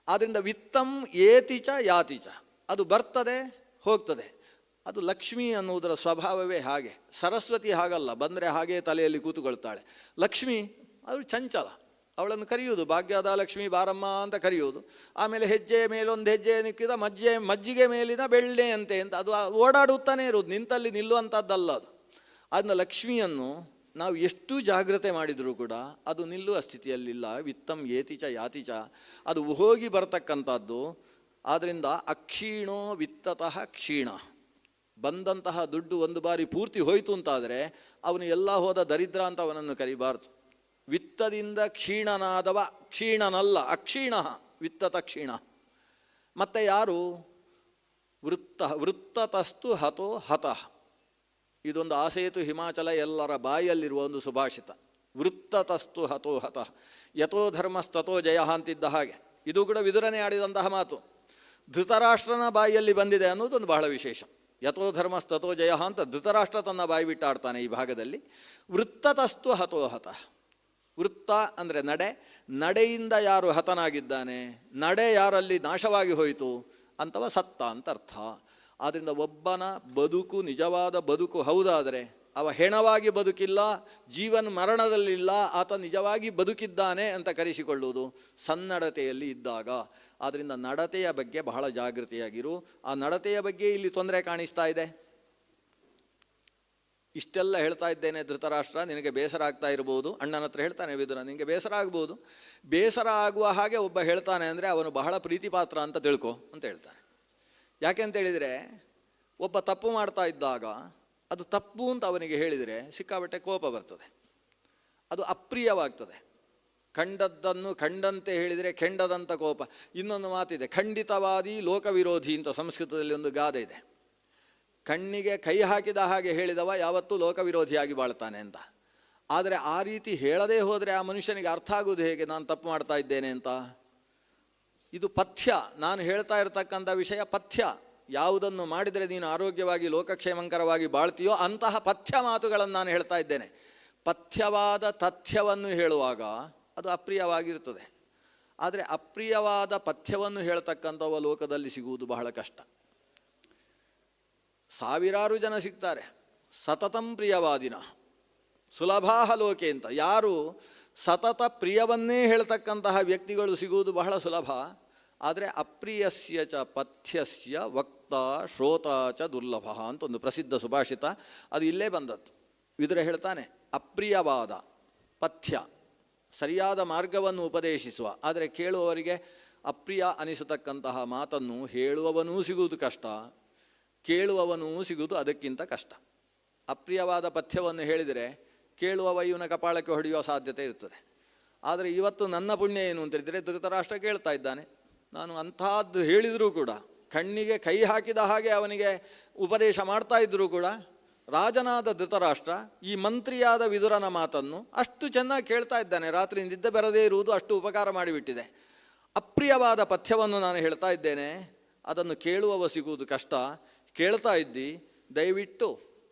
ಆದ್ದರಿಂದ ವಿತ್ತಂ ಏತಿಚ ಯಾತಿಚ, ಅದು ಬರ್ತದೆ ಹೋಗ್ತದೆ. ಅದು ಲಕ್ಷ್ಮಿ ಅನ್ನುವುದರ ಸ್ವಭಾವವೇ ಹಾಗೆ. ಸರಸ್ವತಿ ಹಾಗಲ್ಲ, ಬಂದರೆ ಹಾಗೇ ತಲೆಯಲ್ಲಿ ಕೂತುಕೊಳ್ತಾಳೆ. ಲಕ್ಷ್ಮಿ ಅದು ಚಂಚಲ, ಅವಳನ್ನು ಕರೆಯುವುದು ಭಾಗ್ಯದ ಲಕ್ಷ್ಮಿ ಬಾರಮ್ಮ ಅಂತ ಕರೆಯುವುದು. ಆಮೇಲೆ ಹೆಜ್ಜೆ ಮೇಲೊಂದು ಹೆಜ್ಜೆ ನಿಕ್ಕಿದ ಮಜ್ಜಿಗೆ ಮೇಲಿನ ಬೆಳ್ಳೆ ಅಂತೆ ಅಂತ ಅದು ಓಡಾಡುತ್ತಾನೆ ಇರುವುದು, ನಿಂತಲ್ಲಿ ನಿಲ್ಲುವಂಥದ್ದಲ್ಲ ಅದು. ಅದನ್ನ ಲಕ್ಷ್ಮಿಯನ್ನು ನಾವು ಎಷ್ಟು ಜಾಗ್ರತೆ ಮಾಡಿದರೂ ಕೂಡ ಅದು ನಿಲ್ಲುವ ಸ್ಥಿತಿಯಲ್ಲಿಲ್ಲ. ವಿತ್ತಂ ಏತಿಚ ಯಾತಿಚ, ಅದು ಹೋಗಿ ಬರ್ತಕ್ಕಂಥದ್ದು. ಆದ್ದರಿಂದ ಅಕ್ಷೀಣೋ ವಿತ್ತತಃ ಕ್ಷೀಣ. ಬಂದಂತಹ ದುಡ್ಡು ಒಂದು ಬಾರಿ ಪೂರ್ತಿ ಹೋಯಿತು ಅಂತಾದರೆ ಅವನು ಎಲ್ಲ ಹೋದ ದರಿದ್ರ ಅಂತ ಅವನನ್ನು ಕರಿಬಾರ್ದು. ವಿತ್ತದಿಂದ ಕ್ಷೀಣನಾದವ ಕ್ಷೀಣನಲ್ಲ, ಅಕ್ಷೀಣ, ವಿತ್ತತ ಕ್ಷೀಣ. ಮತ್ತು ಯಾರು ವೃತ್ತತಸ್ತು ಹತೋ ಹತಃ, ಇದೊಂದು ಆಸೇತು ಹಿಮಾಚಲ ಎಲ್ಲರ ಬಾಯಲ್ಲಿರುವ ಒಂದು ಸುಭಾಷಿತ. ವೃತ್ತತಸ್ತು ಹತೋ ಹತಃ, ಯಥೋ ಧರ್ಮಸ್ತತೋ ಜಯ ಅಂತಿದ್ದ ಹಾಗೆ ಇದು ಕೂಡ ವಿದುರನೇ ಆಡಿದಂತಹ ಮಾತು. ಧೃತರಾಷ್ಟ್ರನ ಬಾಯಿಯಲ್ಲಿ ಬಂದಿದೆ ಅನ್ನೋದೊಂದು ಬಹಳ ವಿಶೇಷ. ಯಥೋ ಧರ್ಮಸ್ತತೋ ಜಯ ಅಂತ ಧೃತರಾಷ್ಟ್ರ ತನ್ನ ಬಾಯಿ ಬಿಟ್ಟಾಡ್ತಾನೆ ಈ ಭಾಗದಲ್ಲಿ. ವೃತ್ತತಸ್ತು ಹತೋ ಹತಃ, ವೃತ್ತ ಅಂದರೆ ನಡೆ, ನಡೆಯಿಂದ ಯಾರು ಹತನಾಗಿದ್ದಾನೆ, ನಡೆ ಯಾರಲ್ಲಿ ನಾಶವಾಗಿ ಹೋಯಿತು ಅಂತವ ಸತ್ತ ಅಂತ ಅರ್ಥ. ಆದ್ದರಿಂದ ಒಬ್ಬನ ಬದುಕು ನಿಜವಾದ ಬದುಕು ಹೌದಾದರೆ ಅವ ಹೆಣವಾಗಿ ಬದುಕಿಲ್ಲ, ಜೀವನ ಮರಣದಲ್ಲಿಲ್ಲ, ಆತ ನಿಜವಾಗಿ ಬದುಕಿದ್ದಾನೆ ಅಂತ ಕರೆಸಿಕೊಳ್ಳುವುದು ಸನ್ನಡತೆಯಲ್ಲಿ ಇದ್ದಾಗ. ಆದ್ದರಿಂದ ನಡತೆಯ ಬಗ್ಗೆ ಬಹಳ ಜಾಗೃತಿಯಾಗಿರು. ಆ ನಡತೆಯ ಬಗ್ಗೆ ಇಲ್ಲಿ ತೊಂದರೆ ಕಾಣಿಸ್ತಾ ಇದೆ. ಇಷ್ಟೆಲ್ಲ ಹೇಳ್ತಾ ಇದ್ದೇನೆ ಧೃತರಾಷ್ಟ್ರ, ನಿನಗೆ ಬೇಸರ ಆಗ್ತಾ ಇರ್ಬೋದು. ಅಣ್ಣನ ಹತ್ರ ಹೇಳ್ತಾನೆ ವಿದುರ, ನಿನಗೆ ಬೇಸರ ಆಗ್ಬೋದು. ಬೇಸರ ಆಗುವ ಹಾಗೆ ಒಬ್ಬ ಹೇಳ್ತಾನೆ ಅಂದರೆ ಅವನು ಬಹಳ ಪ್ರೀತಿಪಾತ್ರ ಅಂತ ತಿಳ್ಕೊ ಅಂತ ಹೇಳ್ತಾನೆ. ಯಾಕೆ ಅಂತ ಹೇಳಿದರೆ, ಒಬ್ಬ ತಪ್ಪು ಮಾಡ್ತಾ ಇದ್ದಾಗ ಅದು ತಪ್ಪು ಅಂತ ಅವನಿಗೆ ಹೇಳಿದರೆ ಸಿಕ್ಕಾಬಟ್ಟೆ ಕೋಪ ಬರ್ತದೆ, ಅದು ಅಪ್ರಿಯವಾಗ್ತದೆ. ಕಂಡದ್ದನ್ನು ಕಂಡಂತೆ ಹೇಳಿದರೆ ಕೆಂಡದಂಥ ಕೋಪ. ಇನ್ನೊಂದು ಮಾತಿದೆ, ಖಂಡಿತವಾದಿ ಲೋಕವಿರೋಧಿ ಅಂತ ಸಂಸ್ಕೃತದಲ್ಲಿ ಒಂದು ಗಾದೆ ಇದೆ. ಕಣ್ಣಿಗೆ ಕೈ ಹಾಕಿದ ಹಾಗೆ ಹೇಳಿದವ ಯಾವತ್ತೂ ಲೋಕವಿರೋಧಿಯಾಗಿ ಬಾಳ್ತಾನೆ ಅಂತ. ಆದರೆ ಆ ರೀತಿ ಹೇಳದೇ ಹೋದರೆ ಆ ಮನುಷ್ಯನಿಗೆ ಅರ್ಥ ಆಗುವುದು ಹೇಗೆ ನಾನು ತಪ್ಪು ಮಾಡ್ತಾ ಇದ್ದೇನೆ ಅಂತ? ಇದು ಪಥ್ಯ, ನಾನು ಹೇಳ್ತಾ ಇರತಕ್ಕಂಥ ವಿಷಯ ಪಥ್ಯ. ಯಾವುದನ್ನು ಮಾಡಿದರೆ ನೀನು ಆರೋಗ್ಯವಾಗಿ ಲೋಕಕ್ಷೇಮಂಕರವಾಗಿ ಬಾಳ್ತೀಯೋ ಅಂತಹ ಪಥ್ಯ ಮಾತುಗಳನ್ನು ನಾನು ಹೇಳ್ತಾ ಇದ್ದೇನೆ. ಪಥ್ಯವಾದ ತಥ್ಯವನ್ನು ಹೇಳುವಾಗ ಅದು ಅಪ್ರಿಯವಾಗಿರ್ತದೆ. ಆದರೆ ಅಪ್ರಿಯವಾದ ಪಥ್ಯವನ್ನು ಹೇಳ್ತಕ್ಕಂಥವ ಲೋಕದಲ್ಲಿ ಸಿಗುವುದು ಬಹಳ ಕಷ್ಟ. ಸಾವಿರಾರು ಜನ ಸಿಗ್ತಾರೆ ಸತತಂ ಪ್ರಿಯವಾದಿನ ಸುಲಭಾಹ ಲೋಕೆ ಅಂತ. ಯಾರು ಸತತ ಪ್ರಿಯವನ್ನೇ ಹೇಳ್ತಕ್ಕಂತಹ ವ್ಯಕ್ತಿಗಳು ಸಿಗುವುದು ಬಹಳ ಸುಲಭ. ಆದರೆ ಅಪ್ರಿಯಸ್ಯ ಚ ಪಥ್ಯಸ್ಯ ವಕ್ತ ಶ್ರೋತ ಚ ದುರ್ಲಭ ಅಂತ ಒಂದು ಪ್ರಸಿದ್ಧ ಸುಭಾಷಿತ, ಅದು ಇಲ್ಲೇ ಬಂದದ್ದು. ವಿದುರ ಹೇಳ್ತಾನೆ, ಅಪ್ರಿಯವಾದ ಪಥ್ಯ, ಸರಿಯಾದ ಮಾರ್ಗವನ್ನು ಉಪದೇಶಿಸುವ, ಆದರೆ ಕೇಳುವವರಿಗೆ ಅಪ್ರಿಯ ಅನಿಸತಕ್ಕಂತಹ ಮಾತನ್ನು ಹೇಳುವವನೂ ಸಿಗುವುದು ಕಷ್ಟ, ಕೇಳುವವನೂ ಸಿಗುವುದು ಅದಕ್ಕಿಂತ ಕಷ್ಟ. ಅಪ್ರಿಯವಾದ ಪಥ್ಯವನ್ನು ಹೇಳಿದರೆ ಕೇಳುವವ ಇವನ ಕಪಾಳಕ್ಕೆ ಹೊಡೆಯುವ ಸಾಧ್ಯತೆ ಇರ್ತದೆ. ಆದರೆ ಇವತ್ತು ನನ್ನ ಪುಣ್ಯ ಏನು ಅಂತೇಳಿದರೆ, ಧೃತರಾಷ್ಟ್ರ ಕೇಳ್ತಾ ಇದ್ದಾನೆ. ನಾನು ಅಂಥದ್ದು ಹೇಳಿದರೂ ಕೂಡ, ಕಣ್ಣಿಗೆ ಕೈ ಹಾಕಿದ ಹಾಗೆ ಅವನಿಗೆ ಉಪದೇಶ ಮಾಡ್ತಾ ಇದ್ದರೂ ಕೂಡ, ರಾಜನಾದ ಧೃತರಾಷ್ಟ್ರ ಈ ಮಂತ್ರಿಯಾದ ವಿದುರನ ಮಾತನ್ನು ಅಷ್ಟು ಚೆನ್ನಾಗಿ ಕೇಳ್ತಾ ಇದ್ದಾನೆ. ರಾತ್ರಿ ನಿದ್ದೆ ಬರದೇ ಇರುವುದು ಅಷ್ಟು ಉಪಕಾರ ಮಾಡಿಬಿಟ್ಟಿದೆ. ಅಪ್ರಿಯವಾದ ಪಥ್ಯವನ್ನು ನಾನು ಹೇಳ್ತಾ ಇದ್ದೇನೆ, ಅದನ್ನು ಕೇಳುವವ ಸಿಗುವುದು ಕಷ್ಟ. ಕೇಳ್ತಾ ಇದ್ದಿ, ದಯವಿಟ್ಟು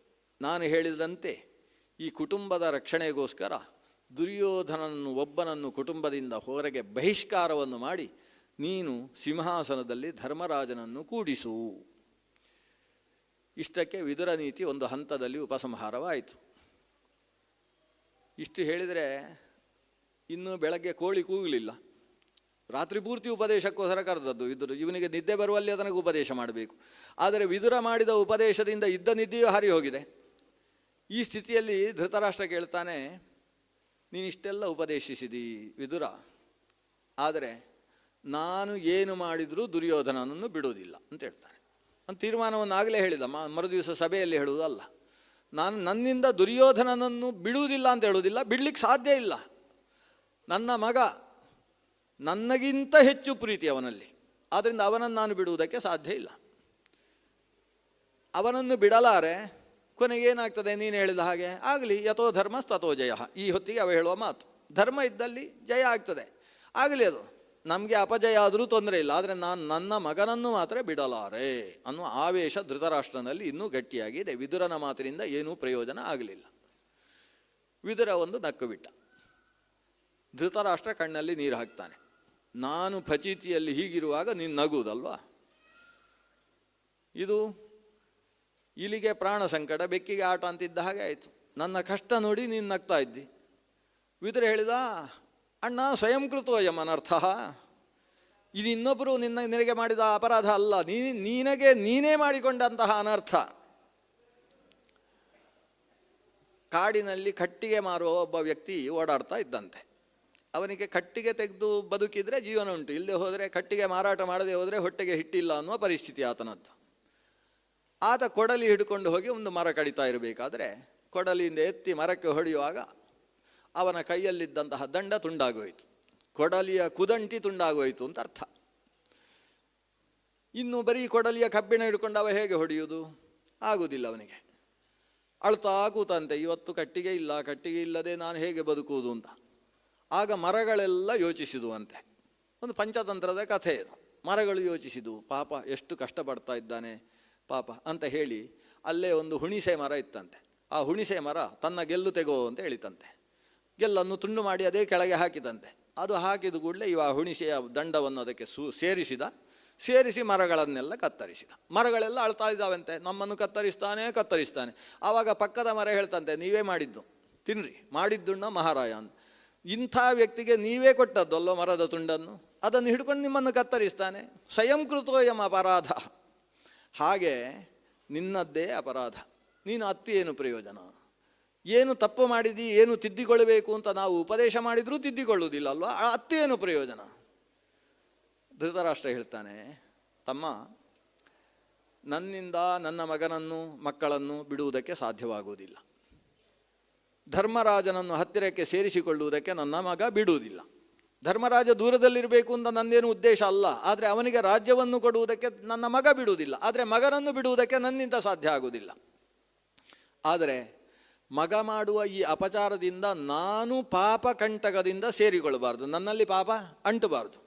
ನಾನು ಹೇಳಿದಂತೆ ಈ ಕುಟುಂಬದ ರಕ್ಷಣೆಗೋಸ್ಕರ ದುರ್ಯೋಧನನನ್ನು ಒಬ್ಬನನ್ನು ಕುಟುಂಬದಿಂದ ಹೊರಗೆ ಬಹಿಷ್ಕಾರವನ್ನು ಮಾಡಿ ನೀನು ಸಿಂಹಾಸನದಲ್ಲಿ ಧರ್ಮರಾಜನನ್ನು ಕೂಡಿಸು. ಇಷ್ಟಕ್ಕೆ ವಿದುರ ನೀತಿ ಒಂದು ಹಂತದಲ್ಲಿ ಉಪಸಂಹಾರವಾಯಿತು. ಇಷ್ಟು ಹೇಳಿದರೆ ಇನ್ನೂ ಬೆಳಗ್ಗೆ ಕೋಳಿ ಕೂಗಲಿಲ್ಲ. ರಾತ್ರಿ ಪೂರ್ತಿ ಉಪದೇಶಕ್ಕೋಸ್ಕರ ಕರೆದದ್ದು ವಿದುರ. ಇವನಿಗೆ ನಿದ್ದೆ ಬರುವಲ್ಲಿ ಅದನಿಗೆ ಉಪದೇಶ ಮಾಡಬೇಕು. ಆದರೆ ವಿದುರ ಮಾಡಿದ ಉಪದೇಶದಿಂದ ಇದ್ದ ನಿದ್ದೆಯೂ ಹಾರಿ ಹೋಗಿದೆ. ಈ ಸ್ಥಿತಿಯಲ್ಲಿ ಧೃತರಾಷ್ಟ್ರ ಕೇಳ್ತಾನೆ, ನೀನು ಇಷ್ಟೆಲ್ಲ ಉಪದೇಶಿಸಿದಿ ವಿದುರ, ಆದರೆ ನಾನು ಏನು ಮಾಡಿದರೂ ದುರ್ಯೋಧನನನ್ನು ಬಿಡುವುದಿಲ್ಲ ಅಂತ ಹೇಳ್ತಾನೆ. ಒಂದು ತೀರ್ಮಾನವನ್ನು ಆಗಲೇ ಹೇಳಿದ, ಮರುದಿವಸ ಸಭೆಯಲ್ಲಿ ಹೇಳುವುದಲ್ಲ. ನಾನು ನನ್ನಿಂದ ದುರ್ಯೋಧನನನ್ನು ಬಿಡುವುದಿಲ್ಲ ಅಂತ ಹೇಳುವುದಿಲ್ಲ, ಬಿಡಲಿಕ್ಕೆ ಸಾಧ್ಯ ಇಲ್ಲ. ನನ್ನ ಮಗ ನನಗಿಂತ ಹೆಚ್ಚು ಪ್ರೀತಿ ಅವನಲ್ಲಿ, ಆದ್ದರಿಂದ ಅವನನ್ನು ನಾನು ಬಿಡುವುದಕ್ಕೆ ಸಾಧ್ಯ ಇಲ್ಲ. ಅವನನ್ನು ಬಿಡಲಾರೆ. ಕೊನೆಗೇನಾಗ್ತದೆ? ನೀನು ಹೇಳಿದ ಹಾಗೆ ಆಗಲಿ, ಯಥೋ ಧರ್ಮ ತಥೋ ಜಯ. ಈ ಹೊತ್ತಿಗೆ ಅವ ಹೇಳುವ ಮಾತು, ಧರ್ಮ ಇದ್ದಲ್ಲಿ ಜಯ ಆಗ್ತದೆ, ಆಗಲಿ, ಅದು ನಮಗೆ ಅಪಜಯ ಆದರೂ ತೊಂದರೆ ಇಲ್ಲ, ಆದರೆ ನಾನು ನನ್ನ ಮಗನನ್ನು ಮಾತ್ರ ಬಿಡಲಾರೆ ಅನ್ನುವ ಆವೇಶ ಧೃತರಾಷ್ಟ್ರನಲ್ಲಿ ಇನ್ನೂ ಗಟ್ಟಿಯಾಗಿದೆ. ವಿದುರನ ಮಾತಿನಿಂದ ಏನೂ ಪ್ರಯೋಜನ ಆಗಲಿಲ್ಲ. ವಿದುರ ಒಂದು ನಕ್ಕು ಬಿಟ್ಟ. ಧೃತರಾಷ್ಟ್ರ ಕಣ್ಣಲ್ಲಿ ನೀರು ಹಾಕ್ತಾನೆ. ನಾನು ಫಚೀತಿಯಲ್ಲಿ ಹೀಗಿರುವಾಗ ನೀನು ನಗುವುದಲ್ವಾ? ಇದು ಇಲಿಗೆ ಪ್ರಾಣ ಸಂಕಟ, ಬೆಕ್ಕಿಗೆ ಆಟ ಅಂತಿದ್ದ ಹಾಗೆ ಆಯಿತು. ನನ್ನ ಕಷ್ಟ ನೋಡಿ ನೀನು ನಗ್ತಾ ಇದ್ದಿ. ವಿದುರ ಹೇಳಿದ, ಅಣ್ಣ ಸ್ವಯಂಕೃತೋಯಂ ಅನರ್ಥ, ಇದು ಇನ್ನೊಬ್ಬರು ನಿನಗೆ ಮಾಡಿದ ಅಪರಾಧ ಅಲ್ಲ, ನೀನೇ ಮಾಡಿಕೊಂಡಂತಹ ಅನರ್ಥ. ಕಾಡಿನಲ್ಲಿ ಕಟ್ಟಿಗೆ ಮಾರುವ ಒಬ್ಬ ವ್ಯಕ್ತಿ ಓಡಾಡ್ತಾ ಇದ್ದಂತೆ. ಅವನಿಗೆ ಕಟ್ಟಿಗೆ ತೆಗೆದು ಬದುಕಿದರೆ ಜೀವನ ಉಂಟು, ಇಲ್ಲದೆ ಹೋದರೆ ಕಟ್ಟಿಗೆ ಮಾರಾಟ ಮಾಡದೆ ಹೋದರೆ ಹೊಟ್ಟೆಗೆ ಹಿಟ್ಟಿಲ್ಲ ಅನ್ನುವ ಪರಿಸ್ಥಿತಿ ಆತನದ್ದು. ಆತ ಕೊಡಲಿ ಹಿಡ್ಕೊಂಡು ಹೋಗಿ ಒಂದು ಮರ ಕಡಿತಾ ಇರಬೇಕಾದ್ರೆ ಕೊಡಲಿಯಿಂದ ಎತ್ತಿ ಮರಕ್ಕೆ ಹೊಡೆಯುವಾಗ ಅವನ ಕೈಯಲ್ಲಿದ್ದಂತಹ ದಂಡ ತುಂಡಾಗೋಯಿತು. ಕೊಡಲಿಯ ಕುದಂಟಿ ತುಂಡಾಗೋಯಿತು ಅಂತ ಅರ್ಥ. ಇನ್ನು ಬರೀ ಕೊಡಲಿಯ ಕಬ್ಬಿಣ ಹಿಡ್ಕೊಂಡು ಅವ ಹೇಗೆ ಹೊಡೆಯುವುದು? ಆಗುವುದಿಲ್ಲ ಅವನಿಗೆ. ಅಳ್ತಾ ಕೂತಂತೆ, ಇವತ್ತು ಕಟ್ಟಿಗೆ ಇಲ್ಲ, ಕಟ್ಟಿಗೆ ಇಲ್ಲದೆ ನಾನು ಹೇಗೆ ಬದುಕುವುದು ಅಂತ. ಆಗ ಮರಗಳೆಲ್ಲ ಯೋಚಿಸಿದುವಂತೆ. ಒಂದು ಪಂಚತಂತ್ರದ ಕಥೆ ಇದು. ಮರಗಳು ಯೋಚಿಸಿದವು, ಪಾಪ ಎಷ್ಟು ಕಷ್ಟಪಡ್ತಾ ಇದ್ದಾನೆ ಪಾಪ ಅಂತ ಹೇಳಿ ಅಲ್ಲೇ ಒಂದು ಹುಣಿಸೆ ಮರ ಇತ್ತಂತೆ. ಆ ಹುಣಿಸೆ ಮರ ತನ್ನ ಗೆಲ್ಲು ತೆಗೋ ಅಂತ ಹೇಳಿತಂತೆ. ಗೆಲ್ಲನ್ನು ತುಂಡು ಮಾಡಿ ಅದೇ ಕೆಳಗೆ ಹಾಕಿದಂತೆ. ಅದು ಹಾಕಿದ ಕೂಡಲೇ ಇವ ಹುಣಿಸೆಯ ದಂಡವನ್ನು ಅದಕ್ಕೆ ಸೇರಿಸಿ ಮರಗಳನ್ನೆಲ್ಲ ಕತ್ತರಿಸಿದ. ಮರಗಳೆಲ್ಲ ಅಳ್ತಾ ಇದ್ದಾವಂತೆ, ನಮ್ಮನ್ನು ಕತ್ತರಿಸ್ತಾನೆ. ಆವಾಗ ಪಕ್ಕದ ಮರ ಹೇಳ್ತಂತೆ, ನೀವೇ ಮಾಡಿದ್ದು, ತಿನ್ರಿ, ಮಾಡಿದ್ದುಣ್ಣ ಮಹಾರಾಯ ಅಂತ. ಇಂಥ ವ್ಯಕ್ತಿಗೆ ನೀವೇ ಕೊಟ್ಟದ್ದಲ್ಲೋ ಮರದ ತುಂಡನ್ನು, ಅದನ್ನು ಹಿಡ್ಕೊಂಡು ನಿಮ್ಮನ್ನು ಕತ್ತರಿಸ್ತಾನೆ. ಸ್ವಯಂಕೃತೋಯಂ ಅಪರಾಧ. ಹಾಗೆ ನಿನ್ನದ್ದೇ ಅಪರಾಧ. ನೀನು ಅತ್ತು ಏನು ಪ್ರಯೋಜನ? ಏನು ತಪ್ಪು ಮಾಡಿದಿ, ಏನು ತಿದ್ದಿಕೊಳ್ಳಬೇಕು ಅಂತ ನಾವು ಉಪದೇಶ ಮಾಡಿದರೂ ತಿದ್ದಿಕೊಳ್ಳುವುದಿಲ್ಲ ಅಲ್ವಾ? ಅತ್ತು ಏನು ಪ್ರಯೋಜನ? ಧೃತರಾಷ್ಟ್ರ ಹೇಳ್ತಾನೆ, ತಮ್ಮ, ನನ್ನಿಂದ ನನ್ನ ಮಕ್ಕಳನ್ನು ಬಿಡುವುದಕ್ಕೆ ಸಾಧ್ಯವಾಗುವುದಿಲ್ಲ. ಧರ್ಮರಾಜನನ್ನು ಹತ್ತಿರಕ್ಕೆ ಸೇರಿಸಿಕೊಳ್ಳುವುದಕ್ಕೆ ನನ್ನ ಮಗ ಬಿಡುವುದಿಲ್ಲ. ಧರ್ಮರಾಜ ದೂರದಲ್ಲಿರಬೇಕು ಅಂತ ನನ್ನೇನು ಉದ್ದೇಶ ಅಲ್ಲ, ಆದರೆ ಅವನಿಗೆ ರಾಜ್ಯವನ್ನು ಕೊಡುವುದಕ್ಕೆ ನನ್ನ ಮಗ ಬಿಡುವುದಿಲ್ಲ. ಆದರೆ ಮಗನನ್ನು ಬಿಡುವುದಕ್ಕೆ ನನ್ನಿಂದ ಸಾಧ್ಯ ಆಗುವುದಿಲ್ಲ. ಆದರೆ ಮಗ ಮಾಡುವ ಈ ಅಪಚಾರದಿಂದ ನಾನು ಪಾಪ ಕಂಟಕದಿಂದ ಸೇರಿಕೊಳ್ಳಬಾರ್ದು, ನನ್ನಲ್ಲಿ ಪಾಪ ಅಂಟಬಾರ್ದು.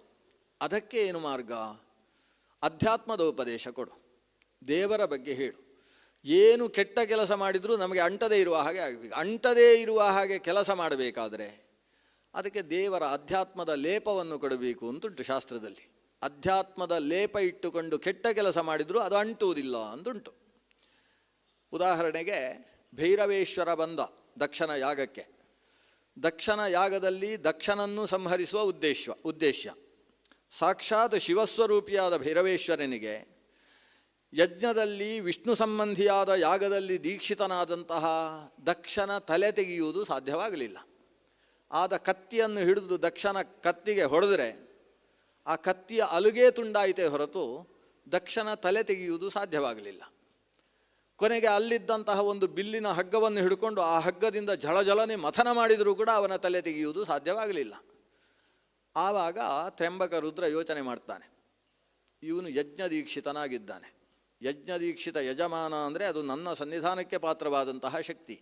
ಅದಕ್ಕೆ ಏನು ಮಾರ್ಗ? ಅಧ್ಯಾತ್ಮದ ಉಪದೇಶ ಕೊಡು, ದೇವರ ಬಗ್ಗೆ ಹೇಳು. ಏನು ಕೆಟ್ಟ ಕೆಲಸ ಮಾಡಿದರೂ ನಮಗೆ ಅಂಟದೇ ಇರುವ ಹಾಗೆ ಆಗಬೇಕು. ಅಂಟದೇ ಇರುವ ಹಾಗೆ ಕೆಲಸ ಮಾಡಬೇಕಾದರೆ ಅದಕ್ಕೆ ದೇವರ ಅಧ್ಯಾತ್ಮದ ಲೇಪವನ್ನು ಕೊಡಬೇಕು ಅಂತುಂಟು ಶಾಸ್ತ್ರದಲ್ಲಿ. ಅಧ್ಯಾತ್ಮದ ಲೇಪ ಇಟ್ಟುಕೊಂಡು ಕೆಟ್ಟ ಕೆಲಸ ಮಾಡಿದರೂ ಅದು ಅಂಟುವುದಿಲ್ಲ ಅಂದುಂಟು. ಉದಾಹರಣೆಗೆ ಭೈರವೇಶ್ವರ ಬಂದ ದಕ್ಷನ ಯಾಗಕ್ಕೆ. ದಕ್ಷನ ಯಾಗದಲ್ಲಿ ದಕ್ಷನನ್ನು ಸಂಹರಿಸುವ ಉದ್ದೇಶ ಸಾಕ್ಷಾತ್ ಶಿವಸ್ವರೂಪಿಯಾದ ಭೈರವೇಶ್ವರನಿಗೆ ಯಜ್ಞದಲ್ಲಿ ವಿಷ್ಣು ಸಂಬಂಧಿಯಾದ ಯಾಗದಲ್ಲಿ ದೀಕ್ಷಿತನಾದಂತಹ ದಕ್ಷನ ತಲೆ ತೆಗೆಯುವುದು ಸಾಧ್ಯವಾಗಲಿಲ್ಲ. ಆದ ಕತ್ತಿಯನ್ನು ಹಿಡಿದು ದಕ್ಷನ ಕತ್ತಿಗೆ ಹೊಡೆದರೆ ಆ ಕತ್ತಿಯ ಅಲುಗೇ ತುಂಡಾಯಿತೇ ಹೊರತು ದಕ್ಷನ ತಲೆ ತೆಗೆಯುವುದು ಸಾಧ್ಯವಾಗಲಿಲ್ಲ. ಕೊನೆಗೆ ಅಲ್ಲಿದ್ದಂತಹ ಒಂದು ಬಿಲ್ಲಿನ ಹಗ್ಗವನ್ನು ಹಿಡ್ಕೊಂಡು ಆ ಹಗ್ಗದಿಂದ ಝಳಝಳನೆ ಮಥನ ಮಾಡಿದರೂ ಕೂಡ ಅವನ ತಲೆ ತೆಗೆಯುವುದು ಸಾಧ್ಯವಾಗಲಿಲ್ಲ. ಆವಾಗ ತ್ರ್ಯಂಬಕ ರುದ್ರ ಯೋಚನೆ ಮಾಡ್ತಾನೆ, ಇವನು ಯಜ್ಞದೀಕ್ಷಿತನಾಗಿದ್ದಾನೆ. ಯಜ್ಞದೀಕ್ಷಿತ ಯಜಮಾನ ಅಂದರೆ ಅದು ನನ್ನ ಸನ್ನಿಧಾನಕ್ಕೆ ಪಾತ್ರವಾದಂತಹ ಶಕ್ತಿ.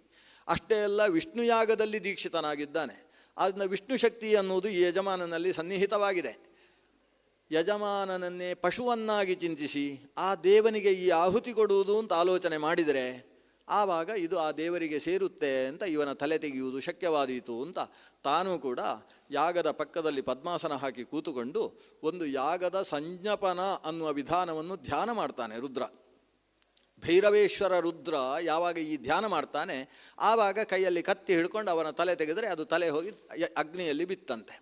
ಅಷ್ಟೇ ಅಲ್ಲ, ವಿಷ್ಣು ಯಾಗದಲ್ಲಿ ದೀಕ್ಷಿತನಾಗಿದ್ದಾನೆ. ಅದನ್ನ ವಿಷ್ಣು ಶಕ್ತಿ ಅನ್ನುವುದು ಈ ಯಜಮಾನನಲ್ಲಿ ಸನ್ನಿಹಿತವಾಗಿದೆ. ಯಜಮಾನನನ್ನೇ ಪಶುವನ್ನಾಗಿ ಚಿಂತಿಸಿ ಆ ದೇವನಿಗೆ ಈ ಆಹುತಿ ಕೊಡುವುದು ಅಂತ ಆಲೋಚನೆ ಮಾಡಿದರೆ ಆವಾಗ ಇದು ಆ ದೇವರಿಗೆ ಸೇರುತ್ತೆ ಅಂತ ಇವನ ತಲೆ ತೆಗೆಯುವುದು ಶಕ್ಯವಾದೀತು ಅಂತ ತಾನೂ ಕೂಡ ಯಾಗದ ಪಕ್ಕದಲ್ಲಿ ಪದ್ಮಾಸನ ಹಾಕಿ ಕೂತುಕೊಂಡು ಒಂದು ಯಾಗದ ಸಂಜ್ಞಾಪನ ಅನ್ನುವ ವಿಧಾನವನ್ನು ಧ್ಯಾನ ಮಾಡ್ತಾನೆ ರುದ್ರ. ಭೈರವೇಶ್ವರ ರುದ್ರ ಯಾವಾಗ ಈ ಧ್ಯಾನ ಮಾಡ್ತಾನೆ ಆವಾಗ ಕೈಯಲ್ಲಿ ಕತ್ತಿ ಹಿಡ್ಕೊಂಡು ಅವನ ತಲೆ ತೆಗೆದರೆ ಅದು ತಲೆ ಹೋಗಿ ಅಗ್ನಿಯಲ್ಲಿ ಬಿತ್ತಂತೆ.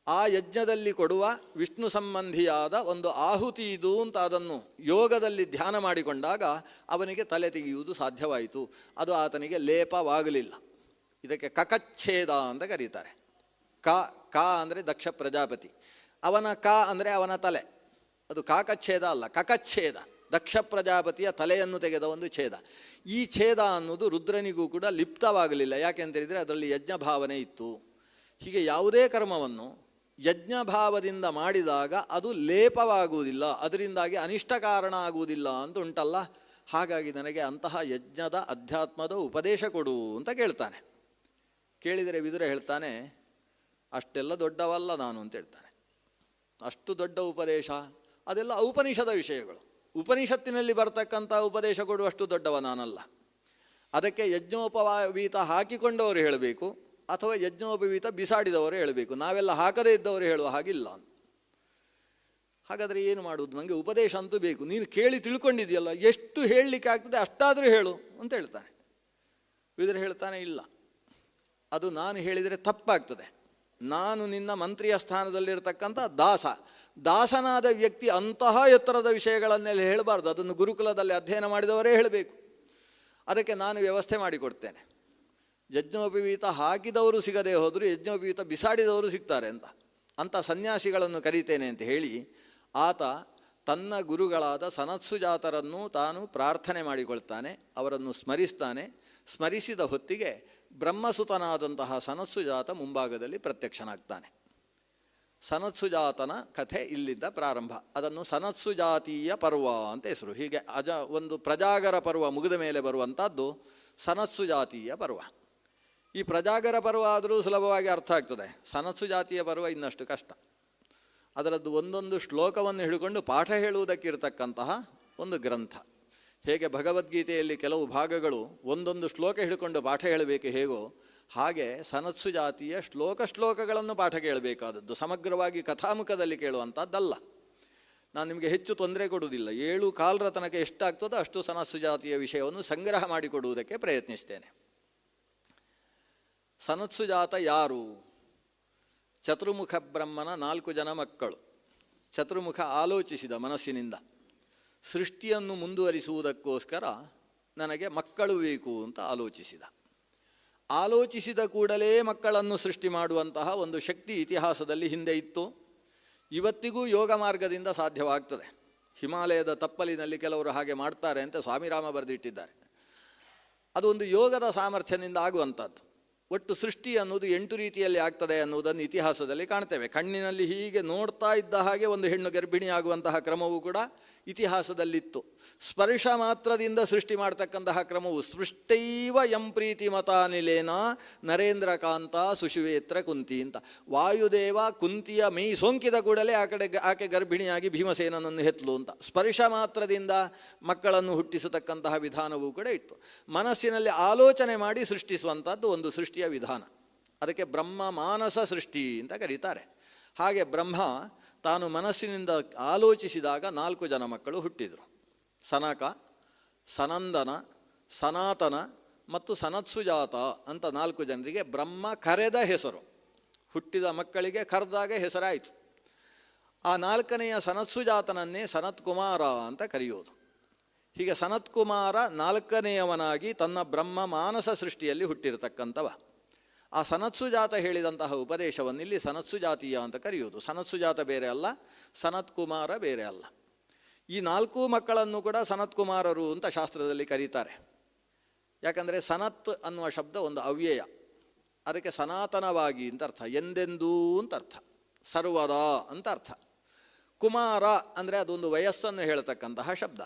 ಆ ಯಜ್ಞದಲ್ಲಿ ಕೊಡುವ ವಿಷ್ಣು ಸಂಬಂಧಿಯಾದ ಒಂದು ಆಹುತಿ ಇದು ಅಂತ ಅದನ್ನು ಯೋಗದಲ್ಲಿ ಧ್ಯಾನ ಮಾಡಿಕೊಂಡಾಗ ಅವನಿಗೆ ತಲೆ ತೆಗೆಯುವುದು ಸಾಧ್ಯವಾಯಿತು. ಅದು ಆತನಿಗೆ ಲೇಪವಾಗಲಿಲ್ಲ. ಇದಕ್ಕೆ ಕಕಚ್ಛೇದ ಅಂತ ಕರೀತಾರೆ. ಕ ಅಂದರೆ ದಕ್ಷ ಪ್ರಜಾಪತಿ, ಅವನ ಅಂದರೆ ಅವನ ತಲೆ. ಅದು ಕಾಕಚ್ಛೇದ ಅಲ್ಲ, ಕಕಚ್ಛೇದ. ದಕ್ಷ ಪ್ರಜಾಪತಿಯ ತಲೆಯನ್ನು ತೆಗೆದ ಒಂದು ಛೇದ. ಈ ಛೇದ ಅನ್ನೋದು ರುದ್ರನಿಗೂ ಕೂಡ ಲಿಪ್ತವಾಗಲಿಲ್ಲ. ಯಾಕೆಂತೇಳಿದರೆ ಅದರಲ್ಲಿ ಯಜ್ಞ ಭಾವನೆ ಇತ್ತು. ಹೀಗೆ ಯಾವುದೇ ಕರ್ಮವನ್ನು ಯಜ್ಞಭಾವದಿಂದ ಮಾಡಿದಾಗ ಅದು ಲೇಪವಾಗುವುದಿಲ್ಲ, ಅದರಿಂದಾಗಿ ಅನಿಷ್ಟ ಕಾರಣ ಆಗುವುದಿಲ್ಲ ಅಂತ ಉಂಟಲ್ಲ. ಹಾಗಾಗಿ ನನಗೆ ಅಂತಹ ಯಜ್ಞದ ಅಧ್ಯಾತ್ಮದ ಉಪದೇಶ ಕೊಡು ಅಂತ ಕೇಳ್ತಾನೆ. ಕೇಳಿದರೆ ವಿದುರ ಹೇಳ್ತಾನೆ, ಅಷ್ಟೆಲ್ಲ ದೊಡ್ಡವಲ್ಲ ನಾನು ಅಂತ ಹೇಳ್ತಾನೆ. ಅಷ್ಟು ದೊಡ್ಡ ಉಪದೇಶ ಅದೆಲ್ಲ ಔಪನಿಷದ ವಿಷಯಗಳು, ಉಪನಿಷತ್ತಿನಲ್ಲಿ ಬರ್ತಕ್ಕಂಥ ಉಪದೇಶ ಕೊಡುವಷ್ಟು ದೊಡ್ಡವ ನಾನಲ್ಲ. ಅದಕ್ಕೆ ಯಜ್ಞೋಪವೀತ ಹಾಕಿಕೊಂಡವರು ಹೇಳಬೇಕು ಅಥವಾ ಯಜ್ಞೋಪವೀತ ಬಿಸಾಡಿದವರು ಹೇಳಬೇಕು, ನಾವೆಲ್ಲ ಹಾಕದೇ ಇದ್ದವರು ಹೇಳುವ ಹಾಗಿಲ್ಲ. ಹಾಗಾದರೆ ಏನು ಮಾಡುವುದು? ನನಗೆ ಉಪದೇಶ ಅಂತೂ ಬೇಕು, ನೀನು ಕೇಳಿ ತಿಳ್ಕೊಂಡಿದೆಯಲ್ಲ, ಎಷ್ಟು ಹೇಳಲಿಕ್ಕೆ ಆಗ್ತದೆ ಅಷ್ಟಾದರೂ ಹೇಳು ಅಂತ ಹೇಳ್ತಾನೆ. ವಿದುರ ಹೇಳ್ತಾನೆ, ಇಲ್ಲ, ಅದು ನಾನು ಹೇಳಿದರೆ ತಪ್ಪಾಗ್ತದೆ. ನಾನು ನಿನ್ನ ಮಂತ್ರಿಯ ಸ್ಥಾನದಲ್ಲಿರ್ತಕ್ಕಂಥ ದಾಸನಾದ ವ್ಯಕ್ತಿ ಅಂತಹ ಎತ್ತರದ ವಿಷಯಗಳನ್ನೆಲ್ಲ ಹೇಳಬಾರ್ದು, ಅದನ್ನು ಗುರುಕುಲದಲ್ಲಿ ಅಧ್ಯಯನ ಮಾಡಿದವರೇ ಹೇಳಬೇಕು. ಅದಕ್ಕೆ ನಾನು ವ್ಯವಸ್ಥೆ ಮಾಡಿಕೊಡ್ತೇನೆ. ಯಜ್ಞೋಪವೀತ ಹಾಕಿದವರು ಸಿಗದೆ ಹೋದರೂ ಯಜ್ಞೋಪವೀತ ಬಿಸಾಡಿದವರು ಸಿಗ್ತಾರೆ ಅಂಥ ಸನ್ಯಾಸಿಗಳನ್ನು ಕರೀತೇನೆ ಅಂತ ಹೇಳಿ ಆತ ತನ್ನ ಗುರುಗಳಾದ ಸನತ್ಸುಜಾತರನ್ನು ತಾನು ಪ್ರಾರ್ಥನೆ ಮಾಡಿಕೊಳ್ತಾನೆ, ಅವರನ್ನು ಸ್ಮರಿಸ್ತಾನೆ. ಸ್ಮರಿಸಿದ ಹೊತ್ತಿಗೆ ಬ್ರಹ್ಮಸುತನಾದಂತಹ ಸನತ್ಸುಜಾತ ಮುಂಭಾಗದಲ್ಲಿ ಪ್ರತ್ಯಕ್ಷನಾಗ್ತಾನೆ. ಸನತ್ಸುಜಾತನ ಕಥೆ ಇಲ್ಲಿದ್ದ ಪ್ರಾರಂಭ. ಅದನ್ನು ಸನತ್ಸುಜಾತೀಯ ಪರ್ವ ಅಂತ ಹೆಸರು. ಹೀಗೆ ಒಂದು ಪ್ರಜಾಗರ ಪರ್ವ ಮುಗಿದ ಮೇಲೆ ಬರುವಂಥದ್ದು ಸನತ್ಸುಜಾತೀಯ ಪರ್ವ. ಈ ಪ್ರಜಾಗರ ಪರ್ವ ಆದರೂ ಸುಲಭವಾಗಿ ಅರ್ಥ ಆಗ್ತದೆ, ಸನತ್ಸುಜಾತೀಯ ಪರ್ವ ಇನ್ನಷ್ಟು ಕಷ್ಟ. ಅದರದ್ದು ಒಂದೊಂದು ಶ್ಲೋಕವನ್ನು ಹಿಡ್ಕೊಂಡು ಪಾಠ ಹೇಳುವುದಕ್ಕಿರ್ತಕ್ಕಂತಹ ಒಂದು ಗ್ರಂಥ. ಹೇಗೆ ಭಗವದ್ಗೀತೆಯಲ್ಲಿ ಕೆಲವು ಭಾಗಗಳು ಒಂದೊಂದು ಶ್ಲೋಕ ಹಿಡ್ಕೊಂಡು ಪಾಠ ಹೇಳಬೇಕು ಹೇಗೋ, ಹಾಗೆ ಸನತ್ಸುಜಾತಿಯ ಶ್ಲೋಕಗಳನ್ನು ಪಾಠ ಕೇಳಬೇಕಾದದ್ದು, ಸಮಗ್ರವಾಗಿ ಕಥಾಮುಖದಲ್ಲಿ ಕೇಳುವಂಥದ್ದಲ್ಲ. ನಾನು ನಿಮಗೆ ಹೆಚ್ಚು ತೊಂದರೆ ಕೊಡುವುದಿಲ್ಲ, 7 ತನಕ ಎಷ್ಟಾಗ್ತದೋ ಅಷ್ಟು ಸನತ್ಸುಜಾತಿಯ ವಿಷಯವನ್ನು ಸಂಗ್ರಹ ಮಾಡಿಕೊಡುವುದಕ್ಕೆ ಪ್ರಯತ್ನಿಸ್ತೇನೆ. ಸನತ್ಸುಜಾತ ಯಾರು? ಚತುರ್ಮುಖ ಬ್ರಹ್ಮನ 4 ಜನ ಮಕ್ಕಳು. ಚತುರ್ಮುಖ ಆಲೋಚಿಸಿದ ಮನಸ್ಸಿನಿಂದ, ಸೃಷ್ಟಿಯನ್ನು ಮುಂದುವರಿಸುವುದಕ್ಕೋಸ್ಕರ ನನಗೆ ಮಕ್ಕಳು ಬೇಕು ಅಂತ ಆಲೋಚಿಸಿದ ಕೂಡಲೇ ಮಕ್ಕಳನ್ನು ಸೃಷ್ಟಿ ಮಾಡುವಂತಹ ಒಂದು ಶಕ್ತಿ ಇತಿಹಾಸದಲ್ಲಿ ಹಿಂದೆ ಇತ್ತು. ಇವತ್ತಿಗೂ ಯೋಗ ಮಾರ್ಗದಿಂದ ಸಾಧ್ಯವಾಗ್ತದೆ. ಹಿಮಾಲಯದ ತಪ್ಪಲಿನಲ್ಲಿ ಕೆಲವರು ಹಾಗೆ ಮಾಡ್ತಾರೆ ಅಂತ ಸ್ವಾಮಿರಾಮ ಬರೆದಿಟ್ಟಿದ್ದಾರೆ. ಅದು ಒಂದು ಯೋಗದ ಸಾಮರ್ಥ್ಯದಿಂದ ಆಗುವಂಥದ್ದು. ಒಟ್ಟು ಸೃಷ್ಟಿ ಅನ್ನೋದು 8 ರೀತಿಯಲ್ಲಿ ಆಗ್ತದೆ ಅನ್ನುವುದನ್ನು ಇತಿಹಾಸದಲ್ಲಿ ಕಾಣ್ತೇವೆ. ಕಣ್ಣಿನಲ್ಲಿ ಹೀಗೆ ನೋಡ್ತಾ ಇದ್ದ ಹಾಗೆ ಒಂದು ಹೆಣ್ಣು ಗರ್ಭಿಣಿಯಾಗುವಂತಹ ಕ್ರಮವೂ ಕೂಡ ಇತಿಹಾಸದಲ್ಲಿತ್ತು. ಸ್ಪರ್ಶ ಮಾತ್ರದಿಂದ ಸೃಷ್ಟಿ ಮಾಡ್ತಕ್ಕಂತಹ ಕ್ರಮವು ಸೃಷ್ಟೈವ ಯಂ ಪ್ರೀತಿ ಮತಾನಿಲೇನ ನರೇಂದ್ರ ಕಾಂತ ಸುಶುವೇತ್ರ ಕುಂತಿ ಅಂತ. ವಾಯುದೇವ ಕುಂತಿಯ ಮೈ ಸೋಂಕಿದ ಕೂಡಲೇ ಆಕೆ ಗರ್ಭಿಣಿಯಾಗಿ ಭೀಮಸೇನನನ್ನು ಹೆತ್ತಲು ಅಂತ. ಸ್ಪರ್ಶ ಮಾತ್ರದಿಂದ ಮಕ್ಕಳನ್ನು ಹುಟ್ಟಿಸತಕ್ಕಂತಹ ವಿಧಾನವೂ ಕೂಡ ಇತ್ತು. ಮನಸ್ಸಿನಲ್ಲಿ ಆಲೋಚನೆ ಮಾಡಿ ಸೃಷ್ಟಿಸುವಂಥದ್ದು ಒಂದು ಸೃಷ್ಟಿಯ ವಿಧಾನ. ಅದಕ್ಕೆ ಬ್ರಹ್ಮ ಮಾನಸ ಸೃಷ್ಟಿ ಅಂತ ಕರೀತಾರೆ. ಹಾಗೆ ಬ್ರಹ್ಮ ತಾನು ಮನಸ್ಸಿನಿಂದ ಆಲೋಚಿಸಿದಾಗ 4 ಜನ ಮಕ್ಕಳು ಹುಟ್ಟಿದರು. ಸನಕ, ಸನಂದನ, ಸನಾತನ ಮತ್ತು ಸನತ್ಸುಜಾತ ಅಂತ 4 ಜನರಿಗೆ ಬ್ರಹ್ಮ ಕರೆದ ಹೆಸರು. ಹುಟ್ಟಿದ ಮಕ್ಕಳಿಗೆ ಕರೆದಾಗ ಹೆಸರಾಯಿತು. ಆ 4ನೆಯ ಸನತ್ಸುಜಾತನನ್ನೇ ಸನತ್ಕುಮಾರ ಅಂತ ಕರೆಯೋದು. ಹೀಗೆ ಸನತ್ಕುಮಾರ 4ನೆಯವನಾಗಿ ತನ್ನ ಬ್ರಹ್ಮ ಮಾನಸ ಸೃಷ್ಟಿಯಲ್ಲಿ ಹುಟ್ಟಿರತಕ್ಕಂಥವ. ಆ ಸನತ್ಸುಜಾತ ಹೇಳಿದಂತಹ ಉಪದೇಶವನ್ನು ಇಲ್ಲಿ ಸನತ್ಸುಜಾತೀಯ ಅಂತ ಕರೆಯುವುದು. ಸನತ್ಸುಜಾತ ಬೇರೆ ಅಲ್ಲ, ಸನತ್ಕುಮಾರ ಬೇರೆ ಅಲ್ಲ. ಈ 4 ಮಕ್ಕಳನ್ನು ಕೂಡ ಸನತ್ಕುಮಾರರು ಅಂತ ಶಾಸ್ತ್ರದಲ್ಲಿ ಕರೀತಾರೆ. ಯಾಕಂದರೆ ಸನತ್ ಅನ್ನುವ ಶಬ್ದ ಒಂದು ಅವ್ಯಯ, ಅದಕ್ಕೆ ಸನಾತನವಾಗಿ ಅಂತ ಅರ್ಥ, ಎಂದೆಂದೂ ಅಂತ ಅರ್ಥ, ಸರ್ವದಾ ಅಂತ ಅರ್ಥ. ಕುಮಾರ ಅಂದರೆ ಅದೊಂದು ವಯಸ್ಸನ್ನು ಹೇಳ್ತಕ್ಕಂತಹ ಶಬ್ದ.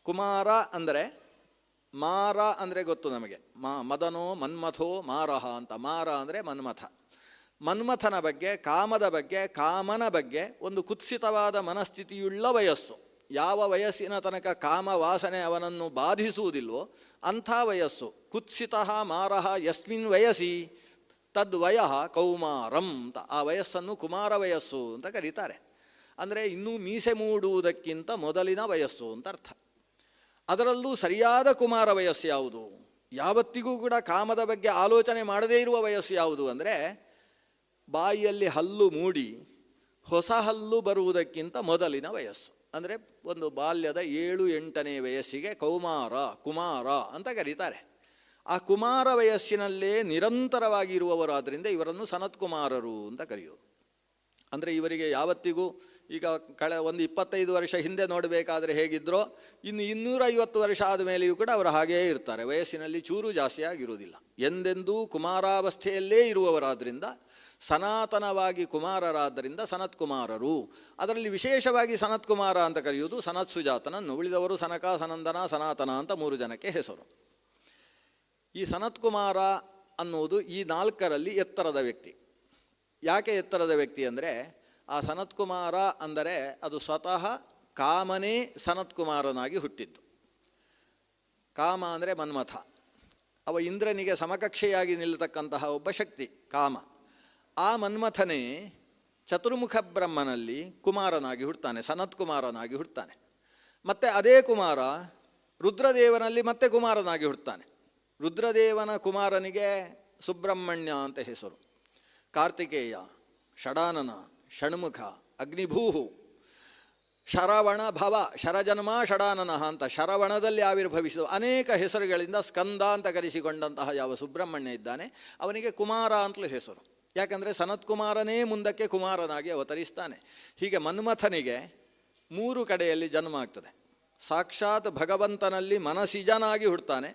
ಕುಮಾರ ಅಂದರೆ ಮಾರ ಅಂದರೆ ಗೊತ್ತು ನಮಗೆ, ಮದನೋ ಮನ್ಮಥೋ ಮಾರಹ ಅಂತ. ಮಾರ ಅಂದರೆ ಮನ್ಮಥ. ಮನ್ಮಥನ ಬಗ್ಗೆ, ಕಾಮದ ಬಗ್ಗೆ, ಕಾಮನ ಬಗ್ಗೆ ಒಂದು ಕುತ್ಸಿತವಾದ ಮನಸ್ಥಿತಿಯುಳ್ಳ ವಯಸ್ಸು. ಯಾವ ವಯಸ್ಸಿನ ತನಕ ಕಾಮ ವಾಸನೆ ಅವನನ್ನು ಬಾಧಿಸುವುದಿಲ್ವೋ ಅಂಥ ವಯಸ್ಸು. ಕುತ್ಸಿತಃ ಮಾರಹ ಯಸ್ಮಿನ್ ವಯಸ್ಸಿ ತದ್ವಯ ಕೌಮಾರಂ ಅಂತ. ಆ ವಯಸ್ಸನ್ನು ಕುಮಾರ ವಯಸ್ಸು ಅಂತ ಕರೀತಾರೆ. ಅಂದರೆ ಇನ್ನೂ ಮೀಸೆ ಮೂಡುವುದಕ್ಕಿಂತ ಮೊದಲಿನ ವಯಸ್ಸು ಅಂತ ಅರ್ಥ. ಅದರಲ್ಲೂ ಸರಿಯಾದ ಕುಮಾರ ವಯಸ್ಸು ಯಾವುದು? ಯಾವತ್ತಿಗೂ ಕೂಡ ಕಾಮದ ಬಗ್ಗೆ ಆಲೋಚನೆ ಮಾಡದೇ ಇರುವ ವಯಸ್ಸು ಯಾವುದು ಅಂದರೆ, ಬಾಯಿಯಲ್ಲಿ ಹಲ್ಲು ಮೂಡಿ ಹೊಸ ಹಲ್ಲು ಬರುವುದಕ್ಕಿಂತ ಮೊದಲಿನ ವಯಸ್ಸು. ಅಂದರೆ ಒಂದು ಬಾಲ್ಯದ 7-8ನೇ ವಯಸ್ಸಿಗೆ ಕುಮಾರ ಅಂತ ಕರೀತಾರೆ. ಆ ಕುಮಾರ ವಯಸ್ಸಿನಲ್ಲೇ ನಿರಂತರವಾಗಿ ಇರುವವರಾದ್ದರಿಂದ ಇವರನ್ನು ಸನತ್ಕುಮಾರರು ಅಂತ ಕರೆಯೋದು. ಅಂದರೆ ಇವರಿಗೆ ಯಾವತ್ತಿಗೂ ಈಗ ಒಂದು 25 ವರ್ಷ ಹಿಂದೆ ನೋಡಬೇಕಾದ್ರೆ ಹೇಗಿದ್ದರೋ ಇನ್ನು 250 ವರ್ಷ ಆದಮೇಲೆಯೂ ಕೂಡ ಅವರು ಹಾಗೇ ಇರ್ತಾರೆ. ವಯಸ್ಸಿನಲ್ಲಿ ಚೂರು ಜಾಸ್ತಿ ಆಗಿರುವುದಿಲ್ಲ. ಎಂದೆಂದೂ ಕುಮಾರಾವಸ್ಥೆಯಲ್ಲೇ ಇರುವವರಾದ್ದರಿಂದ ಸನಾತನವಾಗಿ ಕುಮಾರರಾದ್ದರಿಂದ ಸನತ್ಕುಮಾರರು. ಅದರಲ್ಲಿ ವಿಶೇಷವಾಗಿ ಸನತ್ಕುಮಾರ ಅಂತ ಕರೆಯುವುದು ಸನತ್ ಸುಜಾತನನ್ನು. ಉಳಿದವರು ಸನಕ, ಸನಂದನ, ಸನಾತನ ಅಂತ 3 ಜನಕ್ಕೆ ಹೆಸರು. ಈ ಸನತ್ಕುಮಾರ ಅನ್ನುವುದು ಈ 4ರಲ್ಲಿ ಎತ್ತರದ ವ್ಯಕ್ತಿ. ಯಾಕೆ ಎತ್ತರದ ವ್ಯಕ್ತಿ ಅಂದರೆ ಆ ಸನತ್ಕುಮಾರ ಅಂದರೆ ಅದು ಸ್ವತಃ ಕಾಮನೇ ಸನತ್ಕುಮಾರನಾಗಿ ಹುಟ್ಟಿದ್ದು. ಕಾಮ ಅಂದರೆ ಮನ್ಮಥ. ಅವ ಇಂದ್ರನಿಗೆ ಸಮಕಕ್ಷೆಯಾಗಿ ನಿಲ್ಲತಕ್ಕಂತಹ ಒಬ್ಬ ಶಕ್ತಿ ಕಾಮ. ಆ ಮನ್ಮಥನೇ ಚತುರ್ಮುಖ ಬ್ರಹ್ಮನಲ್ಲಿ ಕುಮಾರನಾಗಿ ಹುಡ್ತಾನೆ, ಸನತ್ಕುಮಾರನಾಗಿ ಹುಡ್ತಾನೆ. ಮತ್ತು ಅದೇ ಕುಮಾರ ರುದ್ರದೇವನಲ್ಲಿ ಮತ್ತೆ ಕುಮಾರನಾಗಿ ಹುಡ್ತಾನೆ. ರುದ್ರದೇವನ ಕುಮಾರನಿಗೆ ಸುಬ್ರಹ್ಮಣ್ಯ ಅಂತ ಹೆಸರು. ಕಾರ್ತಿಕೇಯ, ಷಡಾನನ, ಷಣ್ಮುಖ, ಅಗ್ನಿಭೂಹು, ಶರವಣ ಭವ, ಶರಜನ್ಮ ಷಡಾನನ ಅಂತ ಶರವಣದಲ್ಲಿ ಆವಿರ್ಭವಿಸಿದ ಅನೇಕ ಹೆಸರುಗಳಿಂದ ಸ್ಕಂದ ಅಂತ ಕರೆಸಿಕೊಂಡಂತಹ ಯಾವ ಸುಬ್ರಹ್ಮಣ್ಯ ಇದ್ದಾನೆ ಅವನಿಗೆ ಕುಮಾರ ಅಂತಲೂ ಹೆಸರು. ಯಾಕಂದರೆ ಸನತ್ಕುಮಾರನೇ ಮುಂದಕ್ಕೆ ಕುಮಾರನಾಗಿ ಅವತರಿಸ್ತಾನೆ. ಹೀಗೆ ಮನ್ಮಥನಿಗೆ 3 ಕಡೆಯಲ್ಲಿ ಜನ್ಮ ಆಗ್ತದೆ. ಸಾಕ್ಷಾತ್ ಭಗವಂತನಲ್ಲಿ ಮನಸಿಜನಾಗಿ ಹುಡ್ತಾನೆ,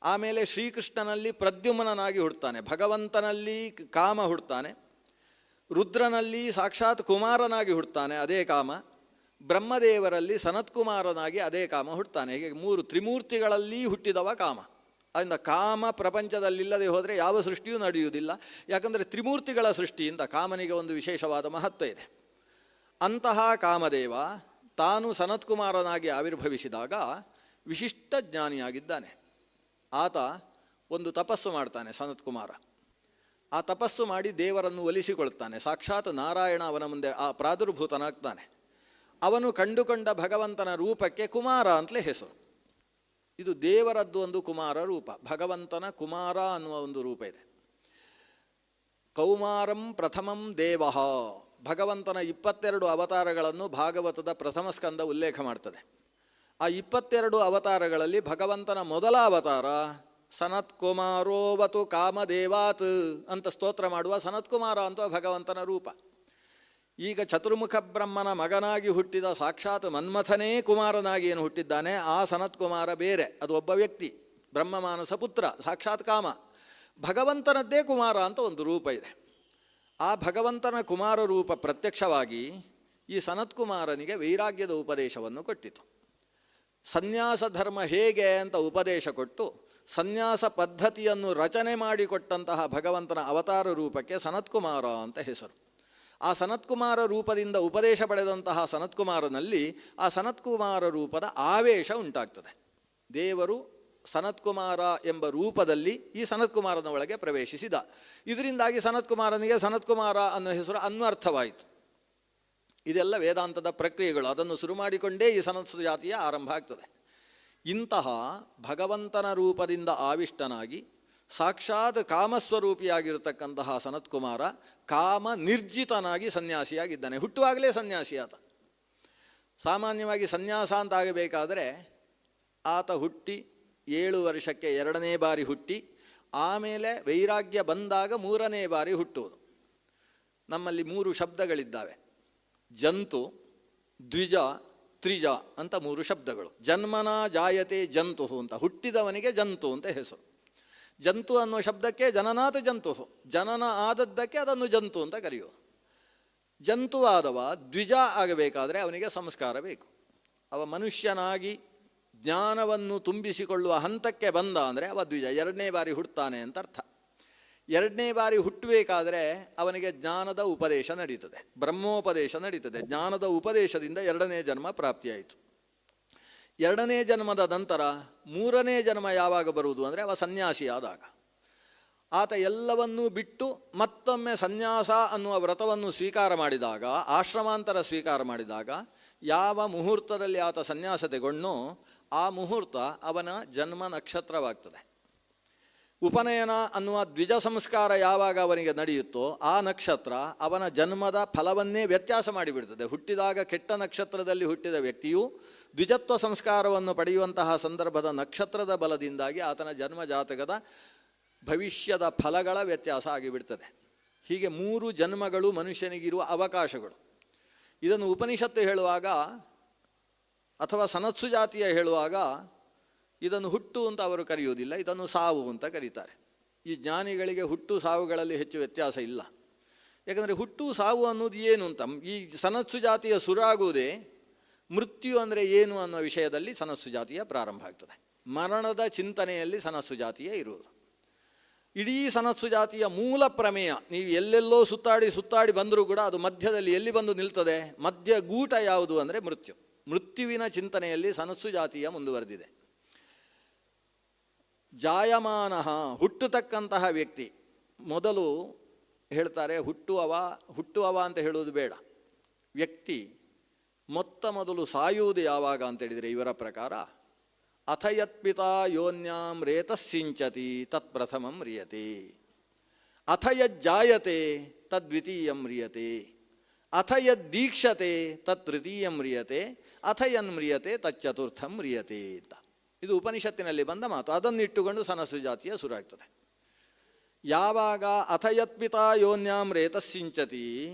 ಆಮೇಲೆ ಶ್ರೀಕೃಷ್ಣನಲ್ಲಿ ಪ್ರದ್ಯುಮ್ನನಾಗಿ ಹುಡ್ತಾನೆ, ಭಗವಂತನಲ್ಲಿ ಕಾಮ ಹುಡ್ತಾನೆ, ರುದ್ರನಲ್ಲಿ ಸಾಕ್ಷಾತ್ ಕುಮಾರನಾಗಿ ಹುಡ್ತಾನೆ ಅದೇ ಕಾಮ, ಬ್ರಹ್ಮದೇವರಲ್ಲಿ ಸನತ್ಕುಮಾರನಾಗಿ ಅದೇ ಕಾಮ ಹುಡ್ತಾನೆ. ಹೀಗೆ 3 ತ್ರಿಮೂರ್ತಿಗಳಲ್ಲಿ ಹುಟ್ಟಿದವ ಕಾಮ. ಅದರಿಂದ ಕಾಮ ಪ್ರಪಂಚದಲ್ಲಿಲ್ಲದೆ ಹೋದರೆ ಯಾವ ಸೃಷ್ಟಿಯೂ ನಡೆಯುವುದಿಲ್ಲ. ಯಾಕಂದರೆ ತ್ರಿಮೂರ್ತಿಗಳ ಸೃಷ್ಟಿಯಿಂದ ಕಾಮನಿಗೆ ಒಂದು ವಿಶೇಷವಾದ ಮಹತ್ವ ಇದೆ. ಅಂತಹ ಕಾಮದೇವ ತಾನು ಸನತ್ಕುಮಾರನಾಗಿ ಆವಿರ್ಭವಿಸಿದಾಗ ವಿಶಿಷ್ಟ ಜ್ಞಾನಿಯಾಗಿದ್ದಾನೆ. ಆತ ಒಂದು ತಪಸ್ಸು ಮಾಡ್ತಾನೆ ಸನತ್ಕುಮಾರ. ಆ ತಪಸ್ಸು ಮಾಡಿ ದೇವರನ್ನು ಒಲಿಸಿಕೊಳ್ತಾನೆ. ಸಾಕ್ಷಾತ್ ನಾರಾಯಣ ಅವನ ಮುಂದೆ ಆ ಪ್ರಾದುರ್ಭೂತನಾಗ್ತಾನೆ. ಅವನು ಕಂಡುಕೊಂಡ ಭಗವಂತನ ರೂಪಕ್ಕೆ ಕುಮಾರ ಅಂತಲೇ ಹೆಸರು. ಇದು ದೇವರದ್ದು ಒಂದು ಕುಮಾರ ರೂಪ. ಭಗವಂತನ ಕುಮಾರ ಅನ್ನುವ ಒಂದು ರೂಪ ಇದೆ. ಕೌಮಾರಂ ಪ್ರಥಮಂ ದೇವಃ. ಭಗವಂತನ 22 ಅವತಾರಗಳನ್ನು ಭಾಗವತದ ಪ್ರಥಮ ಸ್ಕಂದ ಉಲ್ಲೇಖ ಮಾಡ್ತದೆ. ಆ 22 ಅವತಾರಗಳಲ್ಲಿ ಭಗವಂತನ ಮೊದಲ ಅವತಾರ ಸನತ್ಕುಮಾರೋವತು ಕಾಮದೇವಾತ್ ಅಂತ ಸ್ತೋತ್ರ ಮಾಡುವ ಸನತ್ಕುಮಾರ ಅಂತ ಭಗವಂತನ ರೂಪ. ಈಗ ಚತುರ್ಮುಖ ಬ್ರಹ್ಮನ ಮಗನಾಗಿ ಹುಟ್ಟಿದ ಸಾಕ್ಷಾತ್ ಮನ್ಮಥನೇ ಕುಮಾರನಾಗಿ ಏನು ಹುಟ್ಟಿದ್ದಾನೆ ಆ ಸನತ್ಕುಮಾರ ಬೇರೆ, ಅದು ಒಬ್ಬ ವ್ಯಕ್ತಿ, ಬ್ರಹ್ಮಮಾನಸ ಪುತ್ರ, ಸಾಕ್ಷಾತ್ ಕಾಮ. ಭಗವಂತನದ್ದೇ ಕುಮಾರ ಅಂತ ಒಂದು ರೂಪ ಇದೆ. ಆ ಭಗವಂತನ ಕುಮಾರ ರೂಪ ಪ್ರತ್ಯಕ್ಷವಾಗಿ ಈ ಸನತ್ಕುಮಾರನಿಗೆ ವೈರಾಗ್ಯದ ಉಪದೇಶವನ್ನು ಕೊಟ್ಟಿತು. ಸನ್ಯಾಸ ಧರ್ಮ ಹೇಗೆ ಅಂತ ಉಪದೇಶ ಕೊಟ್ಟು ಸನ್ಯಾಸ ಪದ್ಧತಿಯನ್ನು ರಚನೆ ಮಾಡಿಕೊಟ್ಟಂತಹ ಭಗವಂತನ ಅವತಾರ ರೂಪಕ್ಕೆ ಸನತ್ಕುಮಾರ ಅಂತ ಹೆಸರು. ಆ ಸನತ್ಕುಮಾರ ರೂಪದಿಂದ ಉಪದೇಶ ಪಡೆದಂತಹ ಸನತ್ಕುಮಾರನಲ್ಲಿ ಆ ಸನತ್ಕುಮಾರ ರೂಪದ ಆವೇಶ ಉಂಟಾಗ್ತದೆ. ದೇವರು ಸನತ್ಕುಮಾರ ಎಂಬ ರೂಪದಲ್ಲಿ ಈ ಸನತ್ಕುಮಾರನ ಒಳಗೆ ಪ್ರವೇಶಿಸಿದ. ಇದರಿಂದಾಗಿ ಸನತ್ಕುಮಾರನಿಗೆ ಸನತ್ಕುಮಾರ ಅನ್ನೋ ಹೆಸರು ಅನ್ವರ್ಥವಾಯಿತು. ಇದೆಲ್ಲ ವೇದಾಂತದ ಪ್ರಕ್ರಿಯೆಗಳು. ಅದನ್ನು ಶುರು ಮಾಡಿಕೊಂಡೇ ಈ ಸನತ್ ಜಾತಿಯ ಆರಂಭ ಆಗ್ತದೆ. ಇಂತಹ ಭಗವಂತನ ರೂಪದಿಂದ ಆವಿಷ್ಟನಾಗಿ ಸಾಕ್ಷಾತ್ ಕಾಮಸ್ವರೂಪಿಯಾಗಿರತಕ್ಕಂತಹ ಸನತ್ಕುಮಾರ ಕಾಮ ನಿರ್ಜಿತನಾಗಿ ಸನ್ಯಾಸಿಯಾಗಿದ್ದಾನೆ. ಹುಟ್ಟುವಾಗಲೇ ಸನ್ಯಾಸಿ ಆತ. ಸಾಮಾನ್ಯವಾಗಿ ಸನ್ಯಾಸ ಅಂತ ಆಗಬೇಕಾದರೆ ಆತ ಹುಟ್ಟಿ 7 ವರ್ಷಕ್ಕೆ 2ನೇ ಬಾರಿ ಹುಟ್ಟಿ ಆಮೇಲೆ ವೈರಾಗ್ಯ ಬಂದಾಗ 3ನೇ ಬಾರಿ ಹುಟ್ಟುವುದು. ನಮ್ಮಲ್ಲಿ 3 ಶಬ್ದಗಳಿದ್ದಾವೆ. ಜಂತು, ದ್ವಿಜ, ತ್ರಿಜ ಅಂತ 3 ಶಬ್ದಗಳು. ಜನ್ಮನ ಜಾಯತೆ ಜಂತು ಅಂತ, ಹುಟ್ಟಿದವನಿಗೆ ಜಂತು ಅಂತ ಹೆಸರು. ಜಂತು ಅನ್ನೋ ಶಬ್ದಕ್ಕೆ ಜನನಾಥ ಜಂತು, ಜನನ ಆದದ್ದಕ್ಕೆ ಅದನ್ನು ಜಂತು ಅಂತ ಕರೆಯುವುದು. ಜಂತುವಾದವ ದ್ವಿಜ ಆಗಬೇಕಾದರೆ ಅವನಿಗೆ ಸಂಸ್ಕಾರ ಬೇಕು. ಅವ ಮನುಷ್ಯನಾಗಿ ಜ್ಞಾನವನ್ನು ತುಂಬಿಸಿಕೊಳ್ಳುವ ಹಂತಕ್ಕೆ ಬಂದ ಅಂದರೆ ಅವ ದ್ವಿಜ, 2ನೇ ಬಾರಿ ಹುಟ್ಟುತ್ತಾನೆ ಅಂತ ಅರ್ಥ. 2ನೇ ಬಾರಿ ಹುಟ್ಟಬೇಕಾದ್ರೆ ಅವನಿಗೆ ಜ್ಞಾನದ ಉಪದೇಶ ನಡೀತದೆ, ಬ್ರಹ್ಮೋಪದೇಶ ನಡೀತದೆ. ಜ್ಞಾನದ ಉಪದೇಶದಿಂದ 2ನೇ ಜನ್ಮ ಪ್ರಾಪ್ತಿಯಾಯಿತು. 2ನೇ ಜನ್ಮದ ನಂತರ 3ನೇ ಜನ್ಮ ಯಾವಾಗ ಬರುವುದು ಅಂದರೆ ಅವ ಸನ್ಯಾಸಿ ಆದಾಗ. ಆತ ಎಲ್ಲವನ್ನೂ ಬಿಟ್ಟು ಮತ್ತೊಮ್ಮೆ ಸನ್ಯಾಸ ಅನ್ನುವ ವ್ರತವನ್ನು ಸ್ವೀಕಾರ ಮಾಡಿದಾಗ, ಆಶ್ರಮಾಂತರ ಸ್ವೀಕಾರ ಮಾಡಿದಾಗ, ಯಾವ ಮುಹೂರ್ತದಲ್ಲಿ ಆತ ಸನ್ಯಾಸ ತೆಗೊಂಡೋ ಆ ಮುಹೂರ್ತ ಅವನ ಜನ್ಮ ನಕ್ಷತ್ರವಾಗ್ತದೆ. ಉಪನಯನ ಅನ್ನುವ ದ್ವಿಜ ಸಂಸ್ಕಾರ ಯಾವಾಗ ಅವನಿಗೆ ನಡೆಯುತ್ತೋ ಆ ನಕ್ಷತ್ರ ಅವನ ಜನ್ಮದ ಫಲವನ್ನೇ ವ್ಯತ್ಯಾಸ ಮಾಡಿಬಿಡ್ತದೆ. ಹುಟ್ಟಿದಾಗ ಕೆಟ್ಟ ನಕ್ಷತ್ರದಲ್ಲಿ ಹುಟ್ಟಿದ ವ್ಯಕ್ತಿಯು ದ್ವಿಜತ್ವ ಸಂಸ್ಕಾರವನ್ನು ಪಡೆಯುವಂತಹ ಸಂದರ್ಭದ ನಕ್ಷತ್ರದ ಬಲದಿಂದಾಗಿ ಆತನ ಜನ್ಮ ಜಾತಕದ ಭವಿಷ್ಯದ ಫಲಗಳ ವ್ಯತ್ಯಾಸ ಆಗಿಬಿಡ್ತದೆ. ಹೀಗೆ 3 ಜನ್ಮಗಳು ಮನುಷ್ಯನಿಗಿರುವ ಅವಕಾಶಗಳು. ಇದನ್ನು ಉಪನಿಷತ್ತು ಹೇಳುವಾಗ ಅಥವಾ ಸನತ್ಸು ಜಾತಿಯ ಹೇಳುವಾಗ ಇದನ್ನು ಹುಟ್ಟು ಅಂತ ಅವರು ಕರೆಯುವುದಿಲ್ಲ, ಇದನ್ನು ಸಾವು ಅಂತ ಕರೀತಾರೆ. ಈ ಜ್ಞಾನಿಗಳಿಗೆ ಹುಟ್ಟು ಸಾವುಗಳಲ್ಲಿ ಹೆಚ್ಚು ವ್ಯತ್ಯಾಸ ಇಲ್ಲ. ಯಾಕಂದರೆ ಹುಟ್ಟು ಸಾವು ಅನ್ನೋದು ಏನು ಅಂತ ಈ ಸನತ್ಸು ಜಾತಿಯ ಸುರಾಗುವುದೇ ಮೃತ್ಯು ಅಂದರೆ ಏನು ಅನ್ನೋ ವಿಷಯದಲ್ಲಿ ಸನತ್ಸು ಜಾತಿಯ ಪ್ರಾರಂಭ ಆಗ್ತದೆ. ಮರಣದ ಚಿಂತನೆಯಲ್ಲಿ ಸನತ್ಸು ಜಾತಿಯ ಇರುವುದು. ಇಡೀ ಸನತ್ಸು ಜಾತಿಯ ಮೂಲ ಪ್ರಮೇಯ, ನೀವು ಎಲ್ಲೆಲ್ಲೋ ಸುತ್ತಾಡಿ ಬಂದರೂ ಕೂಡ ಅದು ಮಧ್ಯದಲ್ಲಿ ಎಲ್ಲಿ ಬಂದು ನಿಲ್ತದೆ, ಮಧ್ಯ ಗೂಟ ಯಾವುದು ಅಂದರೆ ಮೃತ್ಯು. ಮೃತ್ಯುವಿನ ಚಿಂತನೆಯಲ್ಲಿ ಸನತ್ಸು ಜಾತಿಯ ಮುಂದುವರೆದಿದೆ. ಜಾಯಮಾನ, ಹುಟ್ಟತಕ್ಕಂತಹ ವ್ಯಕ್ತಿ. ಮೊದಲು ಹೇಳ್ತಾರೆ ಹುಟ್ಟುವವ ಅಂತ ಹೇಳುವುದು ಬೇಡ. ವ್ಯಕ್ತಿ ಮೊದಲು ಸಾಯುವುದು ಯಾವಾಗ ಅಂತೇಳಿದರೆ ಇವರ ಪ್ರಕಾರ ಅಥ ಯತ್ಪಿತಾ ಯೋನ್ಯಾಂ ರೇತಸ್ಸಿಂಚತಿ ತತ್ಪ್ರಥಮಂ ಮ್ರಿಯತೆ, ಅಥ ಯಜ್ಜಾಯತೆ ತದ್ವಿತೀಯಂ ಮ್ರಿಯತೆ, ಅಥ ಯದ್ದೀಕ್ಷತೆ ತತ್ತೃತೀಯಂ ಮ್ರಿಯತೆ, ಅಥ ಯನ್ಮ್ರಿಯತೆ ತಚ್ಚತುರ್ಥಂ ಮ್ರಿಯತೆ ಅಂತ. ಇದು ಉಪನಿಷತ್ತಿನಲ್ಲಿ ಬಂದ ಮಾತು. ಅದನ್ನಿಟ್ಟುಕೊಂಡು ಸನಸ್ಸು ಜಾತಿಯ ಶುರುವಾಗ್ತದೆ. ಯಾವಾಗ ಅಥ ಯತ್ಪಿತಾ ಯೋನ್ಯಾಂ ರೇತಸ್ಸಿಂಚತಿ,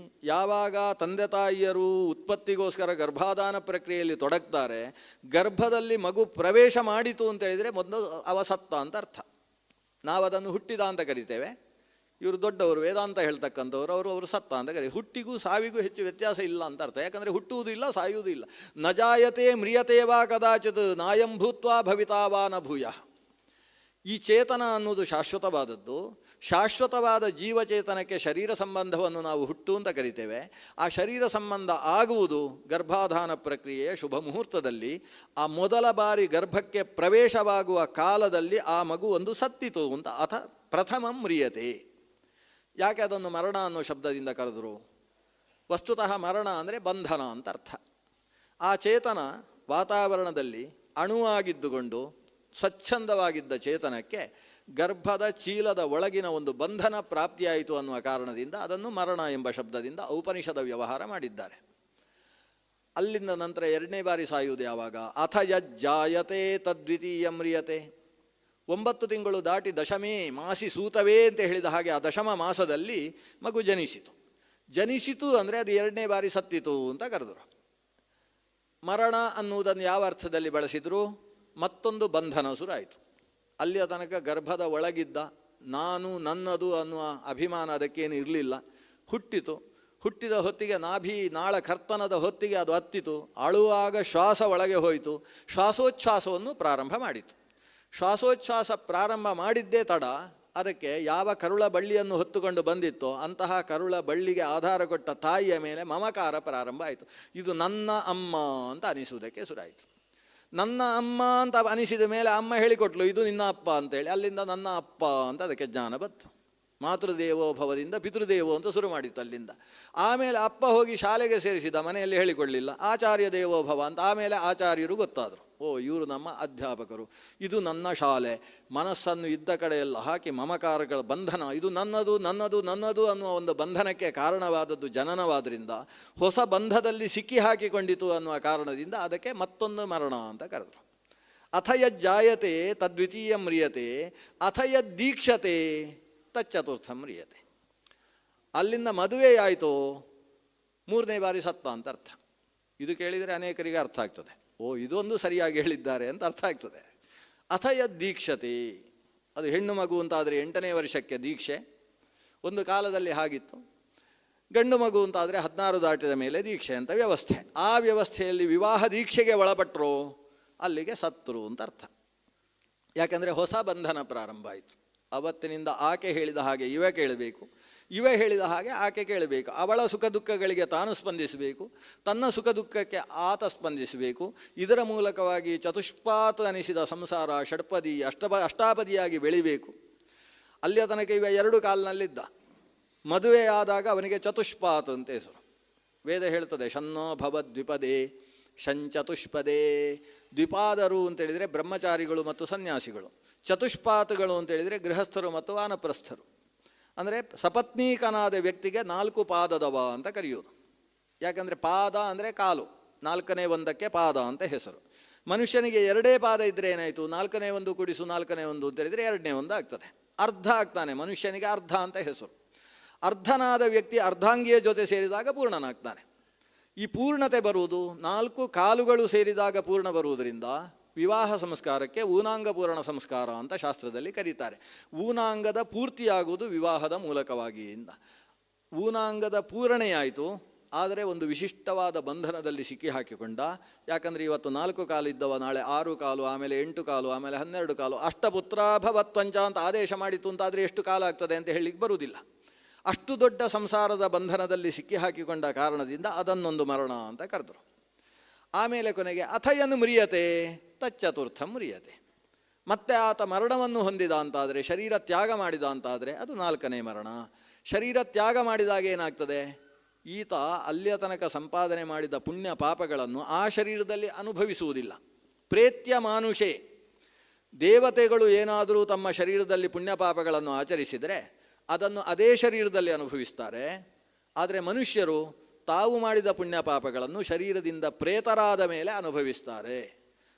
ಯಾವಾಗ ತಂದೆ ತಾಯಿಯರು ಉತ್ಪತ್ತಿಗೋಸ್ಕರ ಗರ್ಭಾಧಾನ ಪ್ರಕ್ರಿಯೆಯಲ್ಲಿ ತೊಡಗ್ತಾರೆ, ಗರ್ಭದಲ್ಲಿ ಮಗು ಪ್ರವೇಶ ಮಾಡಿತು ಅಂತೇಳಿದರೆ ಮೊದಲು ಅವ ಸತ್ತ ಅಂತ ಅರ್ಥ. ನಾವು ಅದನ್ನು ಹುಟ್ಟಿದ ಅಂತ ಕರಿತೇವೆ. ಇವರು ದೊಡ್ಡವರು ವೇದಾಂತ ಹೇಳ್ತಕ್ಕಂಥವ್ರು ಅವರು ಸತ್ತ ಅಂತ ಕರೀತಾರೆ. ಹುಟ್ಟಿಗೂ ಸಾವಿಗೂ ಹೆಚ್ಚು ವ್ಯತ್ಯಾಸ ಇಲ್ಲ ಅಂತ ಅರ್ಥ. ಯಾಕಂದರೆ ಹುಟ್ಟುವುದೂ ಇಲ್ಲ, ಸಾಯುವುದೂ ಇಲ್ಲ. ನ ಜಾಯತೆ ಮ್ರಿಯತೆ ವಾ ಕದಾಚಿತ್ ನಾಯಂ ಭೂತ್ವಾ ಭವಿತಾ ವಾ ನ ಭೂಯಃ. ಈ ಚೇತನ ಅನ್ನೋದು ಶಾಶ್ವತವಾದದ್ದು. ಶಾಶ್ವತವಾದ ಜೀವಚೇತನಕ್ಕೆ ಶರೀರ ಸಂಬಂಧವನ್ನು ನಾವು ಹುಟ್ಟು ಅಂತ ಕರಿತೇವೆ. ಆ ಶರೀರ ಸಂಬಂಧ ಆಗುವುದು ಗರ್ಭಾಧಾನ ಪ್ರಕ್ರಿಯೆಯ ಶುಭ ಮುಹೂರ್ತದಲ್ಲಿ. ಆ ಮೊದಲ ಬಾರಿ ಗರ್ಭಕ್ಕೆ ಪ್ರವೇಶವಾಗುವ ಕಾಲದಲ್ಲಿ ಆ ಮಗು ಒಂದು ಸತ್ತಿತು ಅಂತ. ಅಥ ಪ್ರಥಮಂ ಮ್ರಿಯತೆ. ಯಾಕೆ ಅದನ್ನು ಮರಣ ಅನ್ನೋ ಶಬ್ದದಿಂದ ಕರೆದರು? ವಸ್ತುತಃ ಮರಣ ಅಂದರೆ ಬಂಧನ ಅಂತ ಅರ್ಥ. ಆ ಚೇತನ ವಾತಾವರಣದಲ್ಲಿ ಅಣುವಾಗಿದ್ದುಕೊಂಡು ಸ್ವಚ್ಛಂದವಾಗಿದ್ದ ಚೇತನಕ್ಕೆ ಗರ್ಭದ ಚೀಲದ ಒಳಗಿನ ಒಂದು ಬಂಧನ ಪ್ರಾಪ್ತಿಯಾಯಿತು ಅನ್ನುವ ಕಾರಣದಿಂದ ಅದನ್ನು ಮರಣ ಎಂಬ ಶಬ್ದದಿಂದ ಔಪನಿಷದ ವ್ಯವಹಾರ ಮಾಡಿದ್ದಾರೆ. ಅಲ್ಲಿಂದ ನಂತರ 2ನೇ ಬಾರಿ ಸಾಯುವುದು ಯಾವಾಗ? ಅಥ ಯಜ್ಜಾಯತೆ ತದ್ವಿತೀಯಂ ಮ್ರಿಯತೆ. 9 ತಿಂಗಳು ದಾಟಿ ದಶಮೇ ಮಾಸಿ ಸೂತವೇ ಅಂತ ಹೇಳಿದ ಹಾಗೆ ಆ ದಶಮ ಮಾಸದಲ್ಲಿ ಮಗು ಜನಿಸಿತು ಅಂದರೆ ಅದು 2ನೇ ಬಾರಿ ಸತ್ತಿತು ಅಂತ ಕರೆದರು. ಮರಣ ಅನ್ನುವುದನ್ನು ಯಾವ ಅರ್ಥದಲ್ಲಿ ಬಳಸಿದರು? ಮತ್ತೊಂದು ಬಂಧನ ಶುರುವಾಯಿತು. ಅಲ್ಲಿಯ ತನಕ ಗರ್ಭದ ಒಳಗಿದ್ದ ನಾನು ನನ್ನದು ಅನ್ನುವ ಅಭಿಮಾನ ಅದಕ್ಕೇನು ಇರಲಿಲ್ಲ. ಹುಟ್ಟಿದ ಹೊತ್ತಿಗೆ ನಾಳ ಕರ್ತನದ ಹೊತ್ತಿಗೆ ಅದು ಹತ್ತಿತು. ಅಳುವಾಗ ಶ್ವಾಸ ಒಳಗೆ ಹೋಯಿತು. ಶ್ವಾಸೋಚ್ಛ್ವಾಸವನ್ನು ಪ್ರಾರಂಭ ಮಾಡಿತು. ಶ್ವಾಸೋಚ್ಛ್ವಾಸ ಪ್ರಾರಂಭ ಮಾಡಿದ್ದೇ ತಡ. ಅದಕ್ಕೆ ಯಾವ ಕರುಳ ಬಳ್ಳಿಯನ್ನು ಹೊತ್ತುಕೊಂಡು ಬಂದಿತ್ತೋ ಅಂತಹ ಕರುಳ ಬಳ್ಳಿಗೆ ಆಧಾರ ಕೊಟ್ಟ ತಾಯಿಯ ಮೇಲೆ ಮಮಕಾರ ಪ್ರಾರಂಭ ಆಯಿತು. ಇದು ನನ್ನ ಅಮ್ಮ ಅಂತ ಅನಿಸುವುದಕ್ಕೆ ಶುರುವಾಯಿತು. ನನ್ನ ಅಮ್ಮ ಅಂತ ಅನಿಸಿದ ಮೇಲೆ ಅಮ್ಮ ಹೇಳಿಕೊಟ್ಲು ಇದು ನಿನ್ನ ಅಪ್ಪ ಅಂತೇಳಿ. ಅಲ್ಲಿಂದ ನನ್ನ ಅಪ್ಪ ಅಂತ ಅದಕ್ಕೆ ಜ್ಞಾನ ಬಂತು. ಮಾತೃದೇವೋ ಭವದಿಂದ ಪಿತೃದೇವೋ ಅಂತ ಶುರು ಮಾಡಿತ್ತು ಅಲ್ಲಿಂದ. ಆಮೇಲೆ ಅಪ್ಪ ಹೋಗಿ ಶಾಲೆಗೆ ಸೇರಿಸಿದ, ಮನೆಯಲ್ಲಿ ಹೇಳಿಕೊಳ್ಳಲಿಲ್ಲ. ಆಚಾರ್ಯ ದೇವೋ ಭವ ಅಂತ ಆಮೇಲೆ ಆಚಾರ್ಯರು ಗೊತ್ತಾದರು. ಓ ಇವರು ನಮ್ಮ ಅಧ್ಯಾಪಕರು, ಇದು ನನ್ನ ಶಾಲೆ. ಮನಸ್ಸನ್ನು ಇದ್ದ ಕಡೆಯೆಲ್ಲ ಹಾಕಿ ಮಮಕಾರಗಳ ಬಂಧನ, ಇದು ನನ್ನದು ನನ್ನದು ನನ್ನದು ಅನ್ನುವ ಒಂದು ಬಂಧನಕ್ಕೆ ಕಾರಣವಾದದ್ದು ಜನನವಾದ್ರಿಂದ ಹೊಸ ಬಂಧದಲ್ಲಿ ಸಿಕ್ಕಿ ಹಾಕಿಕೊಂಡಿತು ಅನ್ನುವ ಕಾರಣದಿಂದ ಅದಕ್ಕೆ ಮತ್ತೊಂದು ಮರಣ ಅಂತ ಕರೆದರು. ಅಥ ಯಜ್ಜಾಯತೆ ತದ್ವಿತೀಯಂ ಮ್ರಿಯತೆ, ಅಥ ಯದ್ದೀಕ್ಷತೆ ತಚ್ಚತುರ್ಥಂ ಮ್ರಿಯತೆ. ಅಲ್ಲಿಂದ ಮದುವೆಯಾಯಿತು, 3ನೇ ಬಾರಿ ಸತ್ತ ಅಂತ ಅರ್ಥ. ಇದು ಕೇಳಿದರೆ ಅನೇಕರಿಗೆ ಅರ್ಥ ಆಗ್ತದೆ. ಓ ಇದೊಂದು ಸರಿಯಾಗಿ ಹೇಳಿದ್ದಾರೆ ಅಂತ ಅರ್ಥ ಆಗ್ತದೆ. ಅಥ ಯದ್ದೀಕ್ಷತೆ, ಅದು ಹೆಣ್ಣು ಮಗು ಅಂತಾದರೆ 8ನೇ ವರ್ಷಕ್ಕೆ ದೀಕ್ಷೆ. ಒಂದು ಕಾಲದಲ್ಲಿ ಹಾಗಿತ್ತು. ಗಂಡು ಮಗು ಅಂತಾದರೆ 16 ದಾಟಿದ ಮೇಲೆ ದೀಕ್ಷೆ ಅಂತ ವ್ಯವಸ್ಥೆ. ಆ ವ್ಯವಸ್ಥೆಯಲ್ಲಿ ವಿವಾಹ ದೀಕ್ಷೆಗೆ ಒಳಪಟ್ಟರು, ಅಲ್ಲಿಗೆ ಸತ್ತರು ಅಂತ ಅರ್ಥ. ಯಾಕಂದರೆ ಹೊಸ ಬಂಧನ ಪ್ರಾರಂಭ ಆಯಿತು. ಅವತ್ತಿನಿಂದ ಆಕೆ ಹೇಳಿದ ಹಾಗೆ ಇವ ಕೇಳಬೇಕು, ಇವ ಹೇಳಿದ ಹಾಗೆ ಆಕೆ ಕೇಳಬೇಕು. ಅವಳ ಸುಖ ದುಃಖಗಳಿಗೆ ತಾನು ಸ್ಪಂದಿಸಬೇಕು, ತನ್ನ ಸುಖ ದುಃಖಕ್ಕೆ ಆತ ಸ್ಪಂದಿಸಬೇಕು. ಇದರ ಮೂಲಕವಾಗಿ ಚತುಷ್ಪಾತ್ ಅನಿಸಿದ ಸಂಸಾರ ಷಡ್ಪದಿ ಅಷ್ಟಾಪದಿಯಾಗಿ ಬೆಳಿಬೇಕು. ಅಲ್ಲಿಯ ತನಕ ಇವ 2 ಕಾಲಿನಲ್ಲಿದ್ದ. ಮದುವೆಯಾದಾಗ ಅವನಿಗೆ ಚತುಷ್ಪಾತ್ ಅಂತ ಹೆಸರು. ವೇದ ಹೇಳ್ತದೆ ಶನ್ನೋ ಭವದ್ವಿಪದೇ ಶಂಚತುಷ್ಪದೇ. ದ್ವಿಪಾದರು ಅಂತೇಳಿದರೆ ಬ್ರಹ್ಮಚಾರಿಗಳು ಮತ್ತು ಸನ್ಯಾಸಿಗಳು. ಚತುಷ್ಪಾತಗಳು ಅಂತೇಳಿದರೆ ಗೃಹಸ್ಥರು ಮತ್ತು ವಾನಪ್ರಸ್ಥರು. ಅಂದರೆ ಸಪತ್ನೀಕನಾದ ವ್ಯಕ್ತಿಗೆ 4 ಪಾದದವ ಅಂತ ಕರೆಯೋದು. ಯಾಕಂದರೆ ಪಾದ ಅಂದರೆ ಕಾಲು, 4ನೇ ಒಂದಕ್ಕೆ ಪಾದ ಅಂತ ಹೆಸರು. ಮನುಷ್ಯನಿಗೆ 2 ಪಾದ ಇದ್ದರೆ ಏನಾಯಿತು? 4ನೇ ಒಂದು ಕೂಡಿಸು 4ನೇ ಒಂದು ಅಂತೇಳಿದರೆ 2ನೇ ಒಂದು ಆಗ್ತದೆ. ಅರ್ಧ ಆಗ್ತಾನೆ, ಮನುಷ್ಯನಿಗೆ ಅರ್ಧ ಅಂತ ಹೆಸರು. ಅರ್ಧನಾದ ವ್ಯಕ್ತಿ ಅರ್ಧಾಂಗಿಯ ಜೊತೆ ಸೇರಿದಾಗ ಪೂರ್ಣನಾಗ್ತಾನೆ. ಈ ಪೂರ್ಣತೆ ಬರುವುದು 4 ಕಾಲುಗಳು ಸೇರಿದಾಗ ಪೂರ್ಣ ಬರುವುದರಿಂದ ವಿವಾಹ ಸಂಸ್ಕಾರಕ್ಕೆ ಊನಾಂಗ ಪೂರ್ಣ ಸಂಸ್ಕಾರ ಅಂತ ಶಾಸ್ತ್ರದಲ್ಲಿ ಕರೀತಾರೆ. ಊನಾಂಗದ ಪೂರ್ತಿಯಾಗುವುದು ವಿವಾಹದ ಮೂಲಕವಾಗಿಯಿಂದ. ಊನಾಂಗದ ಪೂರಣೆಯಾಯಿತು, ಆದರೆ ಒಂದು ವಿಶಿಷ್ಟವಾದ ಬಂಧನದಲ್ಲಿ ಸಿಕ್ಕಿ ಹಾಕಿಕೊಂಡ. ಯಾಕಂದರೆ ಇವತ್ತು 4 ಕಾಲು ಇದ್ದವ ನಾಳೆ 6 ಕಾಲು, ಆಮೇಲೆ 8 ಕಾಲು, ಆಮೇಲೆ 12 ಕಾಲು, ಅಷ್ಟಪುತ್ರಾಭವತ್ವಂಚ ಅಂತ ಆದೇಶ ಮಾಡಿತು ಅಂತಾದರೆ ಎಷ್ಟು ಕಾಲ ಆಗ್ತದೆ ಅಂತ ಹೇಳಲಿಕ್ಕೆ ಬರುವುದಿಲ್ಲ. ಅಷ್ಟು ದೊಡ್ಡ ಸಂಸಾರದ ಬಂಧನದಲ್ಲಿ ಸಿಕ್ಕಿ ಹಾಕಿಕೊಂಡ ಕಾರಣದಿಂದ ಅದನ್ನೊಂದು ಮರಣ ಅಂತ ಕರೆದರು. ಆಮೇಲೆ ಕೊನೆಗೆ ಅಥಯನ್ನು ಮ್ರಿಯತೆ ತಚ್ಚತುರ್ಥಂ ಮ್ರಿಯತೆ. ಮತ್ತೆ ಆತ ಮರಣವನ್ನು ಹೊಂದಿದ ಅಂತಾದರೆ, ಶರೀರ ತ್ಯಾಗ ಮಾಡಿದ ಅಂತಾದರೆ ಅದು 4ನೇ ಮರಣ. ಶರೀರ ತ್ಯಾಗ ಮಾಡಿದಾಗ ಏನಾಗ್ತದೆ, ಈತ ಅಲ್ಲಿಯ ತನಕ ಸಂಪಾದನೆ ಮಾಡಿದ ಪುಣ್ಯ ಪಾಪಗಳನ್ನು ಆ ಶರೀರದಲ್ಲಿ ಅನುಭವಿಸುವುದಿಲ್ಲ. ಪ್ರೇತ್ಯ ಮಾನುಷೇ, ದೇವತೆಗಳು ಏನಾದರೂ ತಮ್ಮ ಶರೀರದಲ್ಲಿ ಪುಣ್ಯ ಪಾಪಗಳನ್ನು ಆಚರಿಸಿದರೆ ಅದನ್ನು ಅದೇ ಶರೀರದಲ್ಲಿ ಅನುಭವಿಸ್ತಾರೆ. ಆದರೆ ಮನುಷ್ಯರು ತಾವು ಮಾಡಿದ ಪುಣ್ಯ ಪಾಪಗಳನ್ನು ಶರೀರದಿಂದ ಪ್ರೇತರಾದ ಮೇಲೆ ಅನುಭವಿಸ್ತಾರೆ.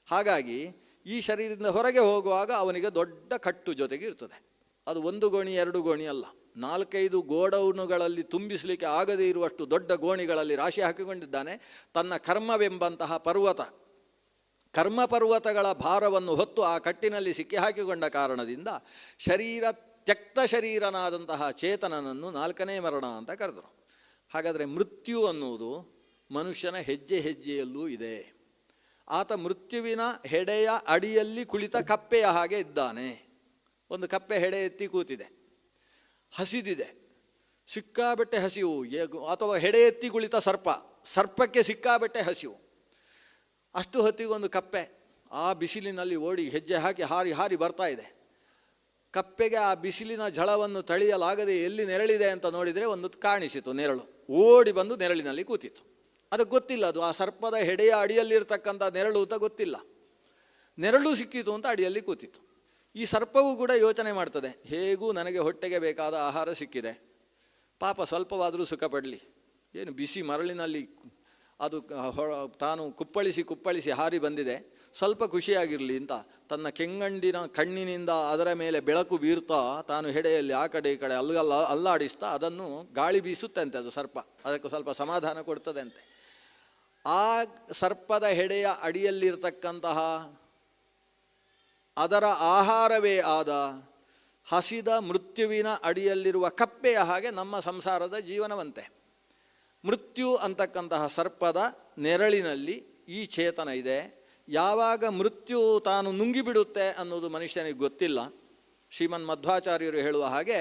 ಹಾಗಾಗಿ ಈ ಶರೀರದಿಂದ ಹೊರಗೆ ಹೋಗುವಾಗ ಅವನಿಗೆ ದೊಡ್ಡ ಕಟ್ಟು ಜೊತೆಗೆ ಇರ್ತದೆ. ಅದು 1 ಗೋಣಿ 2 ಗೋಣಿ ಅಲ್ಲ, 4-5 ಗೋಡೌನುಗಳಲ್ಲಿ ತುಂಬಿಸಲಿಕ್ಕೆ ಆಗದೇ ಇರುವಷ್ಟು ದೊಡ್ಡ ಗೋಣಿಗಳಲ್ಲಿ ರಾಶಿ ಹಾಕಿಕೊಂಡಿದ್ದಾನೆ. ತನ್ನ ಕರ್ಮವೆಂಬಂತಹ ಪರ್ವತ, ಕರ್ಮ ಪರ್ವತಗಳ ಭಾರವನ್ನು ಹೊತ್ತು ಆ ಕಟ್ಟಿನಲ್ಲಿ ಸಿಕ್ಕಿ ಹಾಕಿಕೊಂಡ ಕಾರಣದಿಂದ ತ್ಯಕ್ತ ಶರೀರನಾದಂತಹ ಚೇತನನನ್ನು 4ನೇ ಮರಣ ಅಂತ ಕರೆದರು. ಹಾಗಾದರೆ ಮೃತ್ಯು ಅನ್ನುವುದು ಮನುಷ್ಯನ ಹೆಜ್ಜೆ ಹೆಜ್ಜೆಯಲ್ಲೂ ಇದೆ. ಆತ ಮೃತ್ಯುವಿನ ಹೆಡೆಯ ಅಡಿಯಲ್ಲಿ ಕುಳಿತ ಕಪ್ಪೆಯ ಹಾಗೆ ಇದ್ದಾನೆ. ಒಂದು ಕಪ್ಪೆ ಹೆಡೆ ಎತ್ತಿ ಕೂತಿದೆ, ಹಸಿದಿದೆ, ಸಿಕ್ಕಾಬಟ್ಟೆ ಹಸಿವು. ಅಥವಾ ಹೆಡೆ ಎತ್ತಿ ಕುಳಿತ ಸರ್ಪಕ್ಕೆ ಸಿಕ್ಕಾಬಟ್ಟೆ ಹಸಿವು. ಅಷ್ಟು ಹೊತ್ತಿಗೆ ಒಂದು ಕಪ್ಪೆ ಆ ಬಿಸಿಲಿನಲ್ಲಿ ಓಡಿ ಹೆಜ್ಜೆ ಹಾಕಿ ಹಾರಿ ಹಾರಿ ಬರ್ತಾ ಇದೆ. ಕಪ್ಪೆಗೆ ಆ ಬಿಸಿಲಿನ ಝಳವನ್ನು ತಡೆಯಲಾಗದೆ ಎಲ್ಲಿ ನೆರಳಿದೆ ಅಂತ ನೋಡಿದರೆ ಒಂದು ಕಾಣಿಸಿತು ನೆರಳು. ಓಡಿ ಬಂದು ನೆರಳಿನಲ್ಲಿ ಕೂತಿತ್ತು. ಅದಕ್ಕೆ ಗೊತ್ತಿಲ್ಲ ಅದು ಆ ಸರ್ಪದ ಹೆಡೆಯ ಅಡಿಯಲ್ಲಿರ್ತಕ್ಕಂಥ ನೆರಳು ಅಂತ ಗೊತ್ತಿಲ್ಲ. ನೆರಳು ಸಿಕ್ಕಿತು ಅಂತ ಅಡಿಯಲ್ಲಿ ಕೂತಿತ್ತು. ಈ ಸರ್ಪವು ಕೂಡ ಯೋಚನೆ ಮಾಡ್ತದೆ, ಹೇಗೂ ನನಗೆ ಹೊಟ್ಟೆಗೆ ಬೇಕಾದ ಆಹಾರ ಸಿಕ್ಕಿದೆ, ಪಾಪ ಸ್ವಲ್ಪವಾದರೂ ಸುಖ ಪಡಲಿ, ಏನು ಬಿಸಿ ಮರಳಿನಲ್ಲಿ ಅದು ತಾನು ಕುಪ್ಪಳಿಸಿ ಹಾರಿ ಬಂದಿದೆ, ಸ್ವಲ್ಪ ಖುಷಿಯಾಗಿರಲಿ ಅಂತ ತನ್ನ ಕೆಂಗಂಡಿನ ಕಣ್ಣಿನಿಂದ ಅದರ ಮೇಲೆ ಬೆಳಕು ಬೀರ್ತಾ ತಾನು ಹೆಡೆಯಲ್ಲಿ ಆ ಕಡೆ ಈ ಕಡೆ ಅಲ್ಲಾಡಿಸ್ತಾ ಅದನ್ನು ಗಾಳಿ ಬೀಸುತ್ತೆ ಅಂತೆ ಅದು ಸರ್ಪ. ಅದಕ್ಕೆ ಸ್ವಲ್ಪ ಸಮಾಧಾನ ಕೊಡ್ತದೆ ಅಂತೆ. ಆ ಸರ್ಪದ ಹೆಡೆಯ ಅಡಿಯಲ್ಲಿರ್ತಕ್ಕಂತಹ ಅದರ ಆಹಾರವೇ ಆದ ಹಸಿದ ಮೃತ್ಯುವಿನ ಅಡಿಯಲ್ಲಿರುವ ಕಪ್ಪೆಯ ಹಾಗೆ ನಮ್ಮ ಸಂಸಾರದ ಜೀವನವಂತೆ. ಮೃತ್ಯು ಅಂತಕ್ಕಂತಹ ಸರ್ಪದ ನೆರಳಿನಲ್ಲಿ ಈ ಚೇತನ ಇದೆ. ಯಾವಾಗ ಮೃತ್ಯು ತಾನು ನುಂಗಿಬಿಡುತ್ತೆ ಅನ್ನೋದು ಮನುಷ್ಯನಿಗೆ ಗೊತ್ತಿಲ್ಲ. ಶ್ರೀಮನ್ ಮಧ್ವಾಚಾರ್ಯರು ಹೇಳುವ ಹಾಗೆ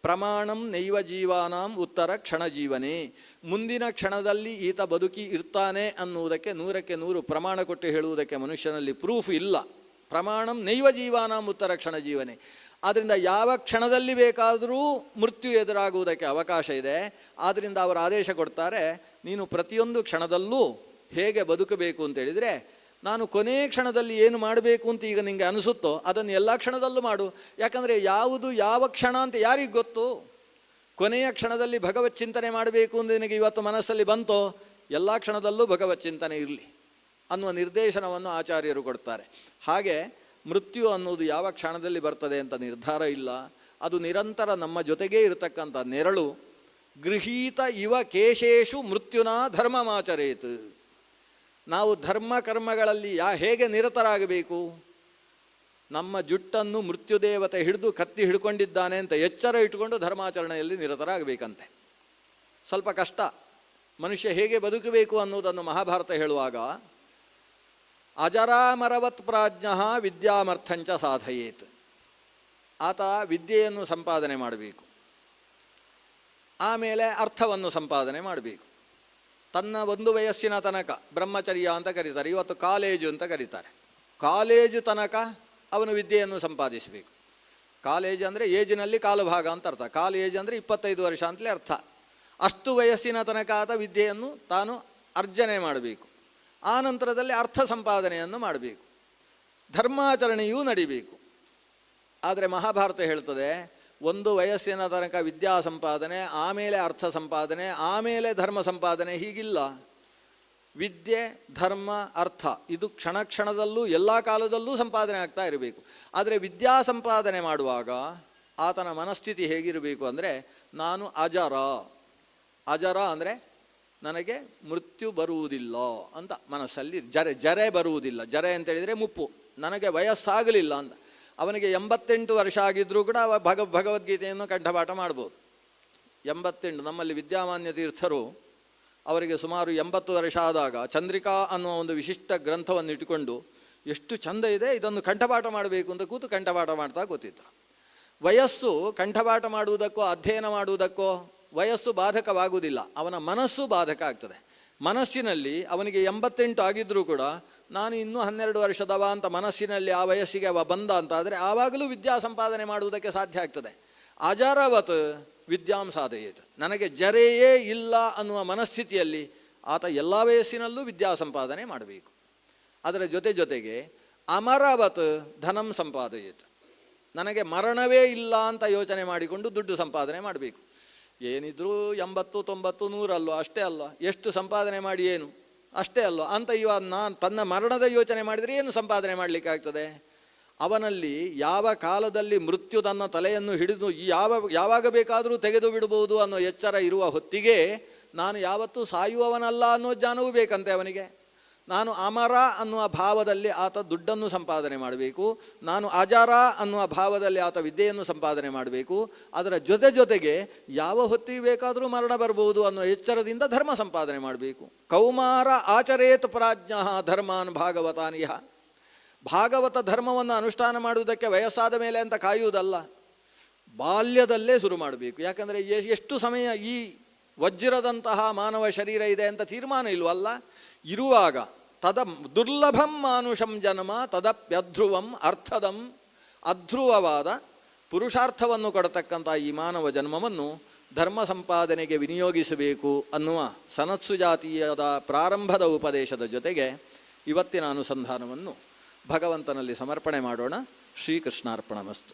ಪ್ರಮಾಣಂ ನೈವ ಜೀವಾನಾಂ ಉತ್ತರ ಕ್ಷಣ ಜೀವನೇ. ಮುಂದಿನ ಕ್ಷಣದಲ್ಲಿ ಈತ ಬದುಕಿ ಇರ್ತಾನೆ ಅನ್ನುವುದಕ್ಕೆ 100ಕ್ಕೆ 100 ಪ್ರಮಾಣ ಕೊಟ್ಟು ಹೇಳುವುದಕ್ಕೆ ಮನುಷ್ಯನಲ್ಲಿ ಪ್ರೂಫ್ ಇಲ್ಲ. ಪ್ರಮಾಣಂ ನೈವ ಜೀವಾನಾಂ ಉತ್ತರ ಕ್ಷಣ ಜೀವನೇ. ಆದ್ದರಿಂದ ಯಾವ ಕ್ಷಣದಲ್ಲಿ ಬೇಕಾದರೂ ಮೃತ್ಯು ಎದುರಾಗುವುದಕ್ಕೆ ಅವಕಾಶ ಇದೆ. ಆದ್ದರಿಂದ ಅವರು ಆದೇಶ ಕೊಡ್ತಾರೆ, ನೀನು ಪ್ರತಿಯೊಂದು ಕ್ಷಣದಲ್ಲೂ ಹೇಗೆ ಬದುಕಬೇಕು ಅಂತೇಳಿದರೆ, ನಾನು ಕೊನೆ ಕ್ಷಣದಲ್ಲಿ ಏನು ಮಾಡಬೇಕು ಅಂತ ಈಗ ನಿಮಗೆ ಅನಿಸುತ್ತೋ ಅದನ್ನು ಎಲ್ಲ ಕ್ಷಣದಲ್ಲೂ ಮಾಡು. ಯಾಕಂದರೆ ಯಾವುದು ಯಾವ ಕ್ಷಣ ಅಂತ ಯಾರಿಗೆ ಗೊತ್ತು? ಕೊನೆಯ ಕ್ಷಣದಲ್ಲಿ ಭಗವತ್ ಚಿಂತನೆ ಮಾಡಬೇಕು ಅಂತ ನಿನಗೆ ಇವತ್ತು ಮನಸ್ಸಲ್ಲಿ ಬಂತೋ, ಎಲ್ಲ ಕ್ಷಣದಲ್ಲೂ ಭಗವತ್ ಚಿಂತನೆ ಇರಲಿ ಅನ್ನುವ ನಿರ್ದೇಶನವನ್ನು ಆಚಾರ್ಯರು ಕೊಡ್ತಾರೆ. ಹಾಗೆ ಮೃತ್ಯು ಅನ್ನೋದು ಯಾವ ಕ್ಷಣದಲ್ಲಿ ಬರ್ತದೆ ಅಂತ ನಿರ್ಧಾರ ಇಲ್ಲ. ಅದು ನಿರಂತರ ನಮ್ಮ ಜೊತೆಗೇ ಇರತಕ್ಕಂಥ ನೆರಳು. ಗೃಹೀತ ಇವ ಕೇಶೇಶು ಮೃತ್ಯುನಾ ಧರ್ಮಮಾಚರೇತ್. ನಾವು ಧರ್ಮ ಕರ್ಮಗಳಲ್ಲಿ ಹೇಗೆ ನಿರತರಾಗಬೇಕು? ನಮ್ಮ ಜುಟ್ಟನ್ನು ಮೃತ್ಯುದೇವತೆ ಹಿಡಿದು ಕತ್ತಿ ಹಿಡ್ಕೊಂಡಿದ್ದಾನೆ ಅಂತ ಎಚ್ಚರ ಇಟ್ಟುಕೊಂಡು ಧರ್ಮಾಚರಣೆಯಲ್ಲಿ ನಿರತರಾಗಬೇಕಂತೆ. ಸ್ವಲ್ಪ ಕಷ್ಟ. ಮನುಷ್ಯ ಹೇಗೆ ಬದುಕಬೇಕು ಅನ್ನೋದನ್ನು ಮಹಾಭಾರತ ಹೇಳುವಾಗ, ಅಜರಾಮರವತ್ ಪ್ರಾಜ್ಞ ವಿದ್ಯಾಮರ್ಥಂಚ ಸಾಧಯೇತ್. ಆತ ವಿದ್ಯೆಯನ್ನು ಸಂಪಾದನೆ ಮಾಡಬೇಕು, ಆಮೇಲೆ ಅರ್ಥವನ್ನು ಸಂಪಾದನೆ ಮಾಡಬೇಕು. ತನ್ನ ಒಂದು ವಯಸ್ಸಿನ ತನಕ ಬ್ರಹ್ಮಚರ್ಯ ಅಂತ ಕರೀತಾರೆ, ಇವತ್ತು ಕಾಲೇಜು ಅಂತ ಕರೀತಾರೆ. ಕಾಲೇಜು ತನಕ ಅವನು ವಿದ್ಯೆಯನ್ನು ಸಂಪಾದಿಸಬೇಕು. ಕಾಲೇಜ್ ಅಂದರೆ ಏಜಿನಲ್ಲಿ ಕಾಲು ಭಾಗ ಅಂತ ಅರ್ಥ. ಕಾಲೇಜ್ ಅಂದರೆ 25 ವರ್ಷ ಅಂತಲೇ ಅರ್ಥ. ಅಷ್ಟು ವಯಸ್ಸಿನ ತನಕ ಆತ ವಿದ್ಯೆಯನ್ನು ತಾನು ಅರ್ಜನೆ ಮಾಡಬೇಕು. ಆ ನಂತರದಲ್ಲಿ ಅರ್ಥ ಸಂಪಾದನೆಯನ್ನು ಮಾಡಬೇಕು, ಧರ್ಮಾಚರಣೆಯೂ ನಡಿಬೇಕು. ಆದರೆ ಮಹಾಭಾರತ ಹೇಳ್ತದೆ, ಒಂದು ವಯಸ್ಸಿನ ತನಕ ವಿದ್ಯಾ ಸಂಪಾದನೆ, ಆಮೇಲೆ ಅರ್ಥ ಸಂಪಾದನೆ, ಆಮೇಲೆ ಧರ್ಮ ಸಂಪಾದನೆ, ಹೀಗಿಲ್ಲ. ವಿದ್ಯೆ, ಧರ್ಮ, ಅರ್ಥ ಇದು ಕ್ಷಣ ಕ್ಷಣದಲ್ಲೂ ಎಲ್ಲ ಕಾಲದಲ್ಲೂ ಸಂಪಾದನೆ ಆಗ್ತಾ ಇರಬೇಕು. ಆದರೆ ವಿದ್ಯಾ ಸಂಪಾದನೆ ಮಾಡುವಾಗ ಆತನ ಮನಸ್ಥಿತಿ ಹೇಗಿರಬೇಕು ಅಂದರೆ, ನಾನು ಅಜರ. ಅಜರ ಅಂದರೆ ನನಗೆ ಮೃತ್ಯು ಬರುವುದಿಲ್ಲ ಅಂತ ಮನಸ್ಸಲ್ಲಿ, ಜರೆ ಬರುವುದಿಲ್ಲ. ಜರೆ ಅಂತೇಳಿದರೆ ಮುಪ್ಪು, ನನಗೆ ವಯಸ್ಸಾಗಲಿಲ್ಲ ಅಂತ. ಅವನಿಗೆ 88 ವರ್ಷ ಆಗಿದ್ದರೂ ಕೂಡ ಅವ ಭಗವದ್ಗೀತೆಯನ್ನು ಕಂಠಪಾಠ ಮಾಡ್ಬೋದು. 88. ನಮ್ಮಲ್ಲಿ ವಿದ್ಯಾಮಾನ್ಯ ತೀರ್ಥರು ಅವರಿಗೆ ಸುಮಾರು 80 ವರ್ಷ ಆದಾಗ ಚಂದ್ರಿಕಾ ಅನ್ನುವ ಒಂದು ವಿಶಿಷ್ಟ ಗ್ರಂಥವನ್ನು ಇಟ್ಟುಕೊಂಡು, ಎಷ್ಟು ಚಂದ ಇದೆ, ಇದನ್ನು ಕಂಠಪಾಠ ಮಾಡಬೇಕು ಅಂತ ಕೂತು ಕಂಠಪಾಠ ಮಾಡ್ತಾ ಕೂತಿದ್ರು. ವಯಸ್ಸು ಕಂಠಪಾಠ ಮಾಡುವುದಕ್ಕೋ ಅಧ್ಯಯನ ಮಾಡುವುದಕ್ಕೋ ವಯಸ್ಸು ಬಾಧಕವಾಗುವುದಿಲ್ಲ, ಅವನ ಮನಸ್ಸು ಬಾಧಕ ಆಗ್ತದೆ. ಮನಸ್ಸಿನಲ್ಲಿ ಅವನಿಗೆ 88 ಆಗಿದ್ದರೂ ಕೂಡ ನಾನು ಇನ್ನೂ 12 ವರ್ಷದವ ಅಂತ ಮನಸ್ಸಿನಲ್ಲಿ ಆ ವಯಸ್ಸಿಗೆ ಅವ ಬಂದ ಅಂತಾದರೆ ಆವಾಗಲೂ ವಿದ್ಯಾ ಸಂಪಾದನೆ ಮಾಡುವುದಕ್ಕೆ ಸಾಧ್ಯ ಆಗ್ತದೆ. ಅಜರವತ್ ವಿದ್ಯಾಂ ಸಾಧಯೇತ್, ನನಗೆ ಜರೆಯೇ ಇಲ್ಲ ಅನ್ನುವ ಮನಸ್ಥಿತಿಯಲ್ಲಿ ಆತ ಎಲ್ಲ ವಯಸ್ಸಿನಲ್ಲೂ ವಿದ್ಯಾ ಸಂಪಾದನೆ ಮಾಡಬೇಕು. ಅದರ ಜೊತೆಗೆ ಅಮರವತ್ ಧನಂ ಸಂಪಾದಯೇತ್, ನನಗೆ ಮರಣವೇ ಇಲ್ಲ ಅಂತ ಯೋಚನೆ ಮಾಡಿಕೊಂಡು ದುಡ್ಡು ಸಂಪಾದನೆ ಮಾಡಬೇಕು. ಏನಿದ್ರೂ 80, 90, 100 ಅಲ್ವ, ಅಷ್ಟೇ ಅಲ್ವ, ಎಷ್ಟು ಸಂಪಾದನೆ ಮಾಡಿ ಏನು, ಅಷ್ಟೇ ಅಲ್ವ ಅಂತ ನಾನು ತನ್ನ ಮರಣದ ಯೋಚನೆ ಮಾಡಿದರೆ ಏನು ಸಂಪಾದನೆ ಮಾಡಲಿಕ್ಕಾಗ್ತದೆ? ಅವನಲ್ಲಿ ಯಾವ ಕಾಲದಲ್ಲಿ ಮೃತ್ಯು ತನ್ನ ತಲೆಯನ್ನು ಹಿಡಿದು ಯಾವಾಗ ಬೇಕಾದರೂ ತೆಗೆದು ಬಿಡಬಹುದು ಅನ್ನೋ ಎಚ್ಚರ ಇರುವ ಹೊತ್ತಿಗೆ ನಾನು ಯಾವತ್ತೂ ಸಾಯುವವನಲ್ಲ ಅನ್ನೋ ಜ್ಞಾನವೂ ಬೇಕಂತೆ ಅವನಿಗೆ. ನಾನು ಅಮರ ಅನ್ನುವ ಭಾವದಲ್ಲಿ ಆತ ದುಡ್ಡನ್ನು ಸಂಪಾದನೆ ಮಾಡಬೇಕು, ನಾನು ಅಜರ ಅನ್ನುವ ಭಾವದಲ್ಲಿ ಆತ ವಿದ್ಯೆಯನ್ನು ಸಂಪಾದನೆ ಮಾಡಬೇಕು. ಅದರ ಜೊತೆಗೆ ಯಾವ ಹೊತ್ತಿಗೆ ಬೇಕಾದರೂ ಮರಣ ಬರ್ಬೋದು ಅನ್ನೋ ಎಚ್ಚರದಿಂದ ಧರ್ಮ ಸಂಪಾದನೆ ಮಾಡಬೇಕು. ಕೌಮಾರ ಆಚರೇತ್ ಪ್ರಾಜ್ಞ ಧರ್ಮಾನ್ ಭಾಗವತಾನಿಹ, ಭಾಗವತ ಧರ್ಮವನ್ನು ಅನುಷ್ಠಾನ ಮಾಡುವುದಕ್ಕೆ ವಯಸ್ಸಾದ ಮೇಲೆ ಅಂತ ಕಾಯುವುದಲ್ಲ, ಬಾಲ್ಯದಲ್ಲೇ ಶುರು ಮಾಡಬೇಕು. ಯಾಕಂದರೆ ಎಷ್ಟು ಸಮಯ ಈ ವಜ್ರದಂತಹ ಮಾನವ ಶರೀರ ಇದೆ ಅಂತ ತೀರ್ಮಾನ ಇಲ್ವಲ್ಲ. ಇರುವಾಗ ದುರ್ಲಭಂ ಮಾನುಷಂ ಜನ್ಮ ತದಪ್ಯಧ್ರುವಂ ಅರ್ಥದಂ, ಅಧ್ರುವವಾದ ಪುರುಷಾರ್ಥವನ್ನು ಕೊಡತಕ್ಕಂಥ ಈ ಮಾನವ ಜನ್ಮವನ್ನು ಧರ್ಮ ಸಂಪಾದನೆಗೆ ವಿನಿಯೋಗಿಸಬೇಕು ಅನ್ನುವ ಸನತ್ಸು ಜಾತೀಯದ ಪ್ರಾರಂಭದ ಉಪದೇಶದ ಜೊತೆಗೆ ಇವತ್ತಿನ ಅನುಸಂಧಾನವನ್ನು ಭಗವಂತನಲ್ಲಿ ಸಮರ್ಪಣೆ ಮಾಡೋಣ. ಶ್ರೀಕೃಷ್ಣಾರ್ಪಣಮಸ್ತು.